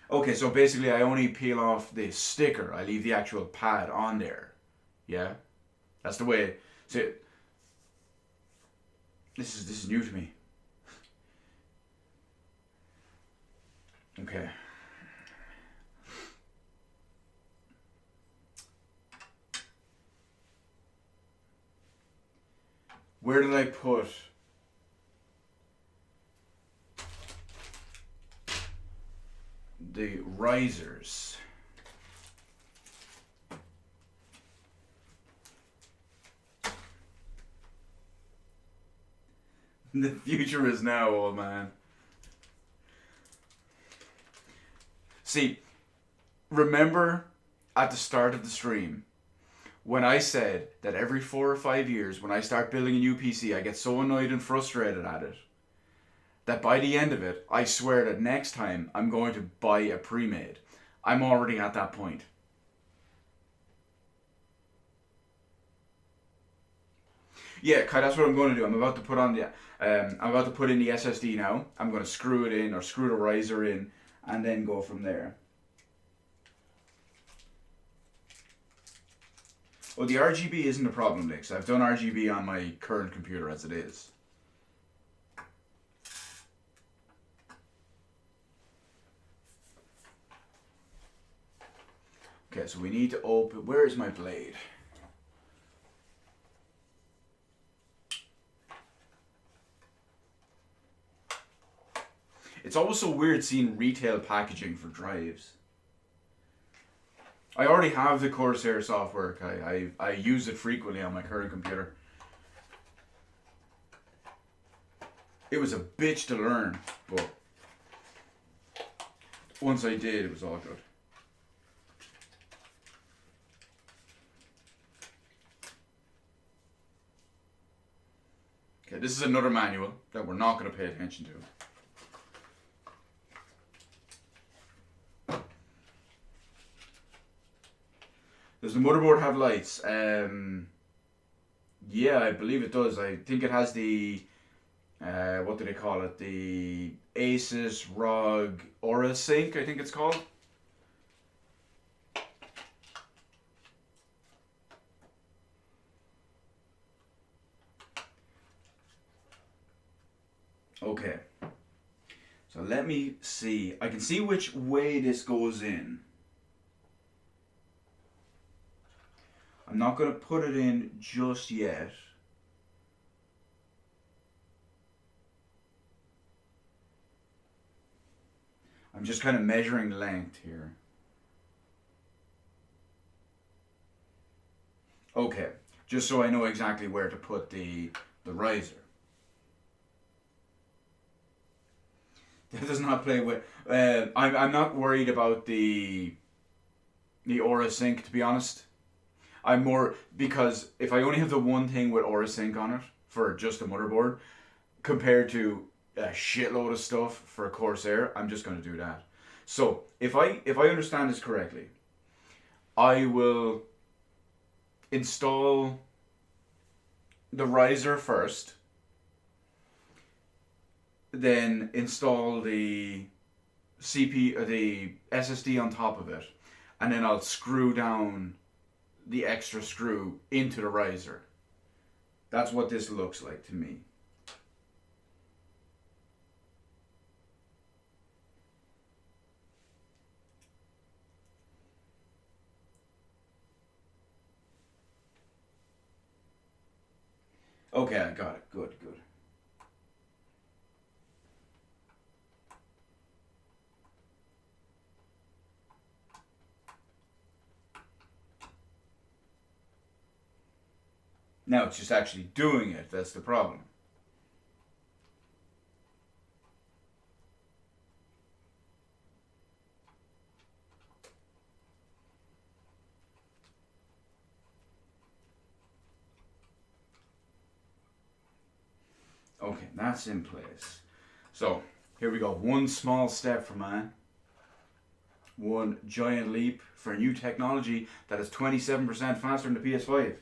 Okay, so basically I only peel off the sticker. I leave the actual pad on there. Yeah? That's the way. See, this is new to me. Okay. Where did I put the risers? The future is now, old man. See, remember at the start of the stream when I said that every 4 or 5 years when I start building a new PC, I get so annoyed and frustrated at it that by the end of it, I swear that next time I'm going to buy a pre-made. I'm already at that point. Yeah, Kai, that's what I'm going to do. I'm about to put on the, I'm about to put in the SSD now. I'm going to screw it in or screw the riser in, and then go from there. Well, the RGB isn't a problem, Nix. I've done RGB on my current computer as it is. Okay, so we need to open. Where is my blade? It's always so weird seeing retail packaging for drives. I already have the Corsair software, Kai. I use it frequently on my current computer. It was a bitch to learn, but once I did, it was all good. Okay, this is another manual that we're not going to pay attention to. Does the motherboard have lights? Yeah, I believe it does. I think it has the, what do they call it? The Asus ROG Aura Sync, I think it's called. Okay. So let me see. I can see which way this goes in. I'm not going to put it in just yet. I'm just kind of measuring length here. Okay, just so I know exactly where to put the riser. That does not play with. I'm not worried about the Aura Sync, to be honest. I'm more, because if I only have the one thing with Aura Sync on it for just a motherboard, compared to a shitload of stuff for a Corsair, I'm just going to do that. So if I understand this correctly, I will install the riser first, then install the the SSD on top of it, and then I'll screw down the extra screw into the riser. That's what this looks like to me. Okay, I got it. Good, good. Now it's just actually doing it. That's the problem. Okay, that's in place. So, here we go. One small step for man. one giant leap for new technology that is 27% faster than the PS5.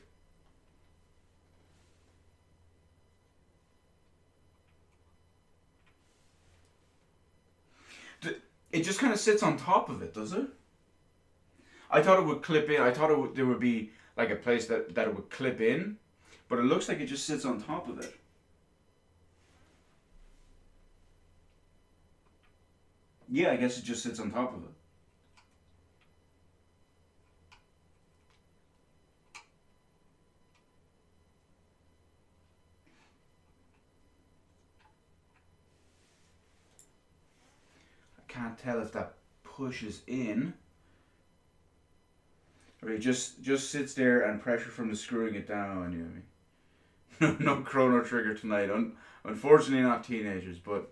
It just kind of sits on top of it, does it? I thought it would clip in. I thought there would be like a place that it would clip in, but it looks like it just sits on top of it. Yeah, I guess it just sits on top of it. I can't tell if that pushes in. Or it just sits there and pressure from the screwing it down, you know. No chrono trigger tonight. Unfortunately not teenagers, but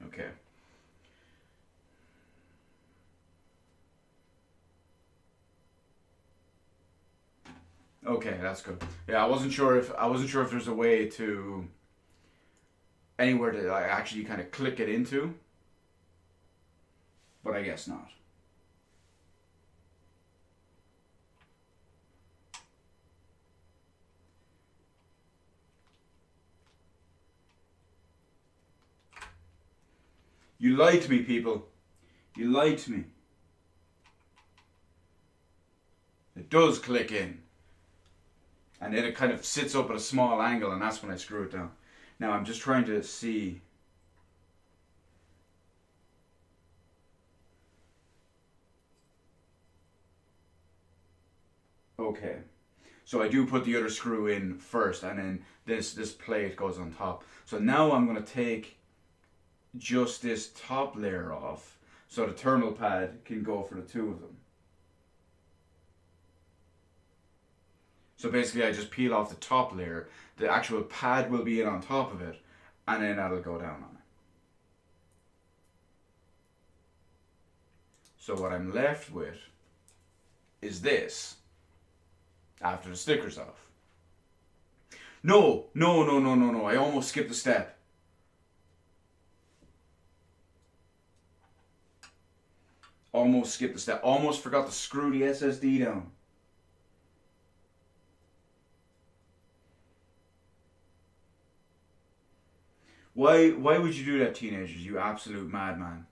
okay. Okay, that's good. Yeah, I wasn't sure if there's a way to anywhere to like actually kind of click it into, but I guess not. You lied to me, people. You lied to me. It does click in. And then it kind of sits up at a small angle, and that's when I screw it down. Now I'm just trying to see. Okay. So I do put the other screw in first, and then this plate goes on top. So now I'm going to take just this top layer off, so the thermal pad can go for the two of them. So basically I just peel off the top layer, the actual pad will be in on top of it, and then that'll go down on it. So what I'm left with is this, after the sticker's off. No, I almost skipped a step. Almost skipped a step. Almost forgot to screw the SSD down. Why would you do that, teenagers? You absolute madman.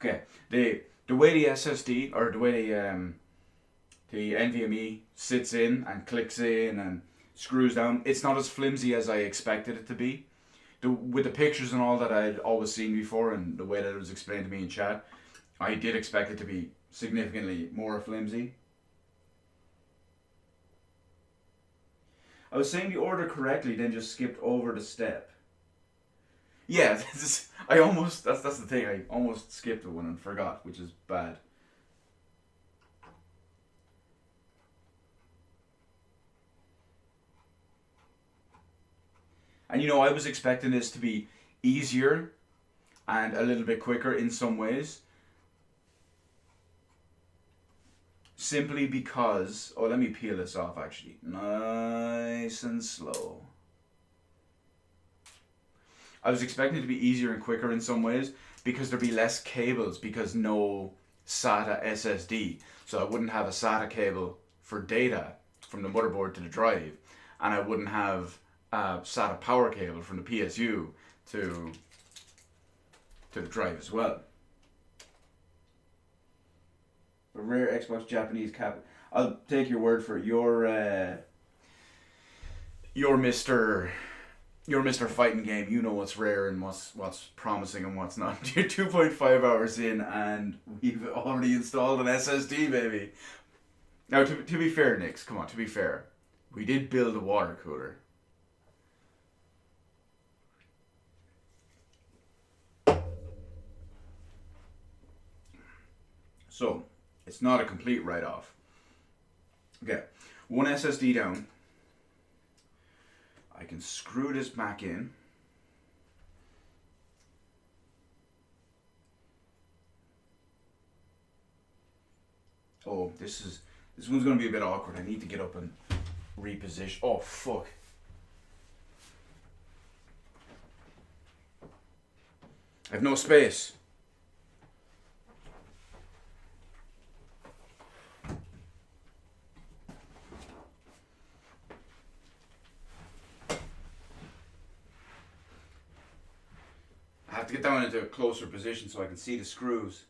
Okay, the way the SSD or the way the NVMe sits in and clicks in and screws down, it's not as flimsy as I expected it to be. With the pictures and all that I'd always seen before and the way that it was explained to me in chat, I did expect it to be significantly more flimsy. I was saying the order correctly, then just skipped over the step. Yeah, that's the thing. I almost skipped one and forgot, which is bad. And I was expecting this to be easier and a little bit quicker in some ways. Simply because, let me peel this off actually. Nice and slow. I was expecting it to be easier and quicker in some ways because there'd be less cables because no SATA SSD. So I wouldn't have a SATA cable for data from the motherboard to the drive, and I wouldn't have a SATA power cable from the PSU to the drive as well. A rare Xbox Japanese cap. I'll take your word for it. You're Mr. Fighting Game. You know what's rare and what's promising and what's not. You're 2.5 hours in and we've already installed an SSD, baby. Now, to be fair, Nix, come on, to be fair, we did build a water cooler. So, It's not a complete write-off. Okay, one SSD down. I can screw this back in. Oh, this one's going to be a bit awkward. I need to get up and reposition. Oh, fuck. I have no space. I have to get down into a closer position so I can see the screws.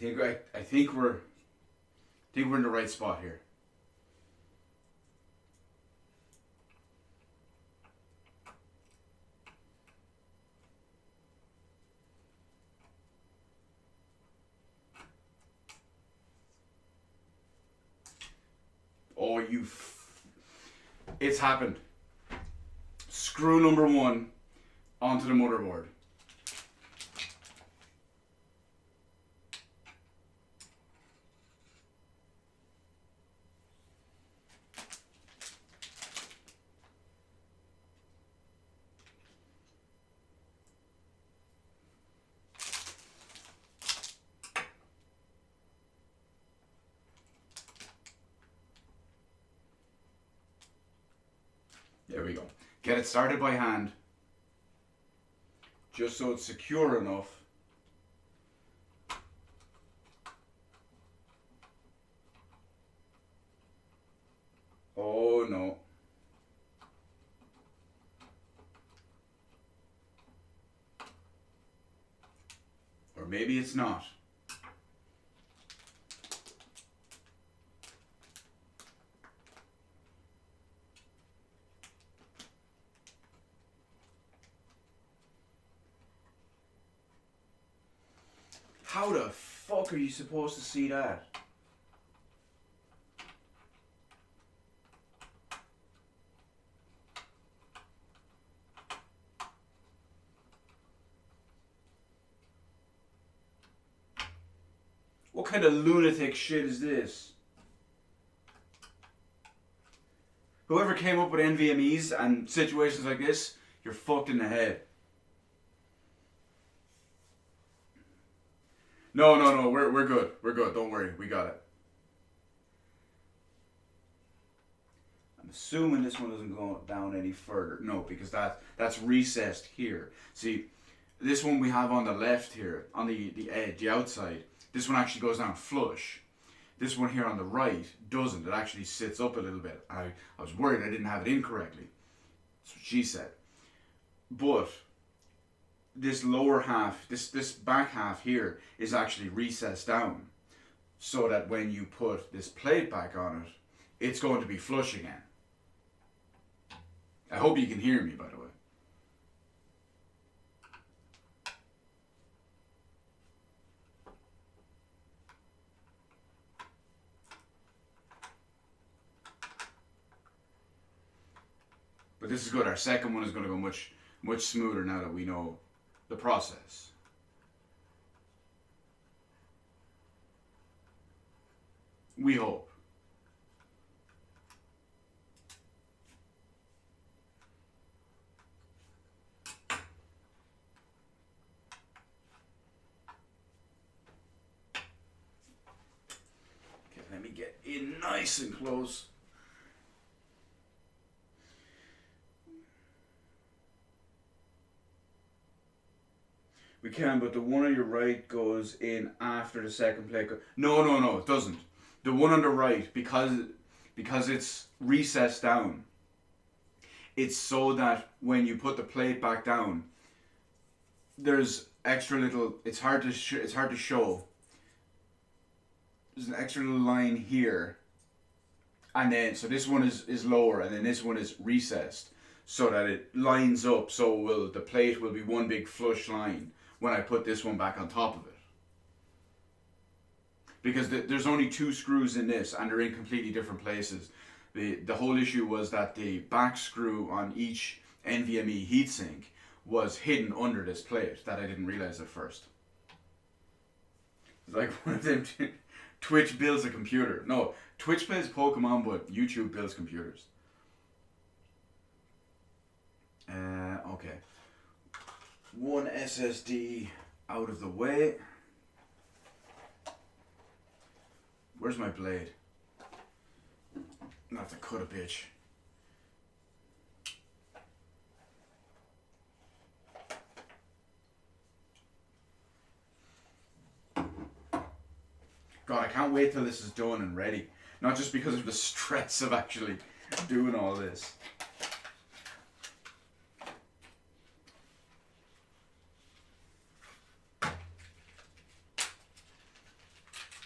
I think we're in the right spot here. Oh, it's happened. Screw number 1 onto the motherboard. There we go. Get it started by hand, just so it's secure enough. Oh no. Or maybe it's not. How the fuck are you supposed to see that? What kind of lunatic shit is this? Whoever came up with NVMEs and situations like this, you're fucked in the head. No, we're good. We're good. Don't worry. We got it. I'm assuming this one doesn't go down any further. No, because that's recessed here. See, this one we have on the left here, on the edge, the outside. This one actually goes down flush. This one here on the right doesn't. It actually sits up a little bit. I was worried I didn't have it in correctly. That's what she said. But this lower half, this back half here is actually recessed down, so that when you put this plate back on it, it's going to be flush again. I hope you can hear me, by the way. But this is good. Our second one is going to go much smoother now that we know the process. We hope. Okay, let me get in nice and close. We can, but the one on your right goes in after the second plate. No, it doesn't. The one on the right, because it's recessed down, it's so that when you put the plate back down, there's extra little. It's hard to show. There's an extra little line here And then, so this one is lower, and then this one is recessed, so that it lines up, so the plate will be one big flush line when I put this one back on top of it. Because there's only 2 screws in this, and they're in completely different places. The whole issue was that the back screw on each NVMe heatsink was hidden under this plate, that I didn't realize at first. It's like one of them, Twitch builds a computer. No, Twitch plays Pokemon, but YouTube builds computers. Okay. One SSD out of the way. Where's my blade? I'm gonna have to cut a bitch. God, I can't wait till this is done and ready. Not just because of the stress of actually doing all this.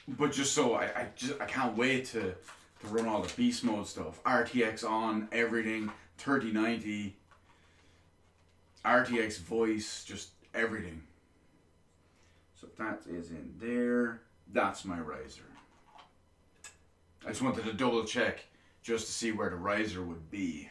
But just so I can't wait to run all the beast mode stuff. RTX on, everything, 3090, RTX voice, just everything. So that is in there. That's my riser. I just wanted to double check just to see where the riser would be.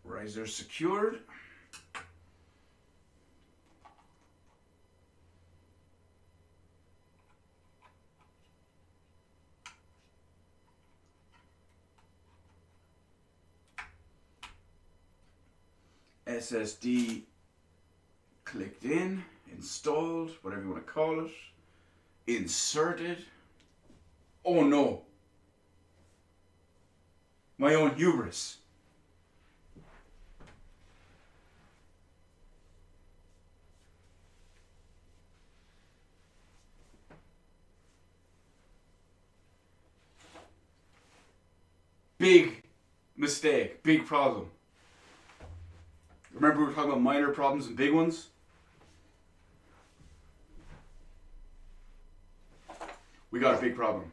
Riser secured. SSD clicked in, installed, whatever you want to call it, inserted. Oh no! My own hubris. Big mistake, big problem. Remember we were talking about minor problems and big ones? We got a big problem.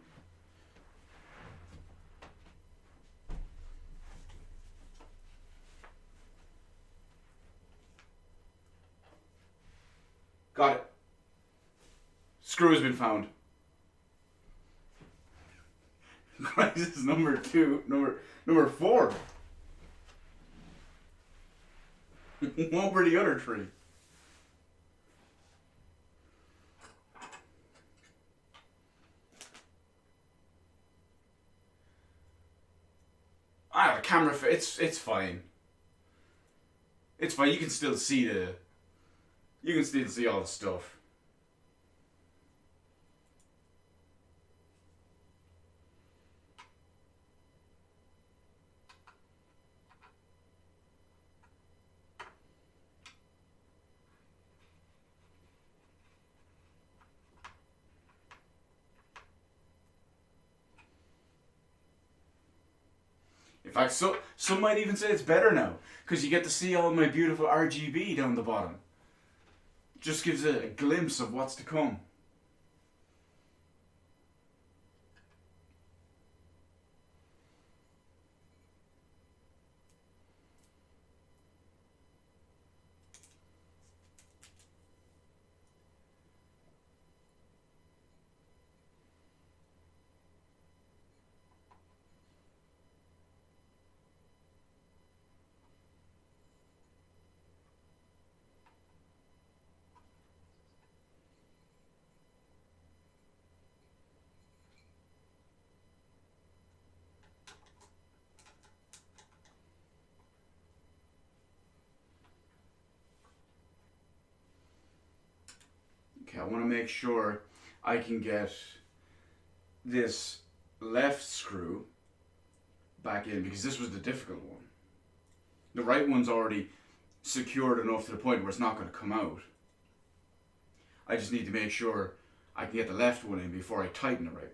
Got it. Screw has been found. Crisis number 2, number 4. What were the other 3? I have a camera. It's fine. It's fine. You can still see all the stuff. In fact, some might even say it's better now, because you get to see all my beautiful RGB down the bottom. Just gives a glimpse of what's to come. Okay, I want to make sure I can get this left screw back in, because this was the difficult one. The right one's already secured enough to the point where it's not going to come out. I just need to make sure I can get the left one in before I tighten the right one.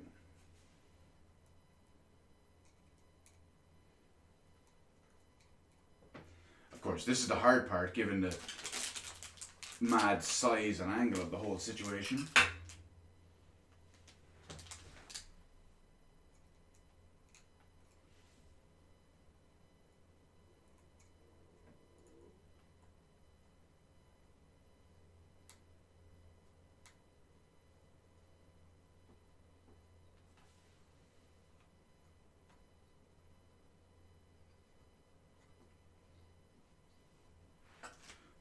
Of course, this is the hard part given the mad size and angle of the whole situation.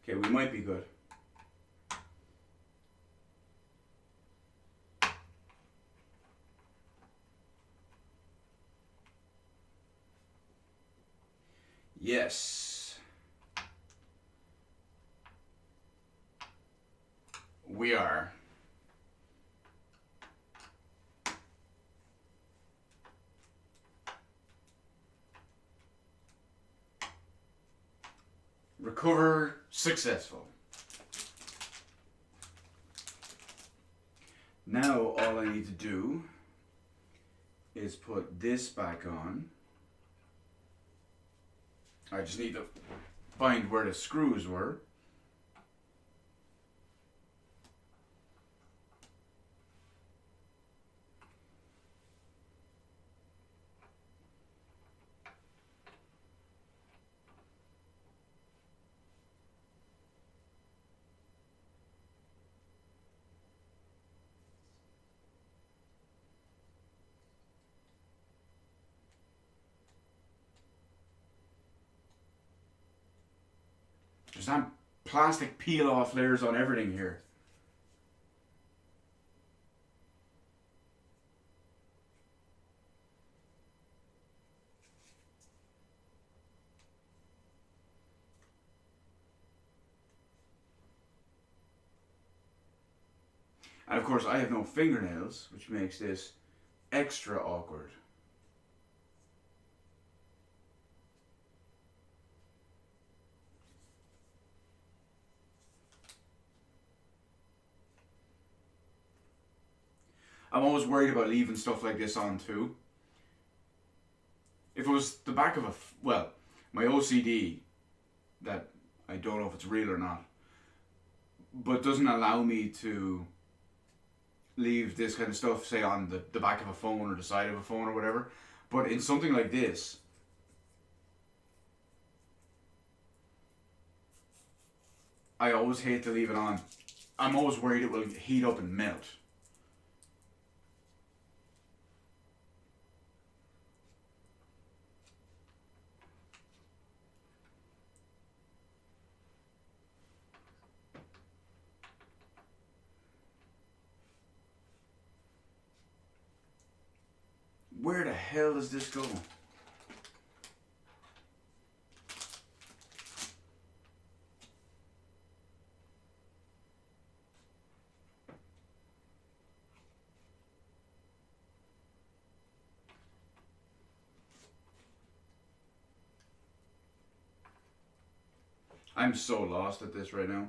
Okay, we might be good. Yes. We are. Recover successful. Now all I need to do is put this back on. I just need to find where the screws were. There's some plastic peel off layers on everything here. And of course I have no fingernails, which makes this extra awkward. I'm always worried about leaving stuff like this on too. If it was the back of well, my OCD, that I don't know if it's real or not, but doesn't allow me to leave this kind of stuff, say on the back of a phone or the side of a phone or whatever. But in something like this, I always hate to leave it on. I'm always worried it will heat up and melt. Where the hell does this go? I'm so lost at this right now.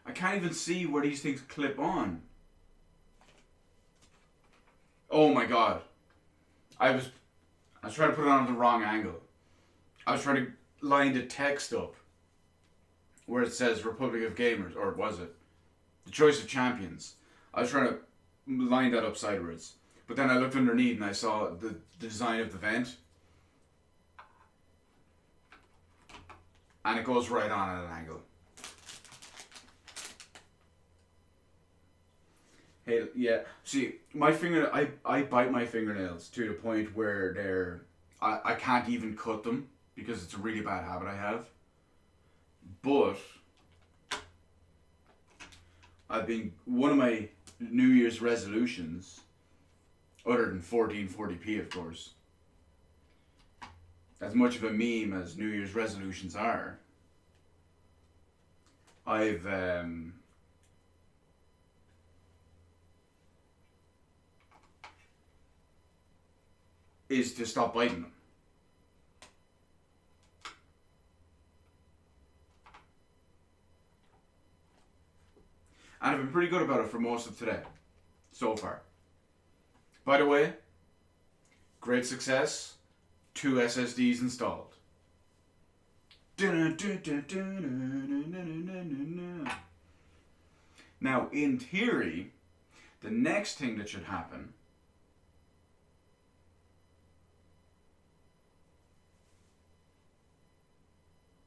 I can't even see where these things clip on. Oh my god. I was trying to put it on the wrong angle. I was trying to line the text up where it says Republic of Gamers, or was it? The Choice of Champions. I was trying to line that up sideways. But then I looked underneath and I saw the design of the vent. And it goes right on at an angle. Hey, yeah. See, my I bite my fingernails to the point where I can't even cut them because it's a really bad habit I have. But one of my New Year's resolutions Other than 1440p, of course. As much of a meme as New Year's resolutions are, I've is to stop biting them. And I've been pretty good about it for most of today, so far. By the way, great success, 2 SSDs installed. Now, in theory, the next thing that should happen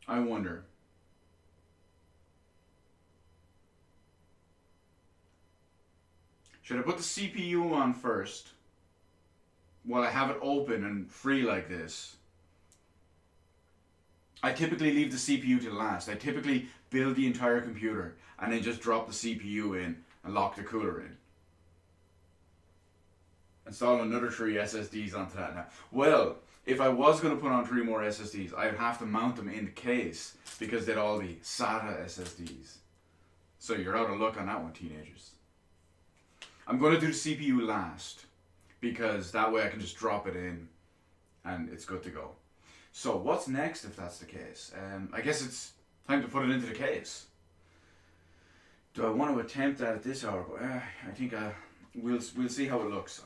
I wonder. Should I put the CPU on first while I have it open and free like this? I typically leave the CPU to last. I typically build the entire computer and then just drop the CPU in and lock the cooler in. Install another 3 SSDs onto that now. Well, if I was going to put on 3 more SSDs, I'd have to mount them in the case because they'd all be SATA SSDs. So you're out of luck on that one, teenagers. I'm going to do the CPU last because that way I can just drop it in and it's good to go. So what's next if that's the case? I guess it's time to put it into the case. Do I want to attempt that at this hour? I think we'll see how it looks.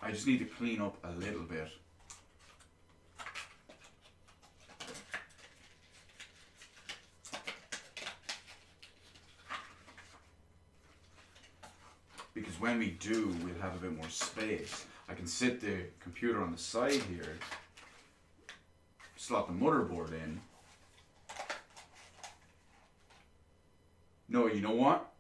I just need to clean up a little bit. Because when we do, we'll have a bit more space. I can sit the computer on the side here, slot the motherboard in. No, you know what?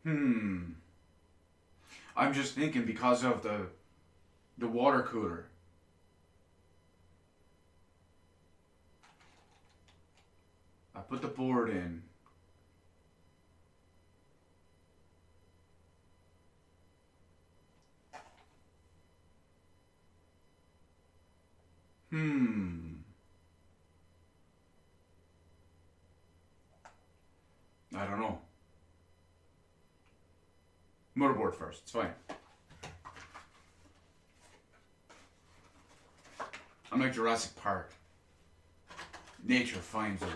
I'm just thinking because of the water cooler. I put the board in. I don't know. Motherboard first, it's fine. I'm like Jurassic Park. Nature finds a way.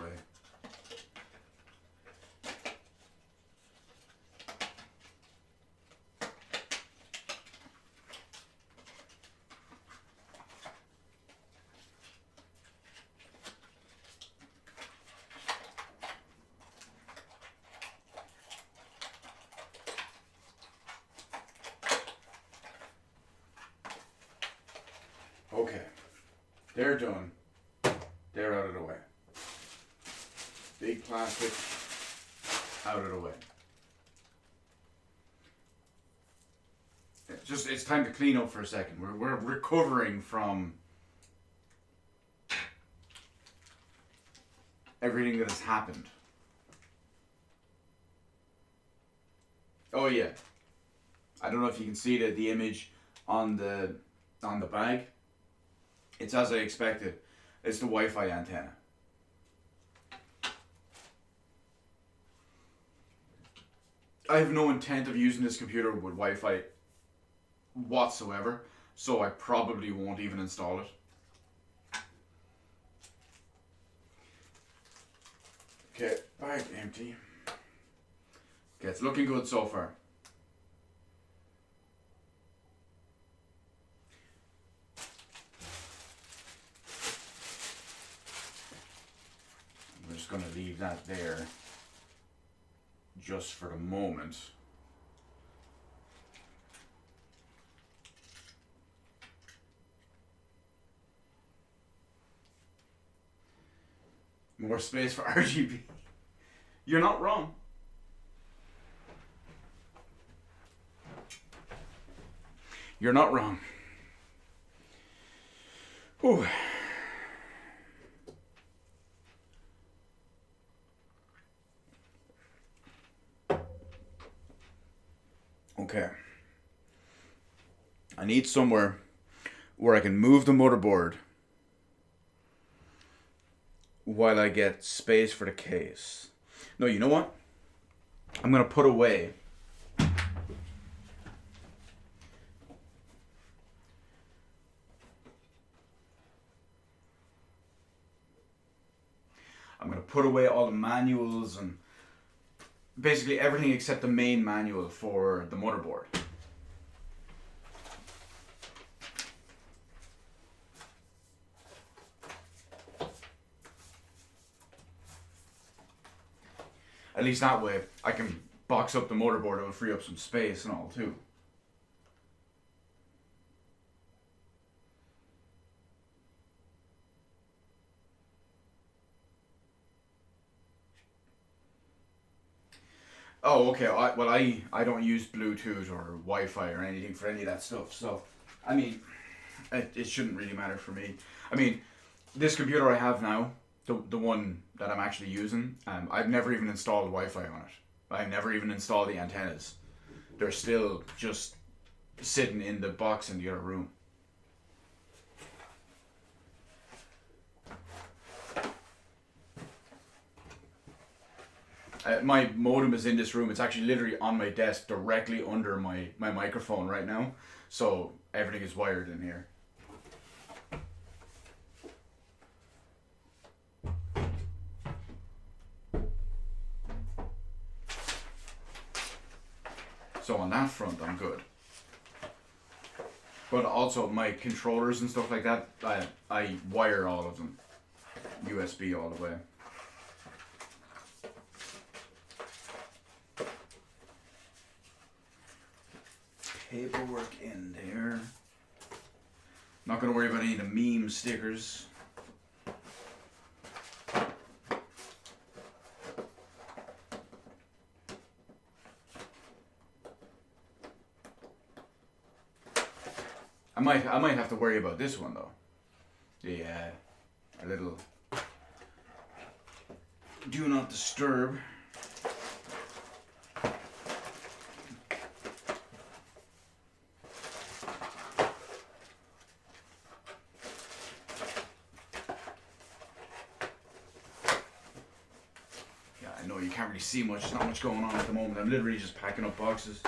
Okay, they're done. They're out of the way. Big plastic, out of the way. It's time to clean up for a second. We're recovering from everything that has happened. Oh yeah. I don't know if you can see the image on the bag. It's as I expected. It's the Wi-Fi antenna. I have no intent of using this computer with Wi-Fi whatsoever, so I probably won't even install it. Okay, bag empty. Okay, it's looking good so far. I'm just going to leave that there just for the moment. More space for RGB. You're not wrong. You're not wrong. Whew. I need somewhere where I can move the motherboard while I get space for the case. No, you know what? I'm going to put away all the manuals and basically everything except the main manual for the motherboard. At least that way I can box up the motherboard. It will free up some space and all too. Oh, okay. I don't use Bluetooth or Wi-Fi or anything for any of that stuff. So, I mean, it shouldn't really matter for me. I mean, this computer I have now, the one that I'm actually using, I've never even installed Wi-Fi on it. I've never even installed the antennas. They're still just sitting in the box in the other room. My modem is in this room. It's actually literally on my desk directly under my microphone right now. So everything is wired in here. So on that front, I'm good. But also my controllers and stuff like that, I wire all of them. USB all the way. Paperwork in there. Not gonna worry about any of the meme stickers. I might have to worry about this one though. Yeah, a little do not disturb. Yeah, I know you can't really see much. There's not much going on at the moment. I'm literally just packing up boxes.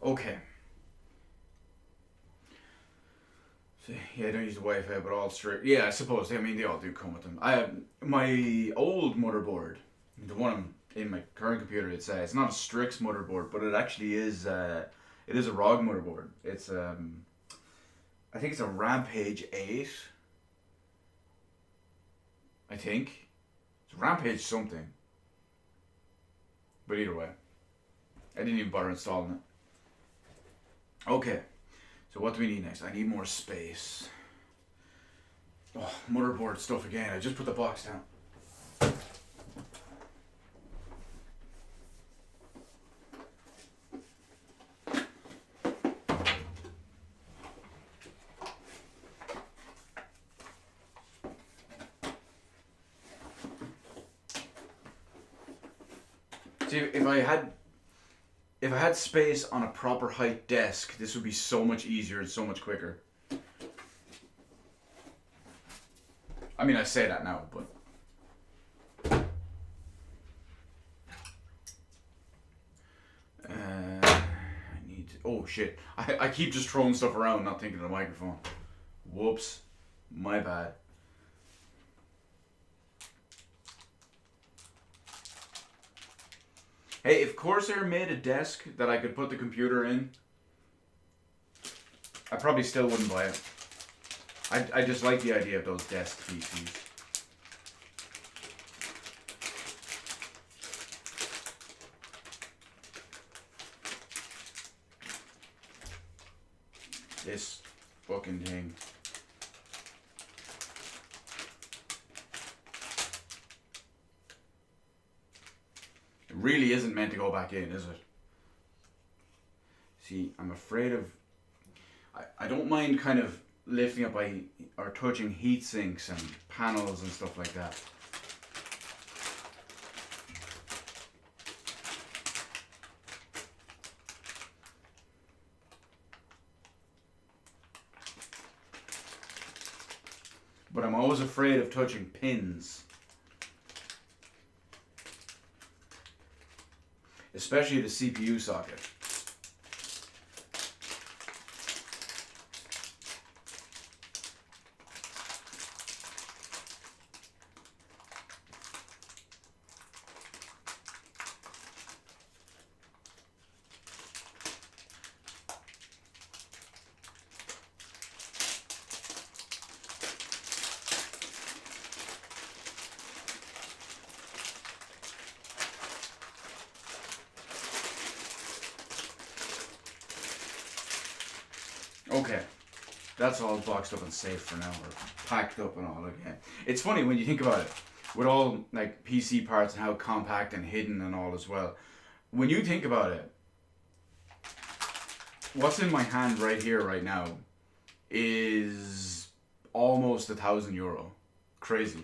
Okay. So, yeah, I don't use the Wi-Fi, but all straight. Yeah, I suppose. I mean, they all do come with them. I have my old motherboard, the one in my current computer. It's not a Strix motherboard, but it actually is. It is a ROG motherboard. It's I think it's a Rampage 8. I think it's Rampage something. But either way, I didn't even bother installing it. Okay, so what do we need next? I need more space. Oh, motherboard stuff again. I just put the box down. See, if I had space on a proper height desk, this would be so much easier and so much quicker. I mean, I say that now, but I need to, oh shit. I keep just throwing stuff around, not thinking of the microphone. Whoops. My bad. Hey, if Corsair made a desk that I could put the computer in, I probably still wouldn't buy it. I just like the idea of those desk PCs. This fucking thing. It really isn't meant to go back in, is it? See, I'm afraid of... I don't mind kind of lifting up or touching heat sinks and panels and stuff like that. But I'm always afraid of touching pins. Especially the CPU socket. Okay, that's all boxed up and safe for now, or packed up and all again. It's funny when you think about it, with all like PC parts and how compact and hidden and all as well. When you think about it, what's in my hand right here, right now, is almost €1,000. Crazy.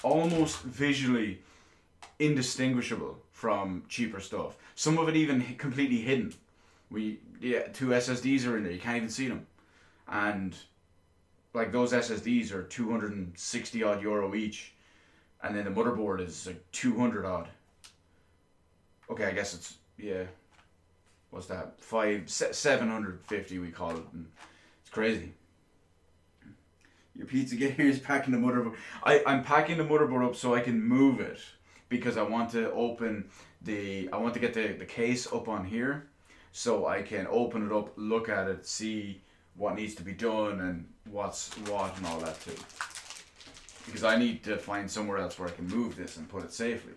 Almost visually indistinguishable from cheaper stuff. Some of it even completely hidden. Two SSDs are in there, you can't even see them. And like those SSDs are 260 odd euro each. And then the motherboard is like 200 odd. Okay, I guess it's, yeah, what's that? 750 we call it. And it's crazy. Your pizza getter is packing the motherboard. I'm packing the motherboard up so I can move it. Because I want to get the case up on here. So I can open it up, look at it, see what needs to be done and what's what and all that too. Because I need to find somewhere else where I can move this and put it safely.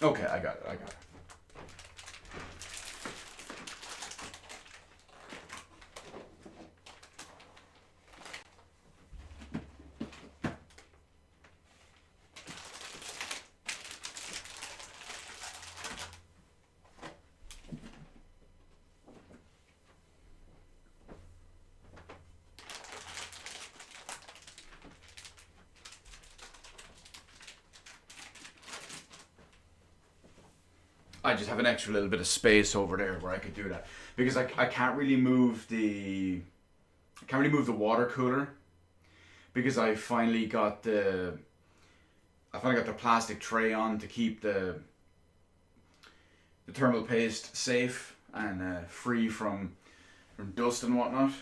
Okay, I got it. I just have an extra little bit of space over there where I could do that, because I can't really move the water cooler, because I finally got the plastic tray on to keep the thermal paste safe and free from dust and whatnot.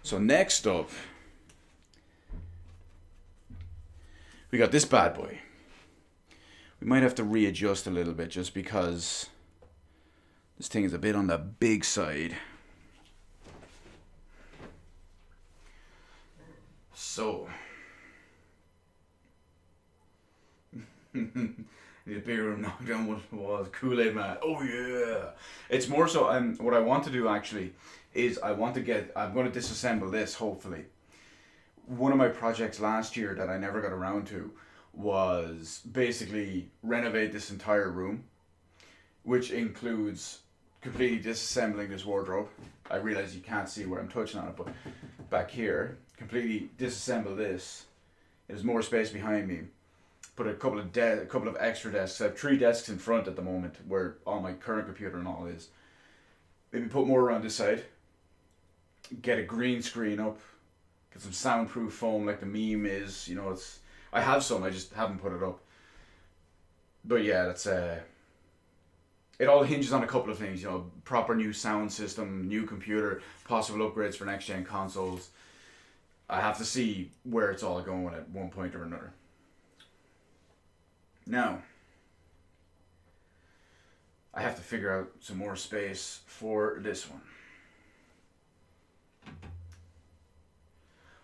So next up, we got this bad boy. We might have to readjust a little bit just because this thing is a bit on the big side. So, need a bigger room, knock down what it was. Kool-Aid man. Oh yeah. It's more so, what I want to do actually is I'm going to disassemble this hopefully. One of my projects last year that I never got around to was basically renovate this entire room, which includes completely disassembling this wardrobe. I realize you can't see where I'm touching on it, but back here, completely disassemble this. There's more space behind me. Put a couple of extra desks. I have 3 desks in front at the moment where all my current computer and all is. Maybe put more around this side. Get a green screen up. Get some soundproof foam like the meme is, I have some, I just haven't put it up. But yeah, that's it all hinges on a couple of things, proper new sound system, new computer, possible upgrades for next gen consoles. I have to see where it's all going at one point or another. Now, I have to figure out some more space for this one.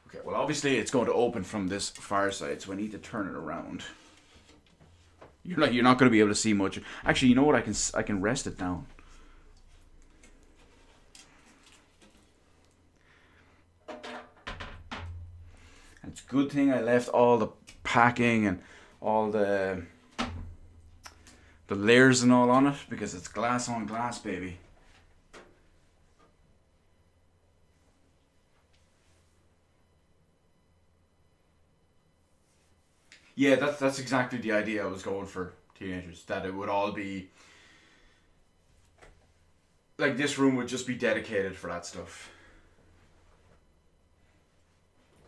Okay, well obviously it's going to open from this far side, so I need to turn it around. You're not going to be able to see much. Actually, you know what? I can rest it down. good thing I left all the packing and all the layers and all on it, because it's glass on glass, baby. Yeah, that's exactly the idea I was going for, teenagers. That it would all be like, this room would just be dedicated for that stuff.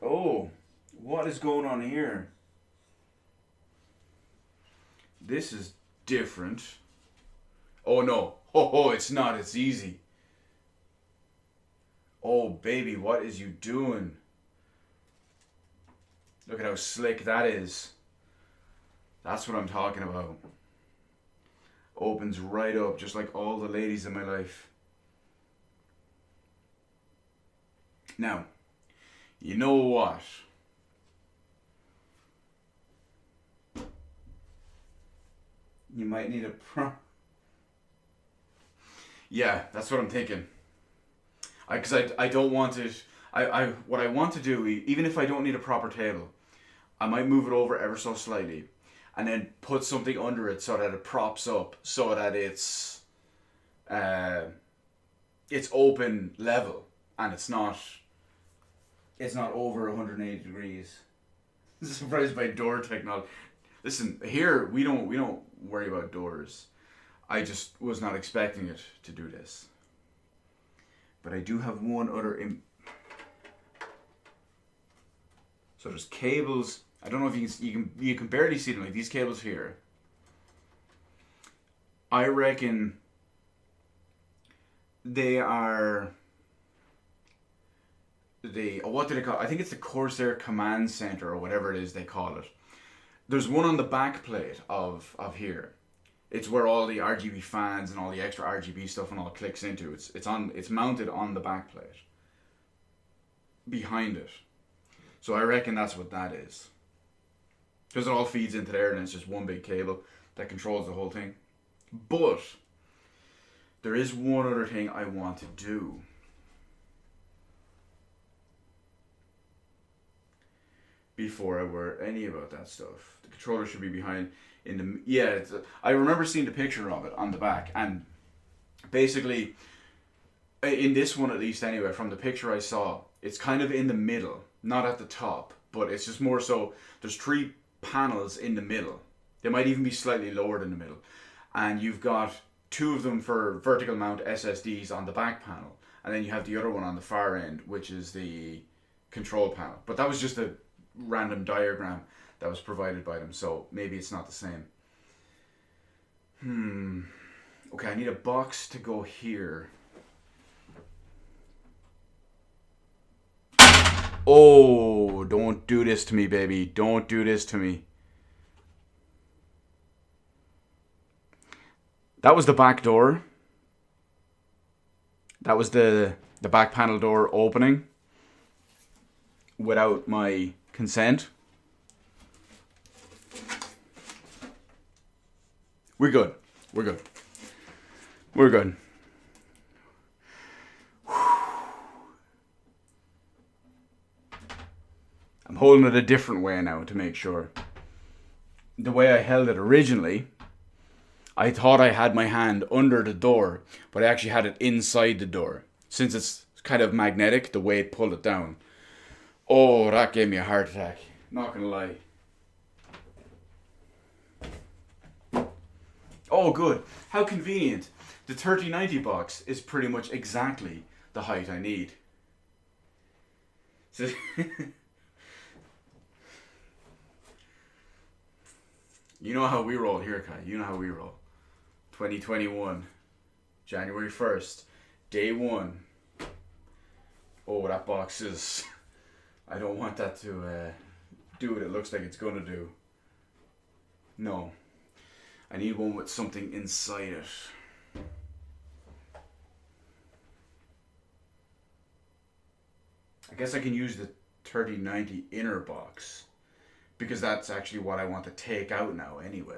Oh, what is going on here? This is different. Oh no. Oh, it's not. It's easy. Oh, baby, what is you doing? Look at how slick that is. That's what I'm talking about. Opens right up, just like all the ladies in my life. Now, you know what? You might need a Yeah, that's what I'm thinking. Because I don't want it. What I want to do, even if I don't need a proper table, I might move it over ever so slightly, and then put something under it so that it props up, so that it's open level, and it's not over 180 degrees. Surprised by door technology. Listen, here we don't worry about doors. I just was not expecting it to do this. But I do have one other. So there's cables. I don't know if you can barely see them, like these cables here. I reckon they are what do they call it? I think it's the Corsair Command Center, or whatever it is they call it. There's one on the back plate of here. It's where all the RGB fans and all the extra RGB stuff and all clicks into. It's mounted on the back plate behind it. So I reckon that's what that is. Because it all feeds into there, and it's just one big cable that controls the whole thing. But there is one other thing I want to do. Before I worry any about that stuff, the controller should be behind in the I remember seeing the picture of it on the back, and basically, in this one at least anyway, from the picture I saw, it's kind of in the middle, not at the top, but it's just more so. There's 3 panels in the middle. They might even be slightly lowered in the middle, and you've got 2 of them for vertical mount SSDs on the back panel, and then you have the other one on the far end, which is the control panel. But that was just a random diagram that was provided by them, so maybe it's not the same. Okay, I need a box to go here. Oh, don't do this to me, baby. Don't do this to me. That was the back door. That was the back panel door opening without my consent. We're good. We're good. We're good. I'm holding it a different way now to make sure. The way I held it originally, I thought I had my hand under the door, but I actually had it inside the door. Since it's kind of magnetic, the way it pulled it down. Oh, that gave me a heart attack. Not gonna lie. Oh, good. How convenient. The 3090 box is pretty much exactly the height I need. So you know how we roll here, Kai. You know how we roll. 2021, January 1st, day 1. Oh, that box is... I don't want that to do what it looks like it's going to do. No. I need one with something inside it. I guess I can use the 3090 inner box, because that's actually what I want to take out now anyway.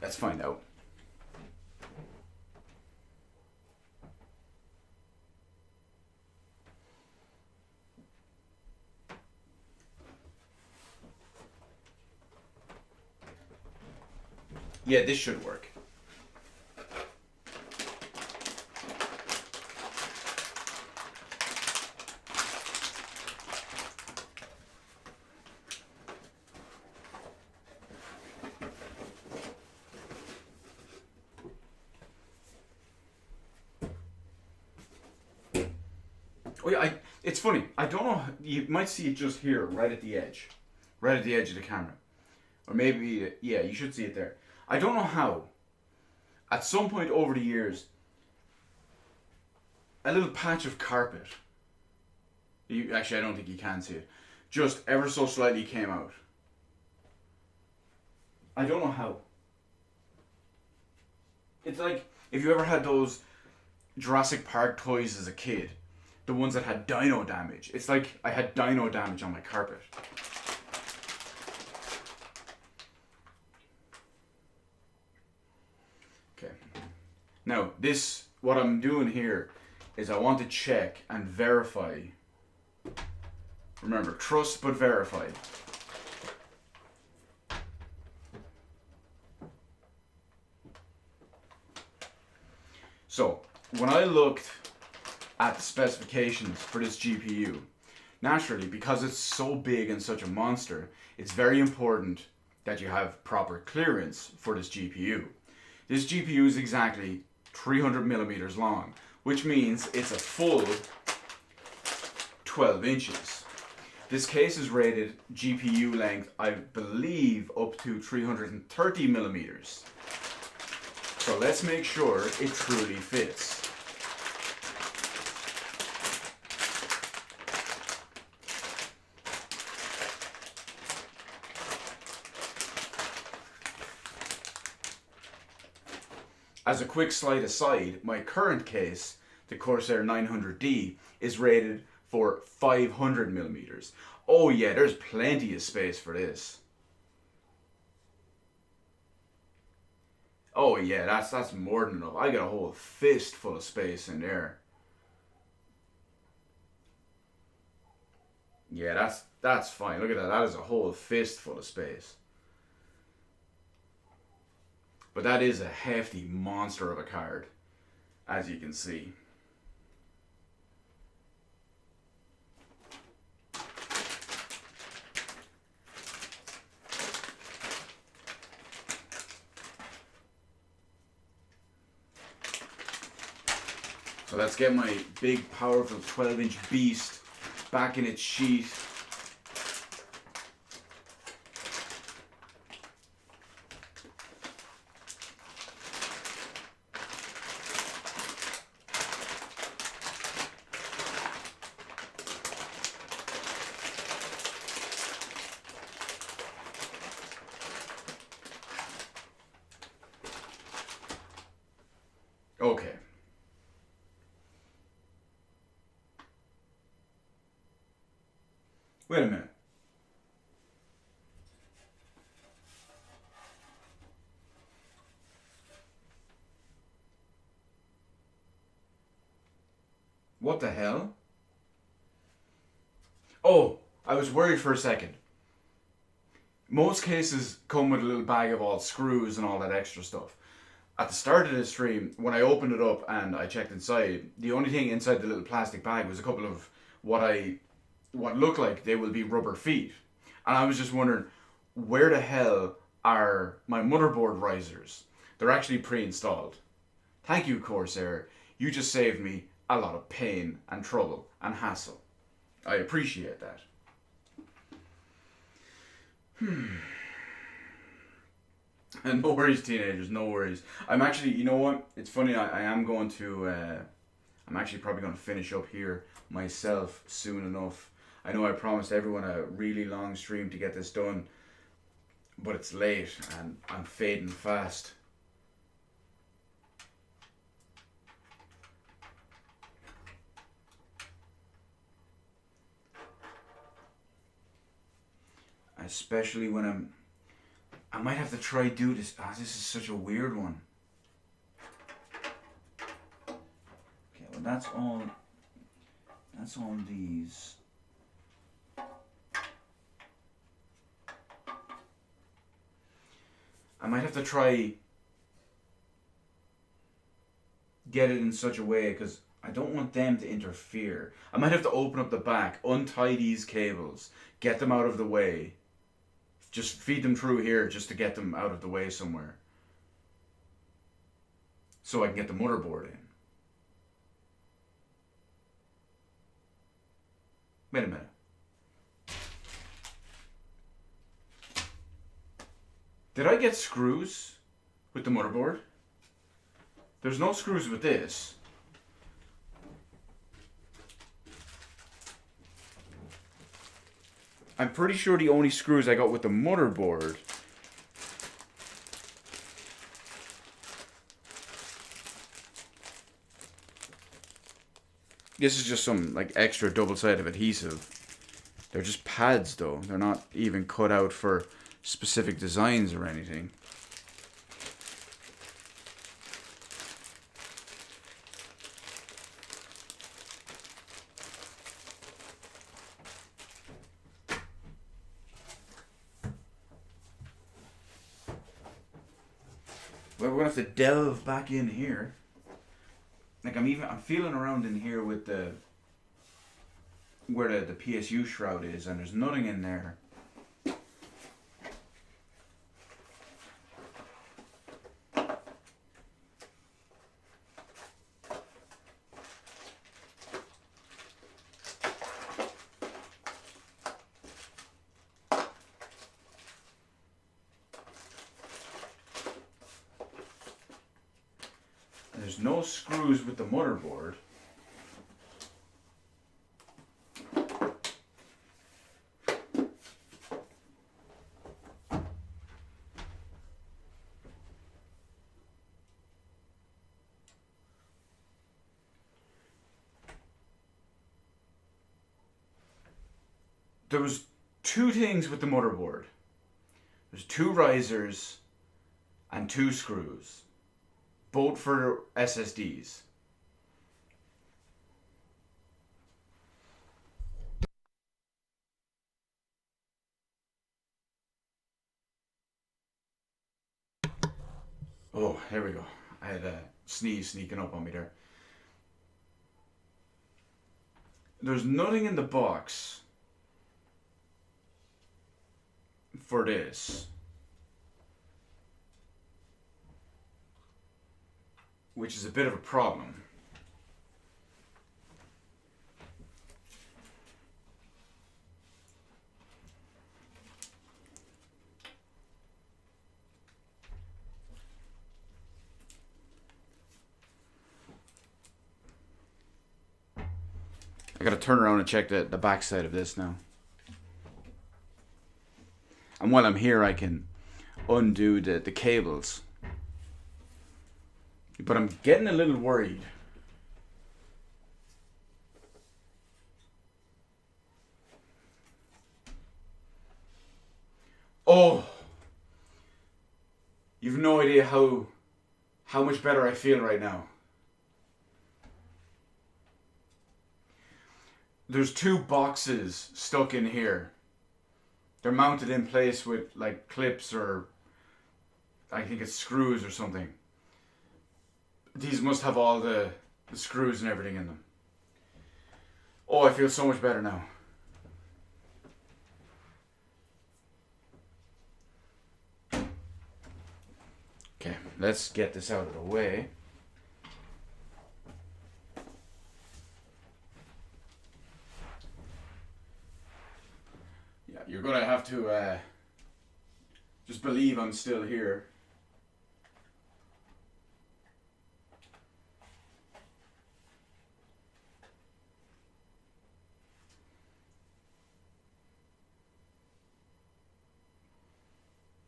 Let's find out. Yeah, this should work. Oh yeah, it's funny. I don't know. You might see it just here, right at the edge, right at the edge of the camera, or maybe yeah, you should see it there. I don't know how. At some point over the years, a little patch of carpet. Actually, I don't think you can see it. Just ever so slightly came out. I don't know how. It's like if you ever had those Jurassic Park toys as a kid, the ones that had dino damage. It's like I had dino damage on my carpet. Okay. Now, what I'm doing here is I want to check and verify. Remember, trust but verify. So, when I looked at the specifications for this GPU, naturally, because it's so big and such a monster, it's very important that you have proper clearance for this GPU. This GPU is exactly 300 millimeters long, which means it's a full 12 inches. This case is rated GPU length, I believe, up to 330 millimeters. So let's make sure it truly fits. As a quick slight aside, my current case, the Corsair 900D, is rated for 500 millimeters. Oh yeah, there's plenty of space for this. Oh yeah, that's more than enough. I got a whole fist full of space in there. Yeah, that's fine. Look at that. That is a whole fist full of space. But that is a hefty monster of a card, as you can see. So let's get my big, powerful 12-inch beast back in its sheath. Okay. Wait a minute. What the hell? Oh, I was worried for a second. Most cases come with a little bag of all screws and all that extra stuff. At the start of the stream, when I opened it up and I checked inside, the only thing inside the little plastic bag was a couple of what looked like they will be rubber feet. And I was just wondering, where the hell are my motherboard risers? They're actually pre-installed. Thank you, Corsair. You just saved me a lot of pain and trouble and hassle. I appreciate that. And no worries, teenagers, no worries. I'm actually, you know what? It's funny, I am going to, I'm actually probably going to finish up here myself soon enough. I know I promised everyone a really long stream to get this done, but it's late and I'm fading fast. Especially when I might have to try do this. Ah, this is such a weird one. Okay, well that's all these. I might have to try get it in such a way, because I don't want them to interfere. I might have to open up the back, untie these cables, get them out of the way. Just feed them through here just to get them out of the way somewhere. So I can get the motherboard in. Wait a minute. Did I get screws with the motherboard? There's no screws with this. I'm pretty sure the only screws I got with the motherboard this is just some like extra double-sided adhesive. They're just pads though. They're not even cut out for specific designs or anything. Well, we're gonna have to delve back in here. Like I'm feeling around in here with the where the PSU shroud is, and there's nothing in there. There's no screws with the motherboard. There was two things with the motherboard. There's two risers and two screws. Both for SSDs. Oh, here we go. I had a sneeze sneaking up on me there. There's nothing in the box for this, which is a bit of a problem. I gotta turn around and check the back side of this now. And while I'm here, I can undo the cables. But I'm getting a little worried. Oh, you've no idea how much better I feel right now. There's two boxes stuck in here. They're mounted in place with like clips, or I think it's screws or something. These must have all the screws and everything in them. Oh, I feel so much better now. Okay, let's get this out of the way. Yeah, you're gonna have to just believe I'm still here.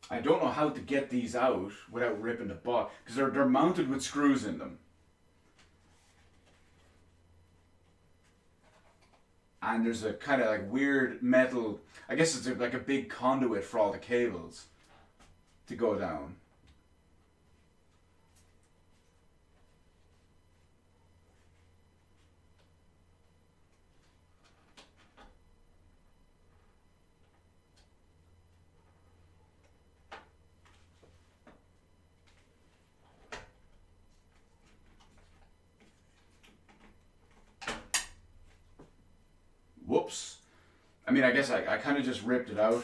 I don't know how to get these out without ripping the box, because they're mounted with screws in them. And there's a kind of like weird metal, I guess it's like a big conduit for all the cables to go down. whoops. I mean, I guess I kind of just ripped it out.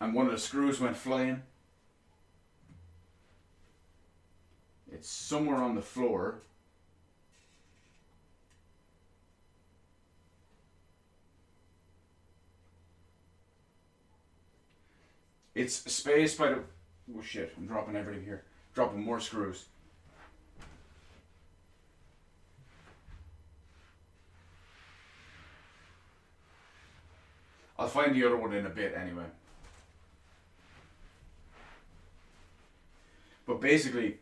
And one of the screws went flying. It's somewhere on the floor. It's spaced by the... Oh shit, I'm dropping everything here. Dropping more screws. I'll find the other one in a bit anyway. But basically,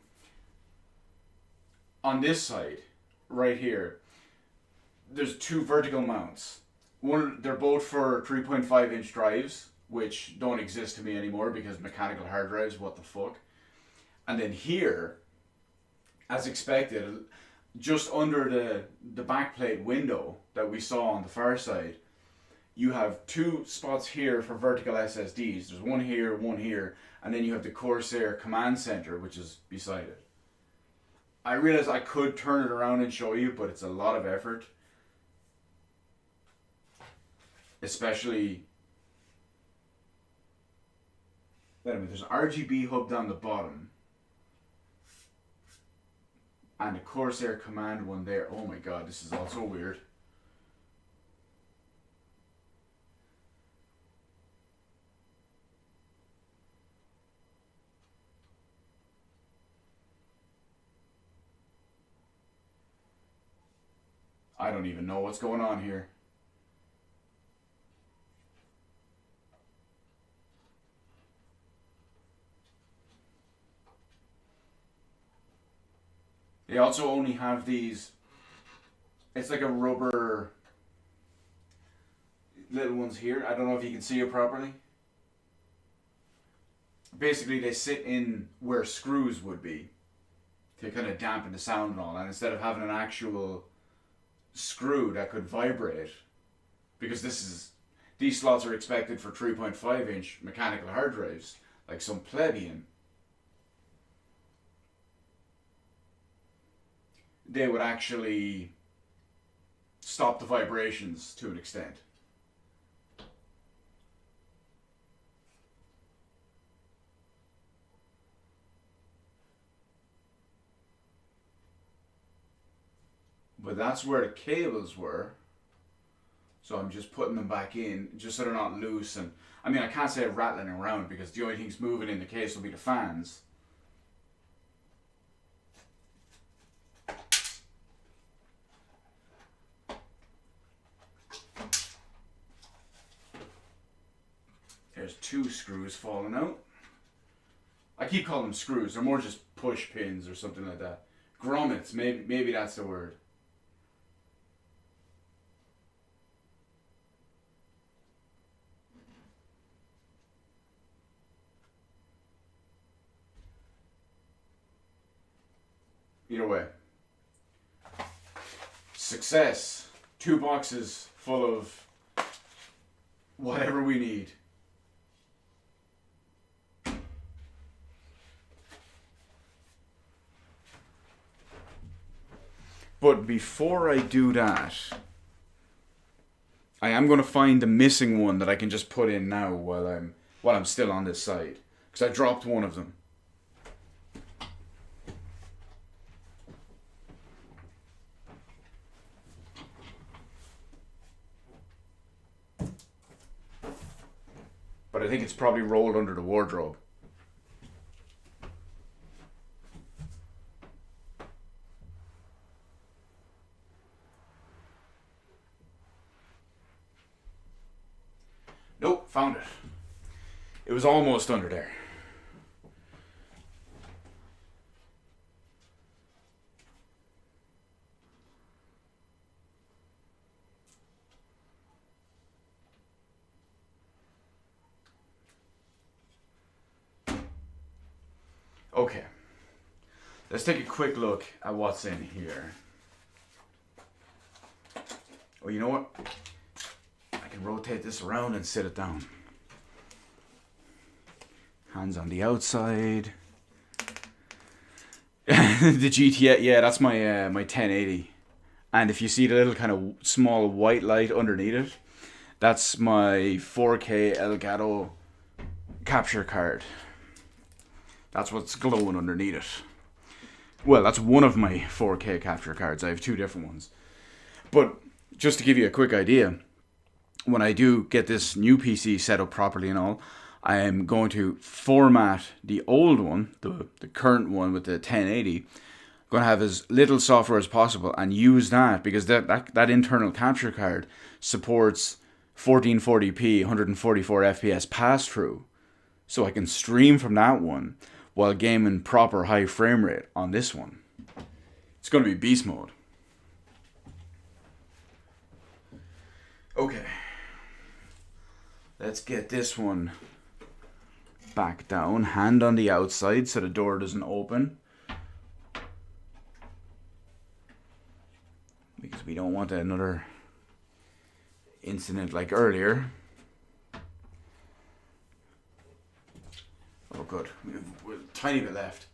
on this side, right here, there's two vertical mounts. They're both for 3.5 inch drives, which don't exist to me anymore because mechanical hard drives, what the fuck. And then here, as expected, just under the backplate window that we saw on the far side, you have two spots here for vertical SSDs. There's one here, and then you have the Corsair command center, which is beside it. I realize I could turn it around and show you, but it's a lot of effort. Especially... Wait a minute, there's an RGB hub down the bottom. And a Corsair command one there. Oh my god, this is all so weird. I don't even know what's going on here. They also only have these, it's like a rubber little ones here. I don't know if you can see it properly. Basically they sit in where screws would be to kind of dampen the sound and all. And instead of having an actual screw that could vibrate, because these slots are expected for 3.5 inch mechanical hard drives, like some plebeian, they would actually stop the vibrations to an extent. But that's where the cables were. So I'm just putting them back in, just so they're not loose. And I mean, I can't say rattling around because the only things moving in the case will be the fans. There's two screws falling out. I keep calling them screws. They're more just push pins or something like that. Grommets, maybe that's the word. Either way. Success. 2 boxes full of whatever we need. But before I do that, I am going to find the missing one that I can just put in now while I'm still on this side, because I dropped one of them. But I think it's probably rolled under the wardrobe. Nope, found it. It was almost under there. Okay, let's take a quick look at what's in here. Oh, you know what? I can rotate this around and sit it down. Hands on the outside. The GTX, yeah, that's my 1080. And if you see the little kind of small white light underneath it, that's my 4K Elgato capture card. That's what's glowing underneath it. Well, that's one of my 4K capture cards. I have two different ones. But just to give you a quick idea, when I do get this new PC set up properly and all, I am going to format the old one, the current one with the 1080, going to have as little software as possible and use that, because that internal capture card supports 1440p 144 FPS pass through, so I can stream from that one while gaming proper high frame rate on this one. It's going to be beast mode. Okay, let's get this one back down, hand on the outside so the door doesn't open, because we don't want another incident like earlier. Oh good, we're a tiny bit left.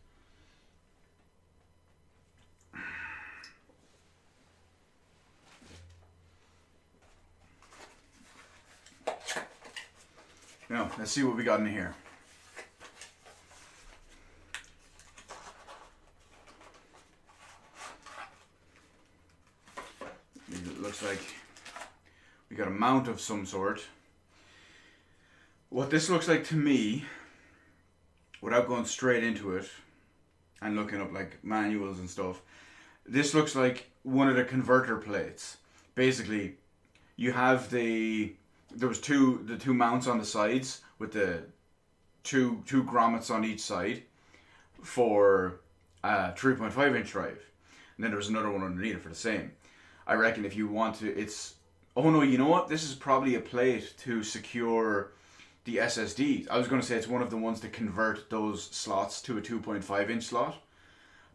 Now, let's see what we got in here. It looks like we got a mount of some sort. What this looks like to me, without going straight into it and looking up like manuals and stuff, this looks like one of the converter plates. Basically, you have the two mounts on the sides with the two grommets on each side for a 3.5 inch drive, and then there's another one underneath it for the same. I reckon if you want to, it's, oh no, you know what? This is probably a plate to secure the SSDs. I was going to say it's one of the ones to convert those slots to a 2.5 inch slot,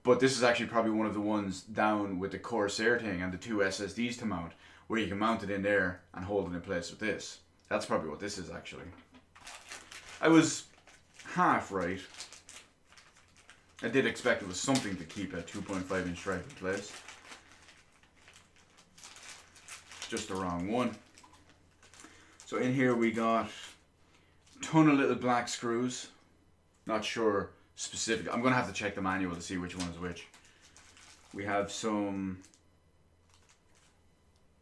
but this is actually probably one of the ones down with the corsair thing and the two SSDs to mount, where you can mount it in there and hold it in place with this. That's probably what this is actually. I was half right. I did expect it was something to keep a 2.5 inch drive in place. Just the wrong one. So in here we got a ton of little black screws. Not sure specific. I'm going to have to check the manual to see which one is which. We have some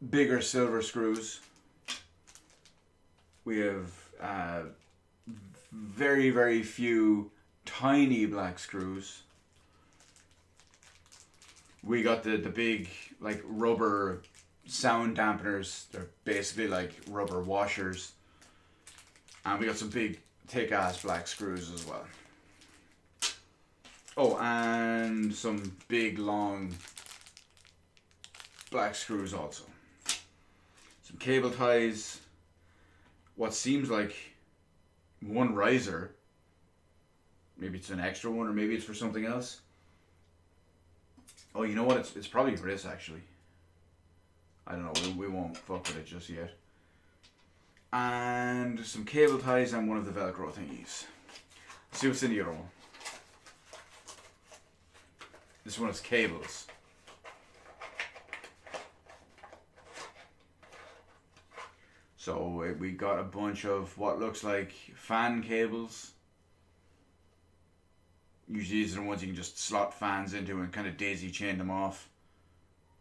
bigger silver screws. We have very, very few tiny black screws. We got the big like rubber sound dampeners. They're basically like rubber washers. And we got some big thick ass black screws as well. Oh, and some big long black screws also. Some cable ties. What seems like one riser. Maybe it's an extra one, or maybe it's for something else. Oh, you know what? It's probably for this actually. I don't know. We won't fuck with it just yet. And some cable ties and one of the Velcro thingies. Let's see what's in the other one. This one is cables. So we got a bunch of what looks like fan cables. Usually these are the ones you can just slot fans into and kind of daisy chain them off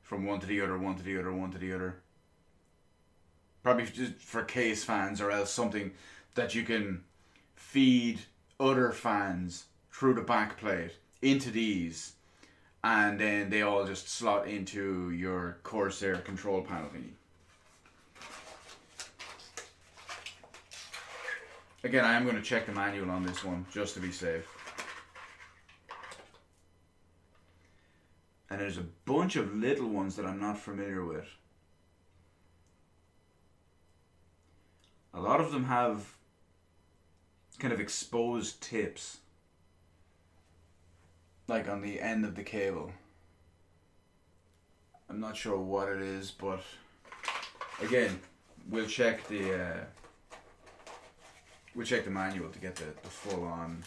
from one to the other, one to the other, one to the other. Probably just for case fans, or else something that you can feed other fans through the back plate into these, and then they all just slot into your Corsair control panel thingy. Again, I am going to check the manual on this one just to be safe. And there's a bunch of little ones that I'm not familiar with. A lot of them have kind of exposed tips, like on the end of the cable. I'm not sure what it is, but again, we'll check the manual to get the full on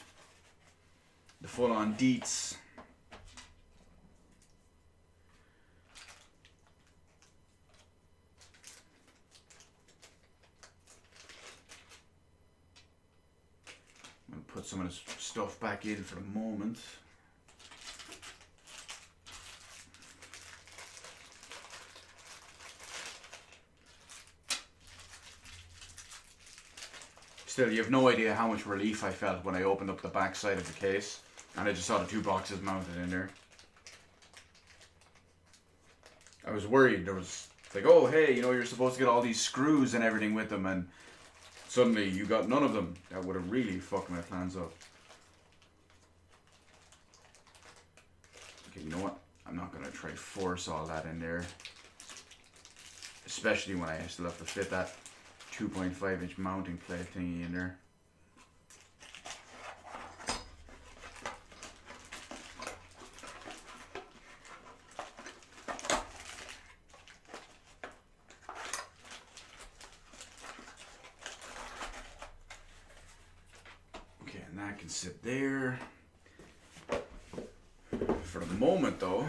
deets. some of this stuff back in for the moment. Still, you have no idea how much relief I felt when I opened up the back side of the case and I just saw the 2 boxes mounted in there. I was worried. There was like, oh hey, you know, you're supposed to get all these screws and everything with them, and suddenly you got none of them. That would have really fucked my plans up. Okay, you know what? I'm not gonna try force all that in there, especially when I still have to fit that 2.5 inch mounting plate thingy in there. Okay, and that can sit there. For the moment though,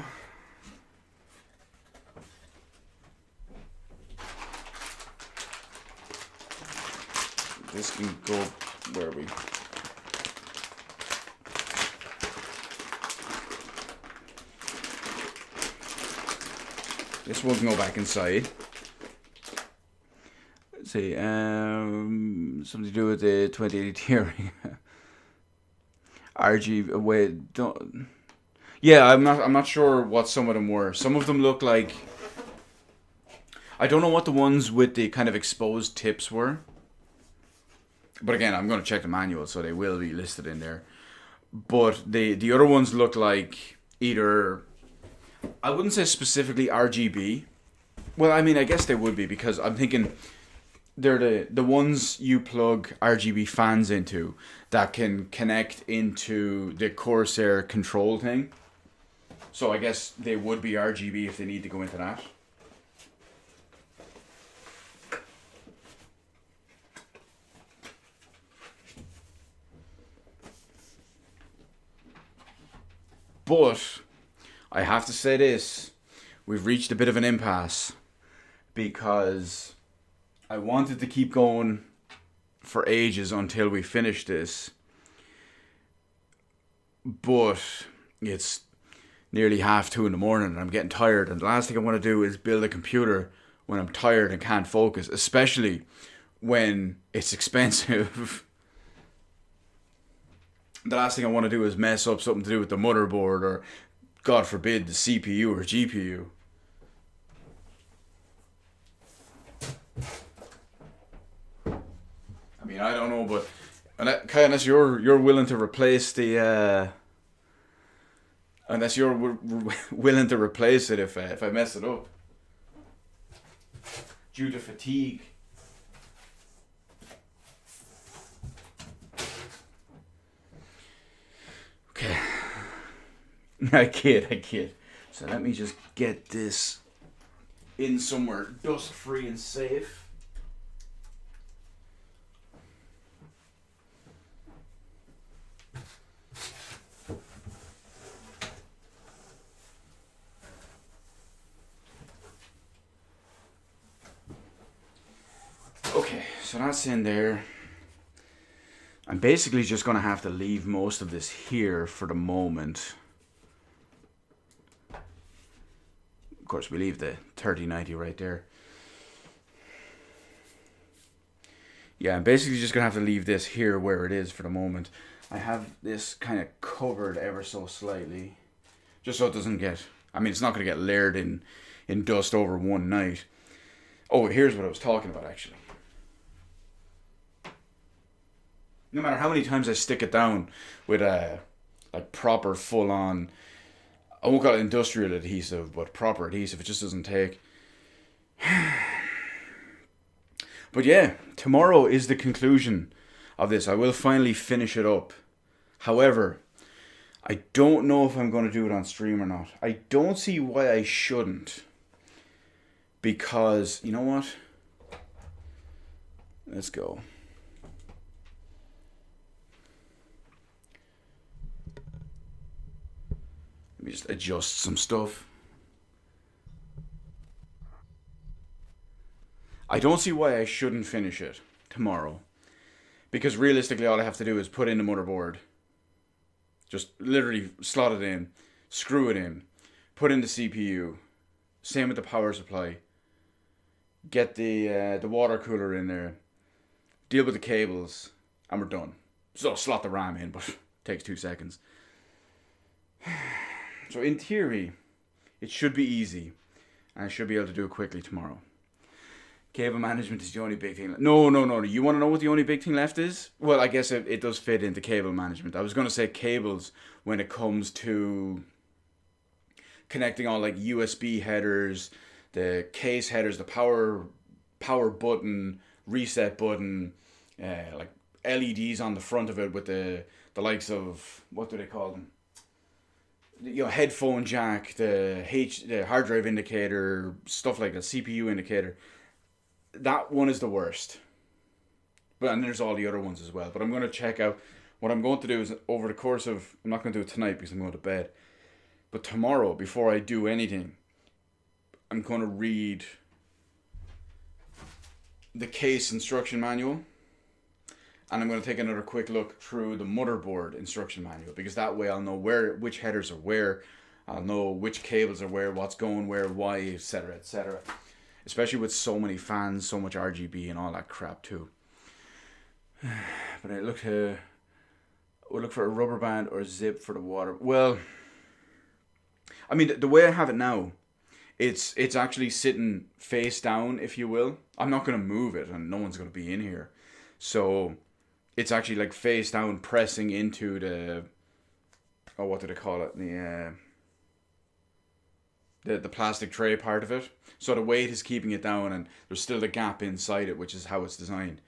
this can go, where are we? This one can go back inside. Let's see, something to do with the 2080 Ti. RGB, wait, don't. Yeah, I'm not sure what some of them were. Some of them look like, I don't know what the ones with the kind of exposed tips were. But again, I'm going to check the manual, so they will be listed in there. But the other ones look like either, I wouldn't say specifically RGB. Well, I mean, I guess they would be, because I'm thinking they're the ones you plug RGB fans into that can connect into the Corsair control thing. So I guess they would be RGB if they need to go into that. But I have to say this, we've reached a bit of an impasse because I wanted to keep going for ages until we finish this, but it's nearly 2:30 in the morning and I'm getting tired, and the last thing I want to do is build a computer when I'm tired and can't focus, especially when it's expensive. The last thing I want to do is mess up something to do with the motherboard, or God forbid the CPU or GPU. I mean, I don't know, but unless you're willing to replace the unless you're willing to replace it if I mess it up due to fatigue. Okay. I kid. So let me just get this in somewhere dust free and safe. Okay, so that's in there. I'm basically just going to have to leave most of this here for the moment. Of course, we leave the 3090 right there. Yeah, I'm basically just going to have to leave this here where it is for the moment. I have this kind of covered ever so slightly, just so it doesn't get, I mean, it's not going to get layered in dust over one night. Oh, here's what I was talking about, actually. No matter how many times I stick it down with a like proper full on, I won't call it industrial adhesive, but proper adhesive, it just doesn't take. But yeah, tomorrow is the conclusion of this. I will finally finish it up. However, I don't know if I'm going to do it on stream or not. I don't see why I shouldn't. Because, you know what? Let's go. Let me just adjust some stuff. I don't see why I shouldn't finish it tomorrow. Because realistically, all I have to do is put in the motherboard. Just literally slot it in, screw it in, put in the CPU. Same with the power supply. Get the water cooler in there. Deal with the cables, and we're done. So slot the RAM in, but it takes 2 seconds. So in theory, it should be easy, and I should be able to do it quickly tomorrow. Cable management is the only big thing. No. You want to know what the only big thing left is? Well, I guess it does fit into cable management. I was going to say cables when it comes to connecting all like USB headers, the case headers, the power button, reset button, like LEDs on the front of it with the likes of, what do they call them? Headphone jack, the hard drive indicator, stuff like that, CPU indicator. That one is the worst. And there's all the other ones as well. But I'm going to check out. What I'm going to do is over the course of, I'm not going to do it tonight because I'm going to bed. But tomorrow, before I do anything, I'm going to read the case instruction manual. And I'm going to take another quick look through the motherboard instruction manual. Because that way I'll know which headers are where. I'll know which cables are where, what's going where, why, etc, etc. Especially with so many fans, so much RGB and all that crap too. But I we'll look for a rubber band or zip for the water. Well, I mean, the way I have it now, it's actually sitting face down, if you will. I'm not going to move it, and no one's going to be in here. So it's actually like face down, pressing into the, what do they call it? The plastic tray part of it. So the weight is keeping it down, and there's still the gap inside it, which is how it's designed.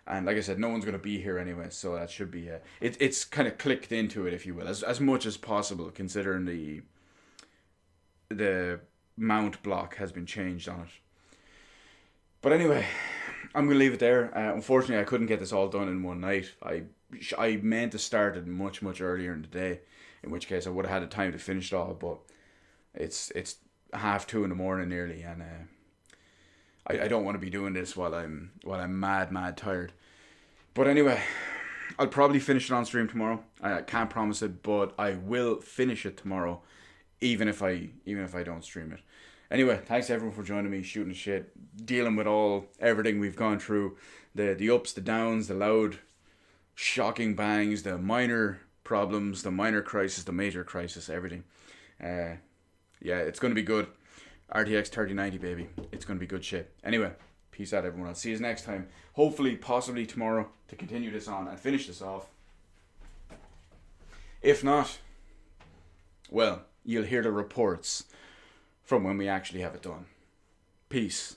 And like I said, no one's going to be here anyway, so that should be it's kind of clicked into it, if you will, as much as possible, considering the mount block has been changed on it. But anyway, I'm going to leave it there. Unfortunately, I couldn't get this all done in one night. I meant to start it much earlier in the day, in which case I would have had the time to finish it all, but it's 2:30 in the morning nearly, and I don't want to be doing this while I'm mad tired. But anyway, I'll probably finish it on stream tomorrow. I can't promise it, but I will finish it tomorrow, even if I don't stream it. Anyway, thanks everyone for joining me, shooting shit, dealing with everything we've gone through, the ups, the downs, the loud, shocking bangs, the minor problems, the minor crisis, the major crisis, everything. Yeah, it's going to be good. RTX 3090, baby. It's going to be good shit. Anyway, peace out, everyone. I'll see you next time. Hopefully, possibly tomorrow to continue this on and finish this off. If not, well, you'll hear the reports from when we actually have it done. Peace.